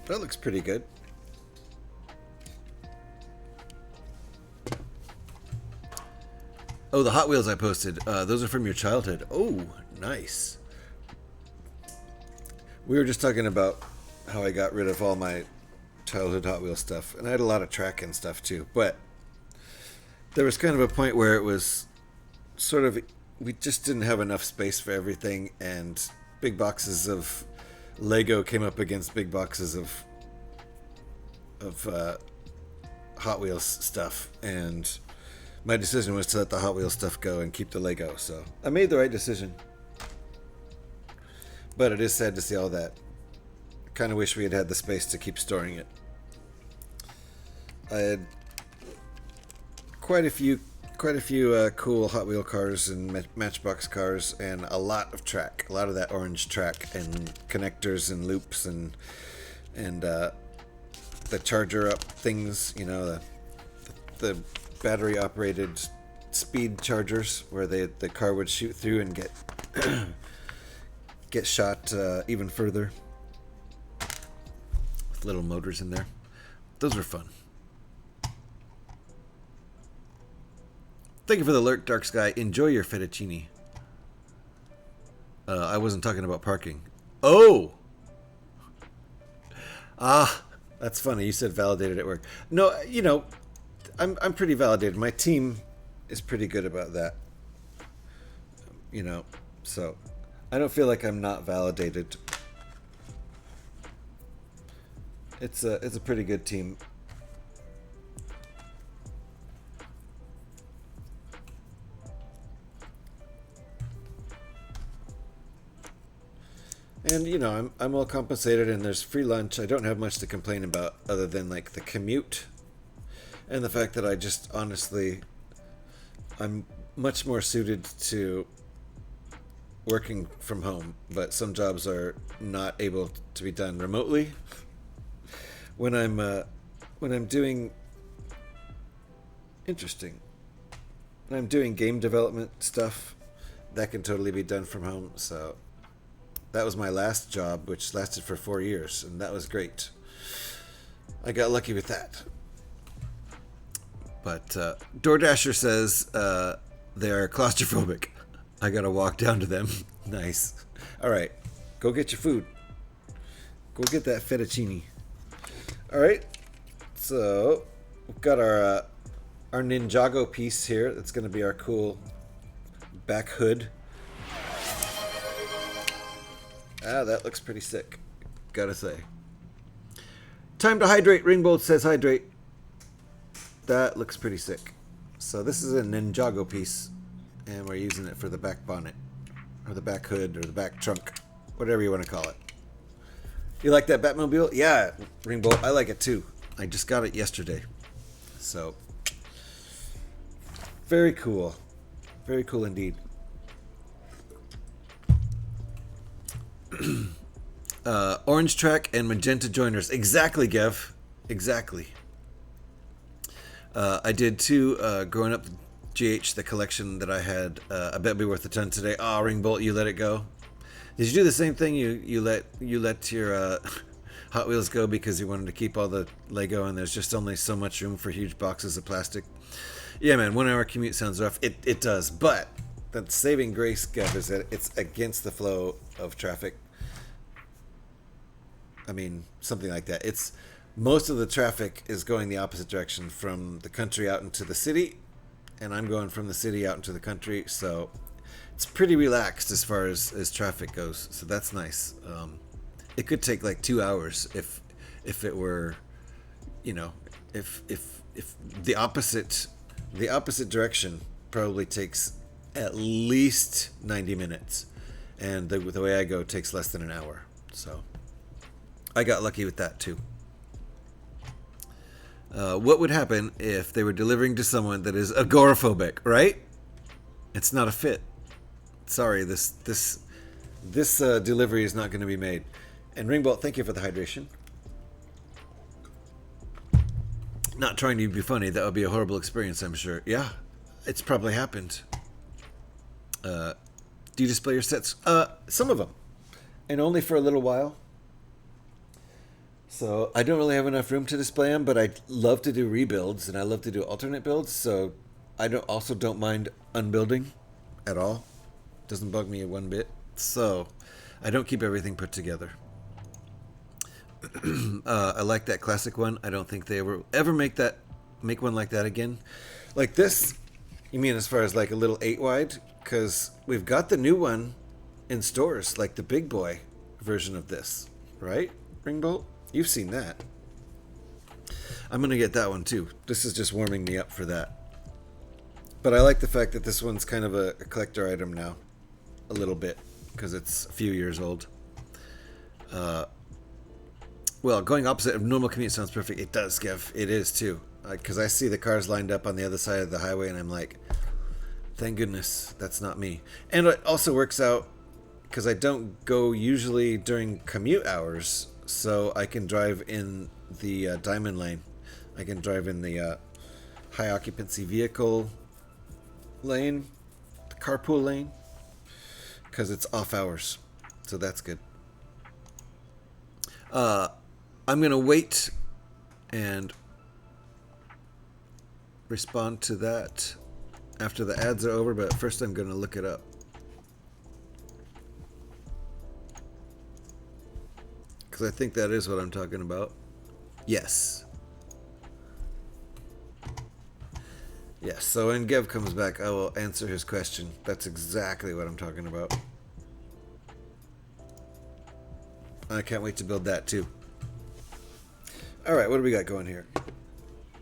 That looks pretty good. Oh, the Hot Wheels I posted. Those are from your childhood. Oh, nice. We were just talking about how I got rid of all my childhood Hot Wheels stuff. And I had a lot of track and stuff too. But there was kind of a point where it was sort of... We just didn't have enough space for everything. And big boxes of Lego came up against big boxes of Hot Wheels stuff. And my decision was to let the Hot Wheels stuff go and keep the Lego. So I made the right decision. But it is sad to see all that. Kind of wish we had the space to keep storing it. I had quite a few cool Hot Wheel cars and Matchbox cars, and a lot of track, a lot of that orange track and connectors and loops and the charger up things, you know, the battery operated speed chargers where the car would shoot through and get shot even further with little motors in there. Those were fun. Thank you for the alert, Dark Sky. Enjoy your fettuccine. I wasn't talking about parking. Oh! Ah, that's funny. You said validated at work. No, you know, I'm pretty validated. My team is pretty good about that. You know, so I don't feel like I'm not validated. It's a pretty good team. And you know, I'm well compensated, and there's free lunch. I don't have much to complain about other than like the commute and the fact that I just honestly, I'm much more suited to working from home, but some jobs are not able to be done remotely. When I'm doing when I'm doing game development stuff, that can totally be done from home. So that was my last job, which lasted for 4 years, and that was great. I got lucky with that. But DoorDasher says they're claustrophobic. I gotta walk down to them. Nice. All right, go get your food. Go get that fettuccine. All right, so we've got our Ninjago piece here. That's gonna be our cool back hood. Ah, that looks pretty sick, gotta say. Time to hydrate. Ringbolt says hydrate. That looks pretty sick. So this is a Ninjago piece, and we're using it for the back bonnet, or the back hood, or the back trunk, whatever you want to call it. You like that Batmobile? Yeah, Ringbolt, I like it too. I just got it yesterday. So, very cool. Very cool indeed. Orange track and magenta joiners. Exactly, Gev. Exactly. I did too, growing up GH, the collection that I had. I bet it'll be worth a ton today. Ah, oh, Ringbolt, you let it go. Did you do the same thing? You let your Hot Wheels go because you wanted to keep all the Lego, and there's just only so much room for huge boxes of plastic. Yeah, man, 1 hour commute sounds rough. It does, but the saving grace, Gev, is that it's against the flow of traffic. I mean, something like that. It's most of the traffic is going the opposite direction from the country out into the city, and I'm going from the city out into the country, so it's pretty relaxed as far as traffic goes. So that's nice. It could take like 2 hours if it were, you know, if the opposite direction probably takes at least 90 minutes, And the way I go takes less than an hour. So I got lucky with that too. What would happen if they were delivering to someone that is agoraphobic, right? It's not a fit. Sorry, this delivery is not going to be made. And Ringbolt, thank you for the hydration. Not trying to be funny, that would be a horrible experience, I'm sure. Yeah, it's probably happened. Do you display your sets? Some of them. And only for a little while. So I don't really have enough room to display them, but I love to do rebuilds and I love to do alternate builds. So I also don't mind unbuilding at all. Doesn't bug me one bit. So I don't keep everything put together. I like that classic one. I don't think they ever make one like that again. Like this, you mean as far as like a little 8 wide? Because we've got the new one in stores, like the big boy version of this, right? Ringbolt? You've seen that. I'm going to get that one too. This is just warming me up for that. But I like the fact that this one's kind of a collector item now. A little bit. Because it's a few years old. Well, going opposite of normal commute sounds perfect. It does, Gev. It is too. Because I see the cars lined up on the other side of the highway and I'm like, thank goodness that's not me. And it also works out because I don't go usually during commute hours. So I can drive in the diamond lane. I can drive in the high occupancy vehicle lane, the carpool lane, because it's off hours. So that's good. I'm going to wait and respond to that after the ads are over, but first I'm going to look it up. Because I think that is what I'm talking about. Yes. Yes, so when Gev comes back, I will answer his question. That's exactly what I'm talking about. I can't wait to build that too. Alright, what do we got going here? I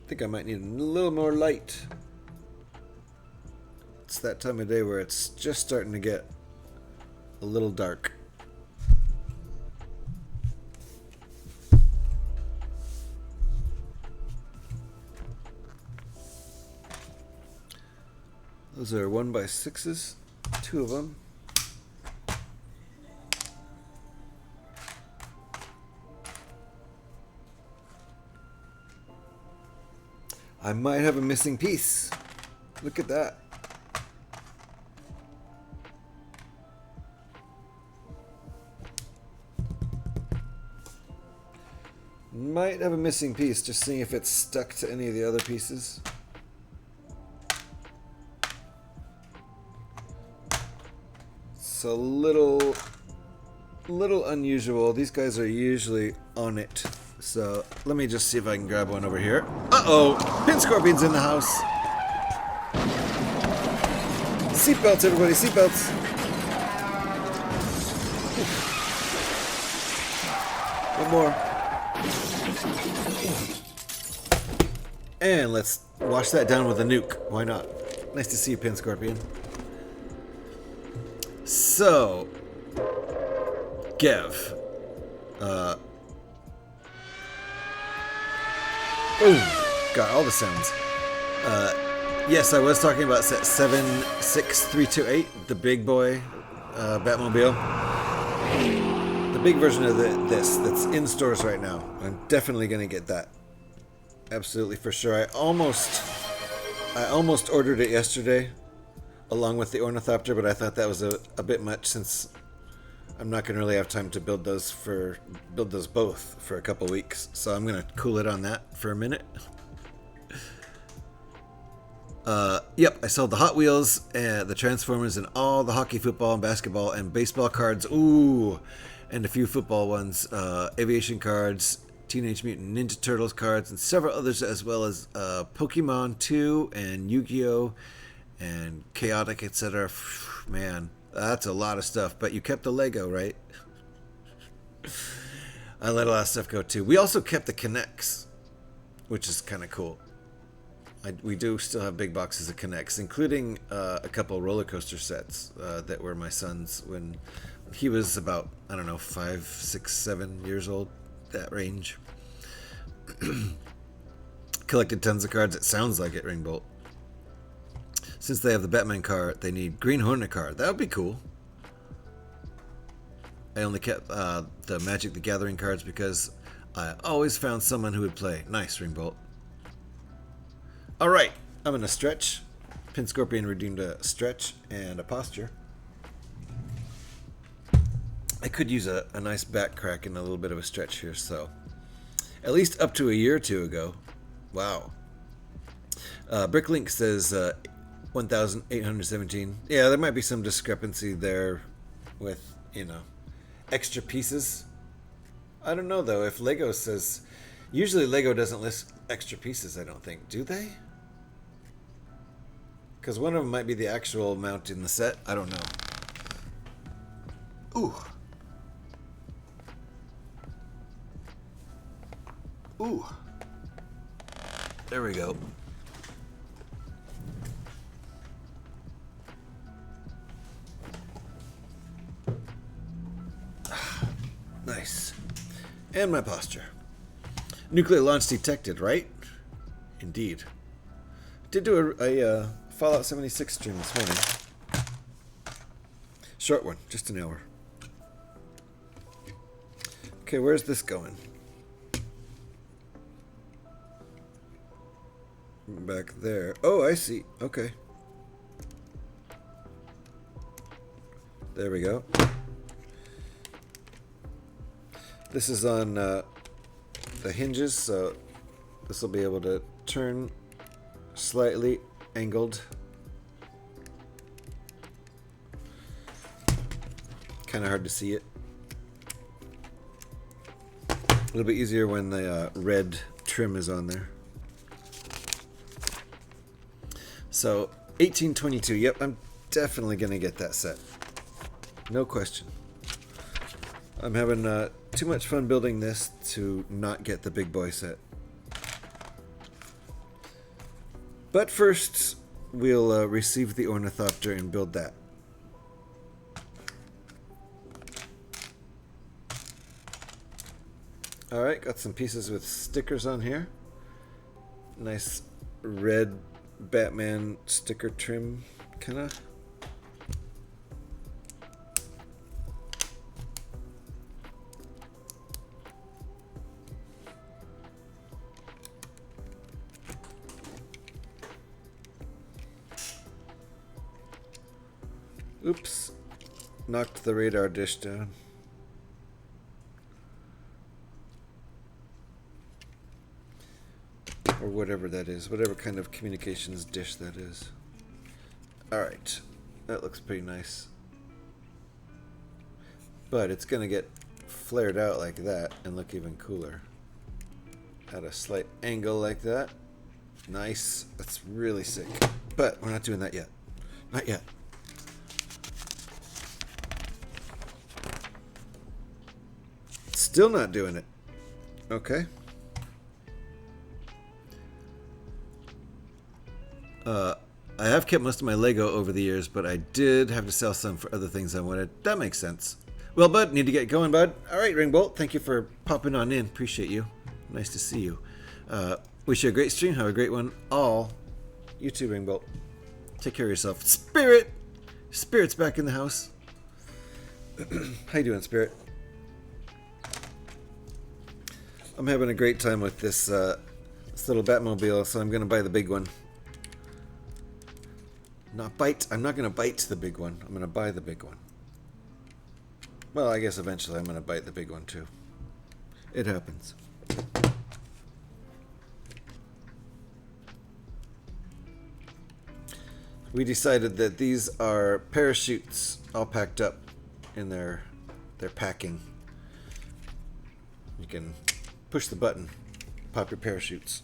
think I might need a little more light. It's that time of day where it's just starting to get a little dark. Those are 1x6s, 2 of them. I might have a missing piece. Look at that. Might have a missing piece, just seeing if it's stuck to any of the other pieces. It's a little unusual. These guys are usually on it. So let me just see if I can grab one over here. Uh-oh! Pin Scorpion's in the house. Seatbelts, everybody, seatbelts. One more. And let's wash that down with a nuke. Why not? Nice to see you, Pin Scorpion. So, Gev. Boom! Got all the sounds. Yes, I was talking about set 76328, the big boy Batmobile. The big version of this that's in stores right now. I'm definitely going to get that. Absolutely, for sure. I almost ordered it yesterday, along with the Ornithopter, but I thought that was a bit much since I'm not going to really have time to build those both for a couple weeks. So I'm going to cool it on that for a minute. Yep, I sold the Hot Wheels, the Transformers, and all the hockey, football, and basketball, and baseball cards. Ooh, and a few football ones, aviation cards, Teenage Mutant Ninja Turtles cards, and several others, as well as Pokemon 2 and Yu-Gi-Oh! And Chaotic, etc. Man, that's a lot of stuff, but you kept the Lego, right? I let a lot of stuff go too. We also kept the Connects, which is kind of cool. we do still have big boxes of Connects, including a couple roller coaster sets that were my son's when he was about, I don't know, 5, 6, 7 years old, that range. Collected tons of cards. It sounds like it, Ringbolt. Since they have the Batman car, they need Green Hornet car. That would be cool. I only kept the Magic the Gathering cards because I always found someone who would play. Nice, Ringbolt. Alright, I'm in a stretch. Pin Scorpion redeemed a stretch and a posture. I could use a nice back crack and a little bit of a stretch here, so at least up to a year or two ago. Wow. Bricklink says 1,817. Yeah, there might be some discrepancy there with, you know, extra pieces. I don't know though, if Lego says... Usually Lego doesn't list extra pieces, I don't think. Do they? Because one of them might be the actual amount in the set. I don't know. Ooh. Ooh. There we go. Nice. And my posture. Nuclear launch detected, right? Indeed. Did do a Fallout 76 stream this morning. Short one, just an hour. Okay, where's this going? Back there. Oh, I see. Okay. There we go. This is on the hinges, so this will be able to turn slightly angled. Kind of hard to see it. A little bit easier when the red trim is on there. So 1822. Yep, I'm definitely gonna get that set. No question. I'm having too much fun building this to not get the big boy set. But first, we'll receive the Ornithopter and build that. Alright, got some pieces with stickers on here. Nice red Batman sticker trim, kinda. Oops, knocked the radar dish down. Or whatever that is, whatever kind of communications dish that is. Alright, that looks pretty nice. But it's gonna get flared out like that and look even cooler. At a slight angle like that. Nice, that's really sick. But we're not doing that yet. Not yet. Still not doing it. Okay. I have kept most of my Lego over the years, but I did have to sell some for other things I wanted. That makes sense. Well, bud, need to get going, bud. All right, Ringbolt, thank you for popping on in. Appreciate you. Nice to see you. Wish you a great stream. Have a great one. All. You too, Ringbolt. Take care of yourself. Spirit! Spirit's back in the house. How you doing, Spirit? I'm having a great time with this, this little Batmobile, so I'm going to buy the big one. Not bite. I'm not going to bite the big one. I'm going to buy the big one. Well, I guess eventually I'm going to bite the big one too. It happens. We decided that these are parachutes all packed up in their packing. You can push the button, pop your parachutes.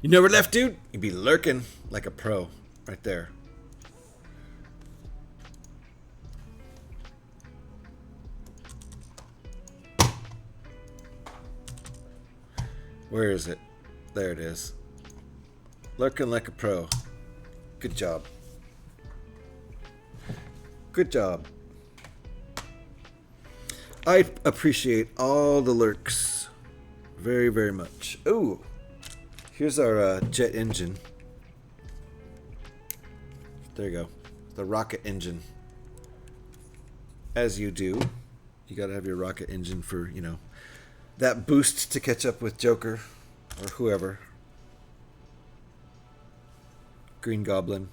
You never left, dude? You'd be lurking like a pro right there. Where is it? There it is. Lurking like a pro. Good job. Good job. I appreciate all the lurks very, very much. Ooh, here's our jet engine. There you go. The rocket engine. As you do. You gotta have your rocket engine for, you know, that boost to catch up with Joker or whoever. Green Goblin.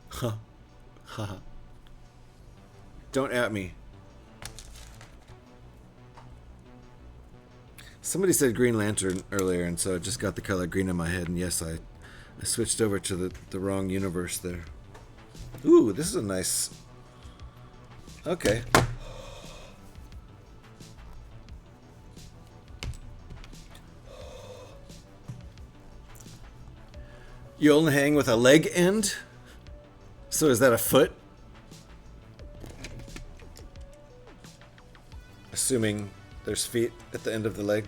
Huh. Haha. Don't at me. Somebody said Green Lantern earlier, and so I just got the color green in my head, and yes, I switched over to the wrong universe there. Ooh, this is a nice... Okay. You only hang with a leg end? So is that a foot? Assuming there's feet at the end of the leg.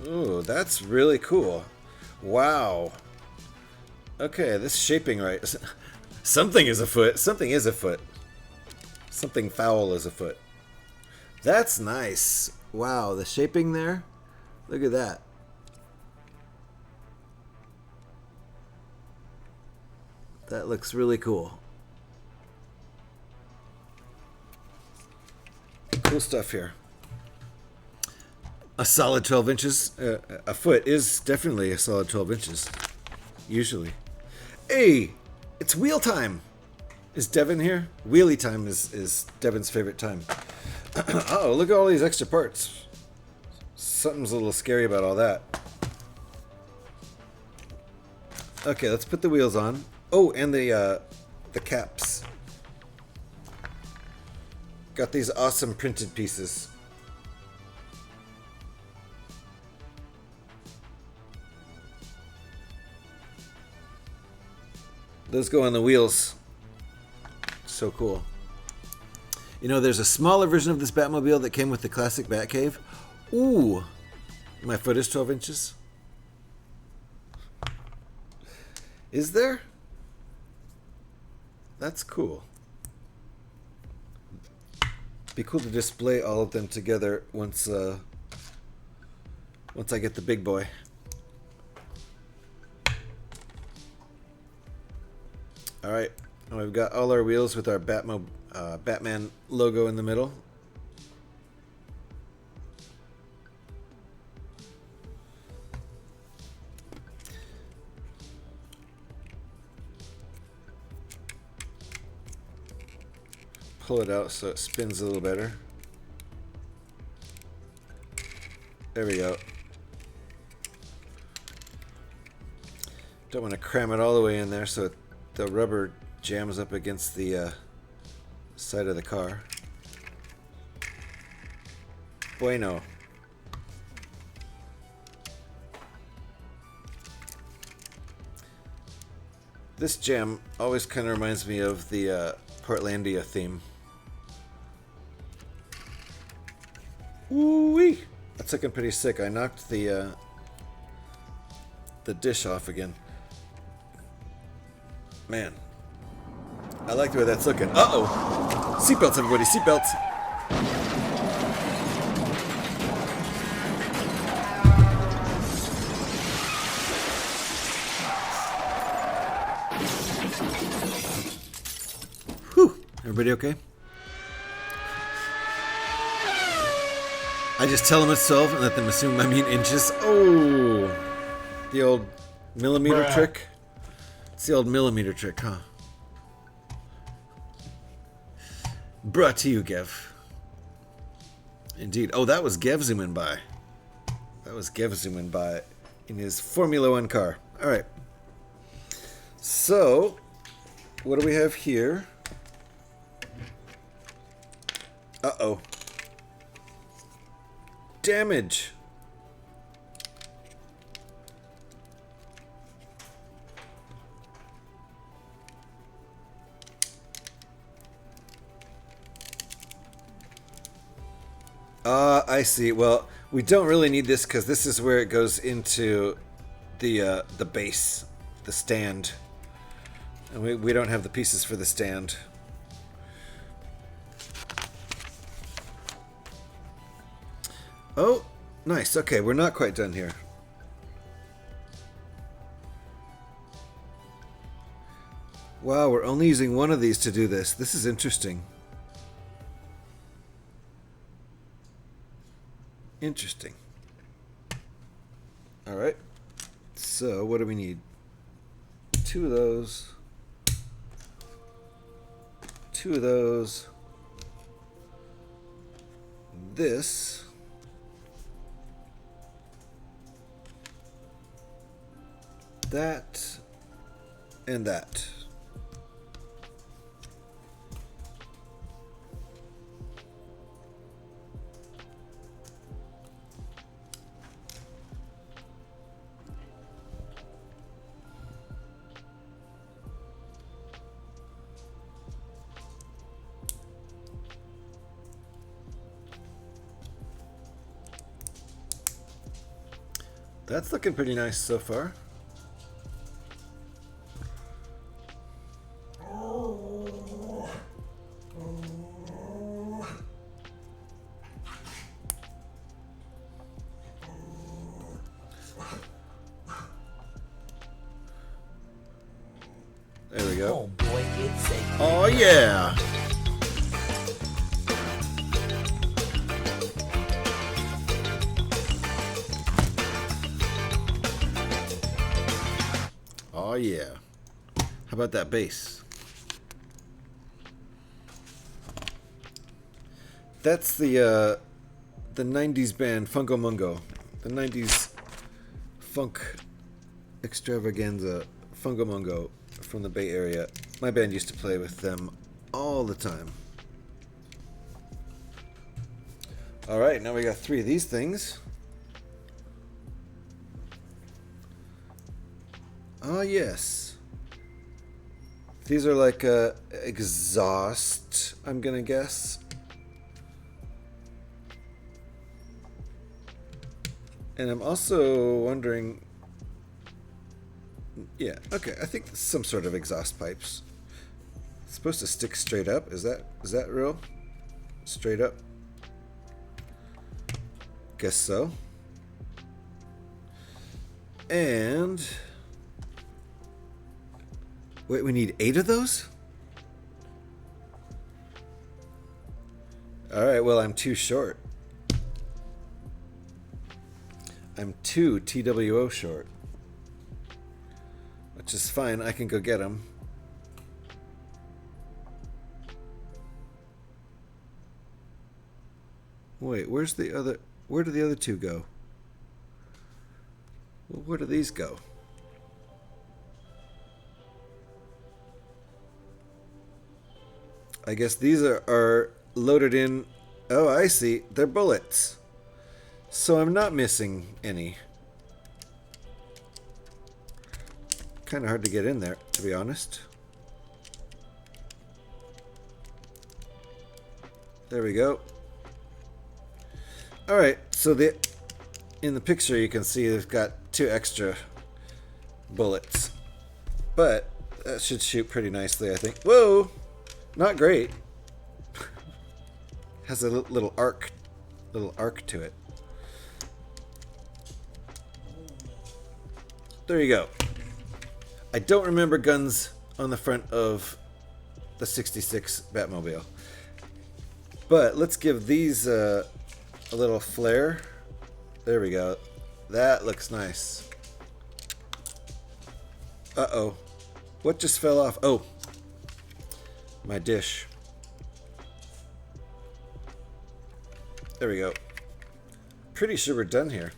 Ooh, that's really cool. Wow. Okay, this shaping right. Something is a foot. Something is a foot. Something foul is a foot. That's nice. Wow, the shaping there. Look at that. That looks really cool. Cool stuff here. A solid 12 inches. A foot is definitely a solid 12 inches. Usually. Hey, it's wheel time. Is Devin here? Wheelie time is Devin's favorite time. Oh, look at all these extra parts. Something's a little scary about all that. Okay, let's put the wheels on. Oh, and the caps. Got these awesome printed pieces. Those go on the wheels. So cool. You know, there's a smaller version of this Batmobile that came with the classic Batcave. Ooh. My foot is 12 inches. Is there? That's cool. Be cool to display all of them together once I get the big boy. All right, and we've got all our wheels with our Batman logo in the middle. Pull it out so it spins a little better. There we go. Don't want to cram it all the way in there so the rubber jams up against the side of the car. Bueno. This jam always kind of reminds me of the Portlandia theme. Woo-wee! That's looking pretty sick. I knocked the dish off again. Man, I like the way that's looking. Uh-oh! Seatbelts, everybody, seatbelts! Whew! Everybody okay? I just tell them it's 12 and let them assume I mean inches. Oh! The old millimeter trick. It's the old millimeter trick, huh? Brought to you, Gev. Indeed. Oh, that was Gev zooming by. That was Gev zooming by in his Formula One car. All right. So, what do we have here? Uh-oh. Damage. I see. Well, we don't really need this because this is where it goes into the base, the stand. And we don't have the pieces for the stand. Oh, nice. Okay, we're not quite done here. Wow, we're only using one of these to do this. This is interesting. Interesting. All right. So, what do we need? 2 of those. 2 of those. This. That. And that. That's looking pretty nice so far. There we go. Oh boy, it's a Oh yeah! Oh yeah. How about that bass? That's the 90s band Fungo Mungo. The 90s funk extravaganza Fungo Mungo from the Bay Area. My band used to play with them all the time. Alright, now we got 3 of these things. Oh yes. These are like exhaust, I'm gonna guess. And I'm also wondering, yeah, okay, I think some sort of exhaust pipes. It's supposed to stick straight up. Is that real? Straight up? Guess so. And wait, we need 8 of those? Alright, well, I'm too short. I'm 2 TWO short. Which is fine, I can go get them. Wait, where do the other 2 go? Well, where do these go? I guess these are loaded in. Oh, I see. They're bullets. So I'm not missing any. Kind of hard to get in there, to be honest. There we go. Alright, so in the picture you can see they've got 2 extra bullets. But that should shoot pretty nicely, I think. Whoa! Not great. Has a little arc to it. There you go. I don't remember guns on the front of the 66 Batmobile. But let's give these a little flare. There we go. That looks nice. Uh-oh. What just fell off? Oh. My dish. There we go. Pretty sure we're done here.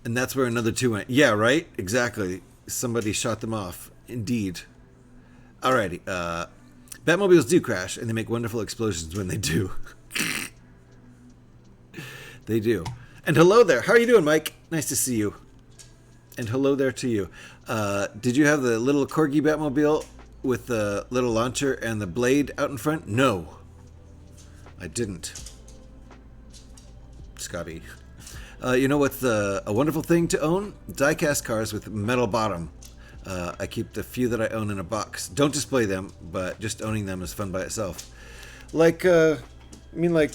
And that's where another 2 went. Yeah, right? Exactly. Somebody shot them off. Indeed. Alrighty. Batmobiles do crash, and they make wonderful explosions when they do. They do. And hello there. How are you doing, Mike? Nice to see you. And hello there to you. Did you have the little Corgi Batmobile with the little launcher and the blade out in front? No. I didn't. Scotty. You know what's a wonderful thing to own? Die-cast cars with metal bottom. I keep the few that I own in a box. Don't display them, but just owning them is fun by itself. Like, I mean like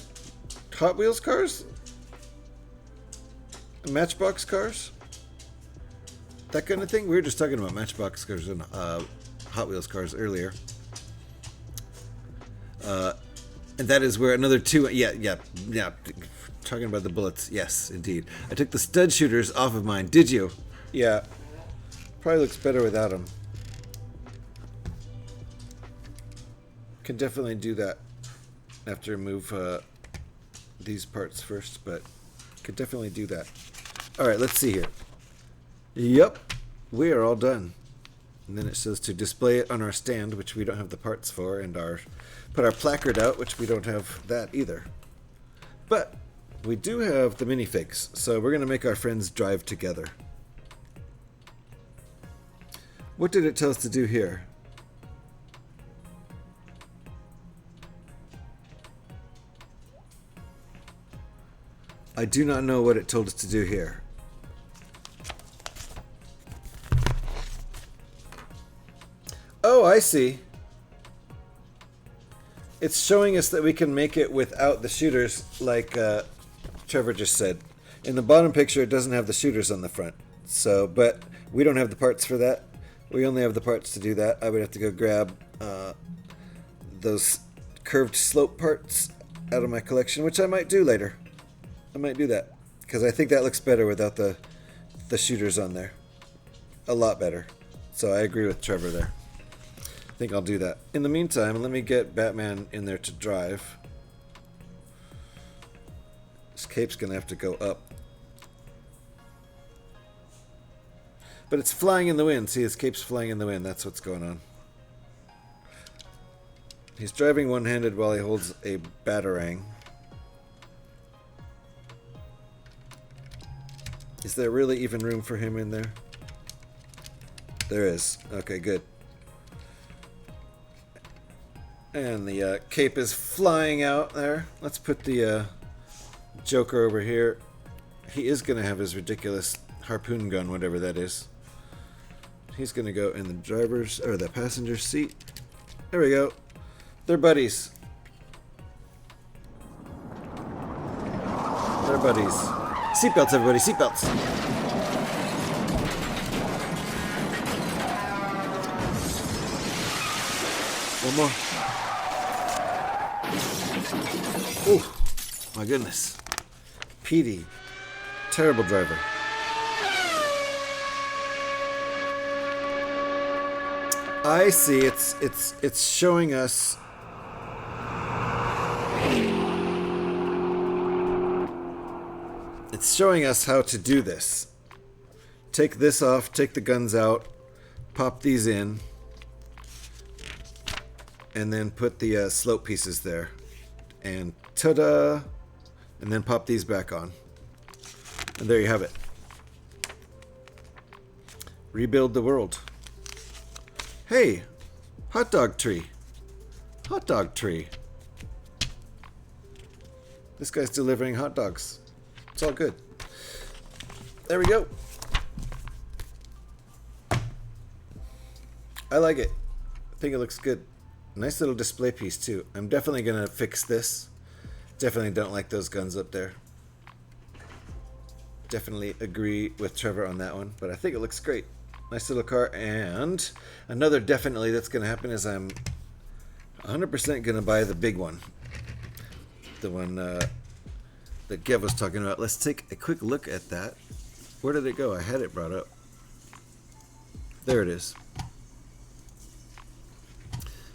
Hot Wheels cars? Matchbox cars? That kind of thing? We were just talking about Matchbox cars and Hot Wheels cars earlier. And that is where another two... Yeah. Talking about the bullets. Yes, indeed. I took the stud shooters off of mine. Did you? Yeah. Probably looks better without them. Can definitely do that. Have to remove these parts first, but could definitely do that. Alright, let's see here. Yep. We are all done. And then it says to display it on our stand, which we don't have the parts for, and put our placard out, which we don't have that either. But we do have the minifigs, so we're going to make our friends drive together. What did it tell us to do here? I do not know what it told us to do here. Oh, I see. It's showing us that we can make it without the shooters, like Trevor just said. In the bottom picture, it doesn't have the shooters on the front. So, but we don't have the parts for that. We only have the parts to do that. I would have to go grab those curved slope parts out of my collection, which I might do later. I might do that because I think that looks better without the shooters on there. A lot better. So I agree with Trevor there. I think I'll do that. In the meantime, let me get Batman in there to drive. His cape's gonna have to go up. But it's flying in the wind. See, his cape's flying in the wind. That's what's going on. He's driving one-handed while he holds a batarang. Is there really even room for him in there? There is. Okay, good. And the cape is flying out there. Let's put the Joker over here. He is going to have his ridiculous harpoon gun, whatever that is. He's going to go in the driver's or the passenger seat. There we go. They're buddies. They're buddies. Seatbelts, everybody. Seatbelts. One more. Oh, my goodness. Petey. Terrible driver. I see. It's showing us. It's showing us how to do this. Take this off. Take the guns out. Pop these in. And then put the slope pieces there. And ta-da! And then pop these back on. And there you have it. Rebuild the world. Hey! Hot dog tree. Hot dog tree. This guy's delivering hot dogs. It's all good. There we go. I like it. I think it looks good. Nice little display piece too. I'm definitely gonna fix this. Definitely don't like those guns up there. Definitely agree with Trevor on that one, but I think it looks great. Nice little car. And another definitely that's gonna happen is I'm 100% gonna buy the big one. The one that Gev was talking about. Let's take a quick look at that. Where did it go? I had it brought up. There it is.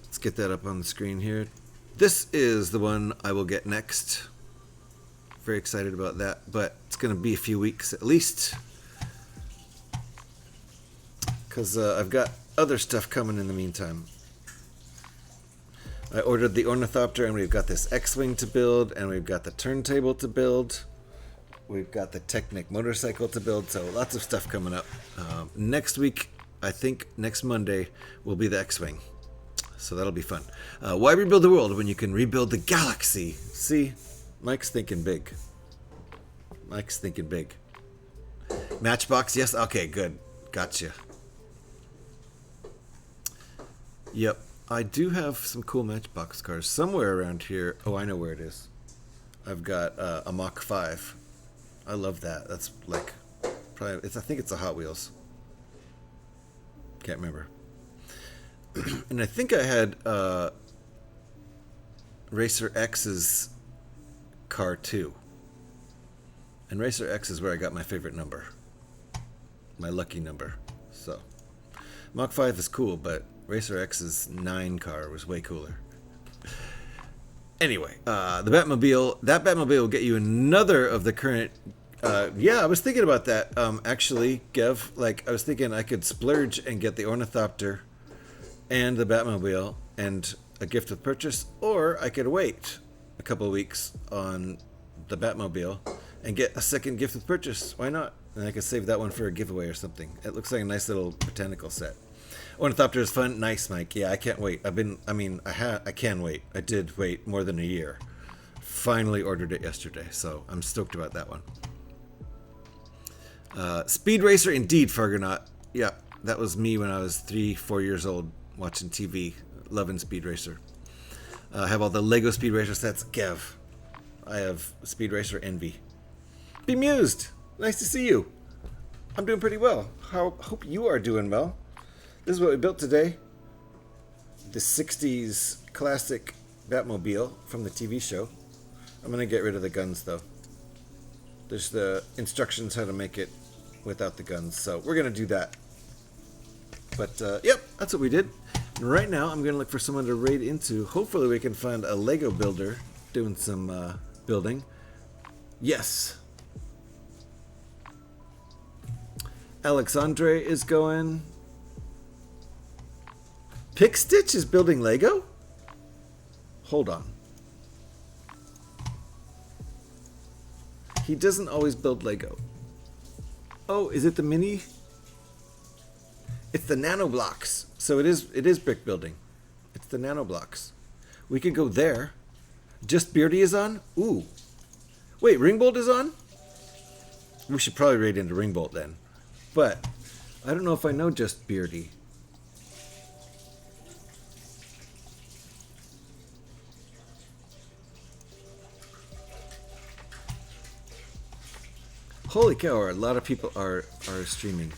Let's get that up on the screen here. This is the one I will get next. Very excited about that, but it's going to be a few weeks at least. Because I've got other stuff coming in the meantime. I ordered the Ornithopter, and we've got this X-Wing to build, and we've got the turntable to build. We've got the Technic motorcycle to build, so lots of stuff coming up. Next week, I think next Monday, will be the X-Wing. So that'll be fun. Why rebuild the world when you can rebuild the galaxy? See, Mike's thinking big. Mike's thinking big. Matchbox, yes? Okay, good. Gotcha. Yep. I do have some cool Matchbox cars somewhere around here. Oh, I know where it is. I've got a Mach 5. I love that. That's like, probably, I think it's a Hot Wheels. Can't remember. And I think I had Racer X's car too. And Racer X is where I got my favorite number. My lucky number. So, Mach 5 is cool, but Racer X's 9 car was way cooler. Anyway, the Batmobile. That Batmobile will get you another of the current... yeah, I was thinking about that. Actually, Gev, like, I was thinking I could splurge and get the Ornithopter and the Batmobile and a gift with purchase, or I could wait a couple of weeks on the Batmobile and get a second gift with purchase. Why not? And I could save that one for a giveaway or something. It looks like a nice little botanical set. Ornithopter is fun. Nice, Mike. Yeah, I can't wait. I can wait. I did wait more than a year. Finally ordered it yesterday, so I'm stoked about that one. Speed Racer, indeed, Fargonaut. Yeah, that was me when I was 3-4 years old watching TV, loving Speed Racer. I have all the Lego Speed Racer sets. Gev, I have Speed Racer envy. Bemused, nice to see you. I'm doing pretty well. Hope you are doing well. This is what we built today. The 60s classic Batmobile from the TV show. I'm going to get rid of the guns, though. There's the instructions how to make it without the guns, so we're going to do that. But, yep, that's what we did. And right now, I'm going to look for someone to raid into. Hopefully we can find a Lego builder doing some building. Yes. Alexandre is going. Pickstitch is building Lego? Hold on. He doesn't always build Lego. Oh, is it the mini? It's the nano blocks. So it is brick building. It's the nano blocks. We could go there. Just Beardy is on? Ooh. Wait, Ringbolt is on? We should probably raid into Ringbolt then. But I don't know if I know Just Beardy. Holy cow, a lot of people are streaming.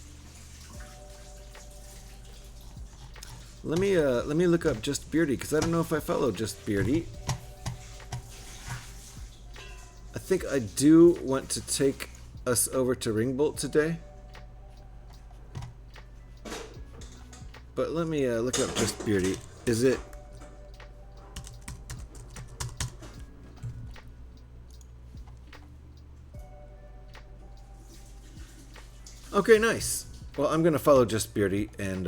Let me look up Just Beardy, because I don't know if I follow Just Beardy. I think I do want to take us over to Ringbolt today. But let me look up Just Beardy. Is it... Okay, nice. Well, I'm going to follow Just Beardy, and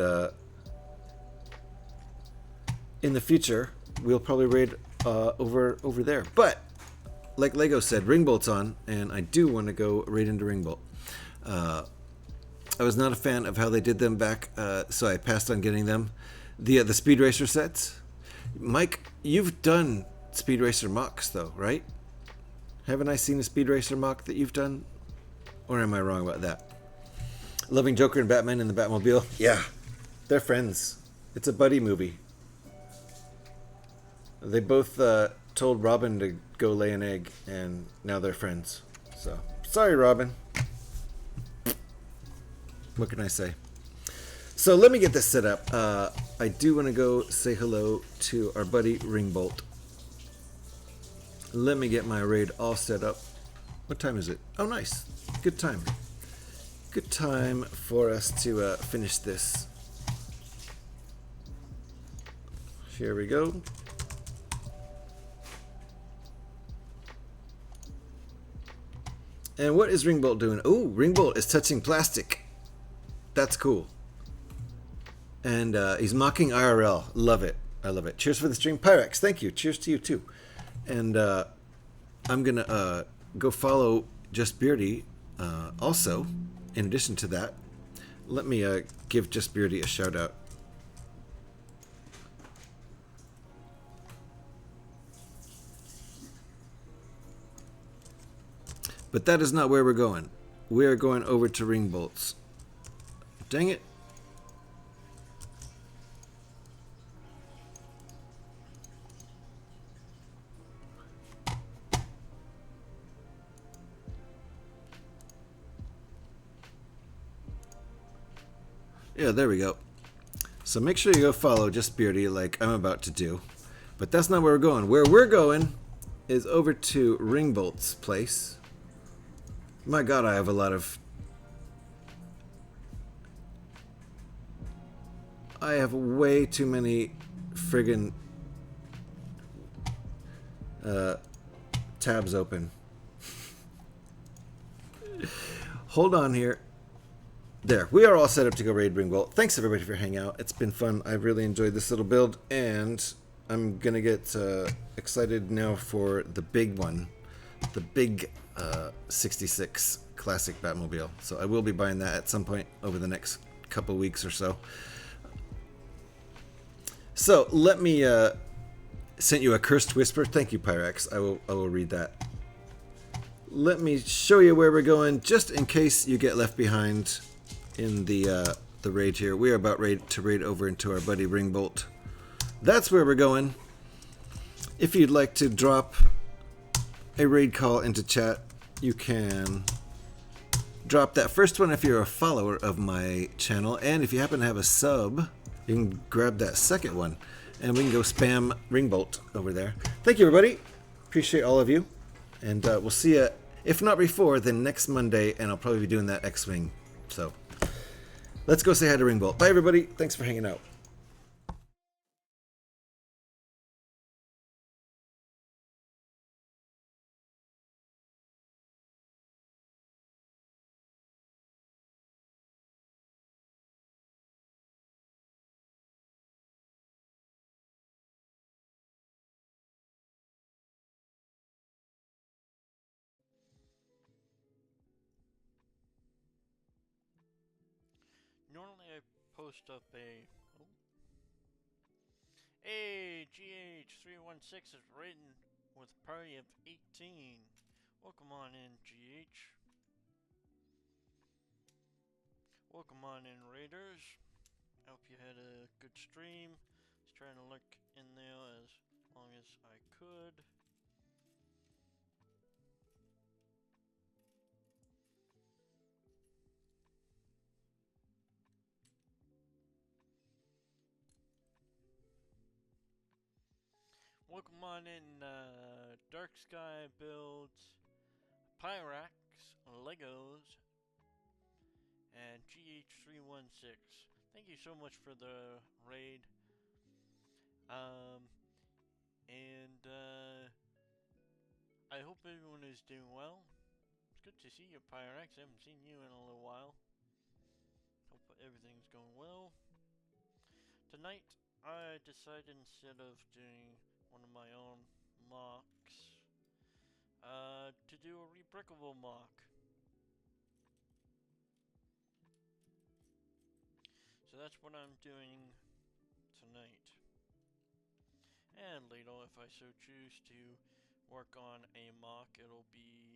in the future, we'll probably raid over there. But, like Lego said, Ringbolt's on, and I do want to go raid into Ringbolt. I was not a fan of how they did them back, so I passed on getting them. The Speed Racer sets. Mike, you've done Speed Racer mocks, though, right? Haven't I seen a Speed Racer mock that you've done? Or am I wrong about that? Loving Joker and Batman in the Batmobile? Yeah, they're friends. It's a buddy movie. They both told Robin to go lay an egg, and now they're friends. So, sorry, Robin. What can I say? So let me get this set up. I do want to go say hello to our buddy Ringbolt. Let me get my raid all set up. What time is it? Oh, nice. Good time. Good time for us to finish this. Here we go. And what is Ringbolt doing? Oh, Ringbolt is touching plastic. That's cool. And he's mocking IRL. Love it. I love it. Cheers for the stream. Pyrex, thank you. Cheers to you too. And I'm going to go follow Just Beardy also. In addition to that, let me give Just Beardy a shout out. But that is not where we're going. We are going over to ring bolts. Dang it. Yeah, there we go. So make sure you go follow Just Beardy like I'm about to do. But that's not where we're going. Where we're going is over to Ringbolt's place. My god, I have a lot of... I have way too many friggin' tabs open. Hold on here. There, we are all set up to go raid Ringbolt. Thanks everybody for hanging out. It's been fun. I really enjoyed this little build, and I'm gonna get excited now for the big one, the big 66 classic Batmobile. So I will be buying that at some point over the next couple weeks or so. So let me send you a cursed whisper. Thank you, Pyrex. I will read that. Let me show you where we're going, just in case you get left behind in the raid here. We are about to raid over into our buddy Ringbolt. That's where we're going. If you'd like to drop a raid call into chat, you can drop that first one if you're a follower of my channel, and if you happen to have a sub, you can grab that second one, and we can go spam Ringbolt over there. Thank you, everybody. Appreciate all of you, and we'll see you, if not before, then next Monday, and I'll probably be doing that X-Wing. So let's go say hi to Ringbolt. Bye, everybody. Thanks for hanging out. Normally I post up a... Oh. Hey, GH316 is written with a party of 18. Welcome on in, GH. Welcome on in, Raiders. I hope you had a good stream. Just trying to look in there as long as I could. Welcome on in, Dark Sky Builds, Pyrax, Legos, and GH316. Thank you so much for the raid. I hope everyone is doing well. It's good to see you, Pyrax. I haven't seen you in a little while. Hope everything's going well. Tonight, I decided instead of doing one of my own mocks, to do a rebrickable mock. So that's what I'm doing tonight. And later, if I so choose to work on a mock, it'll be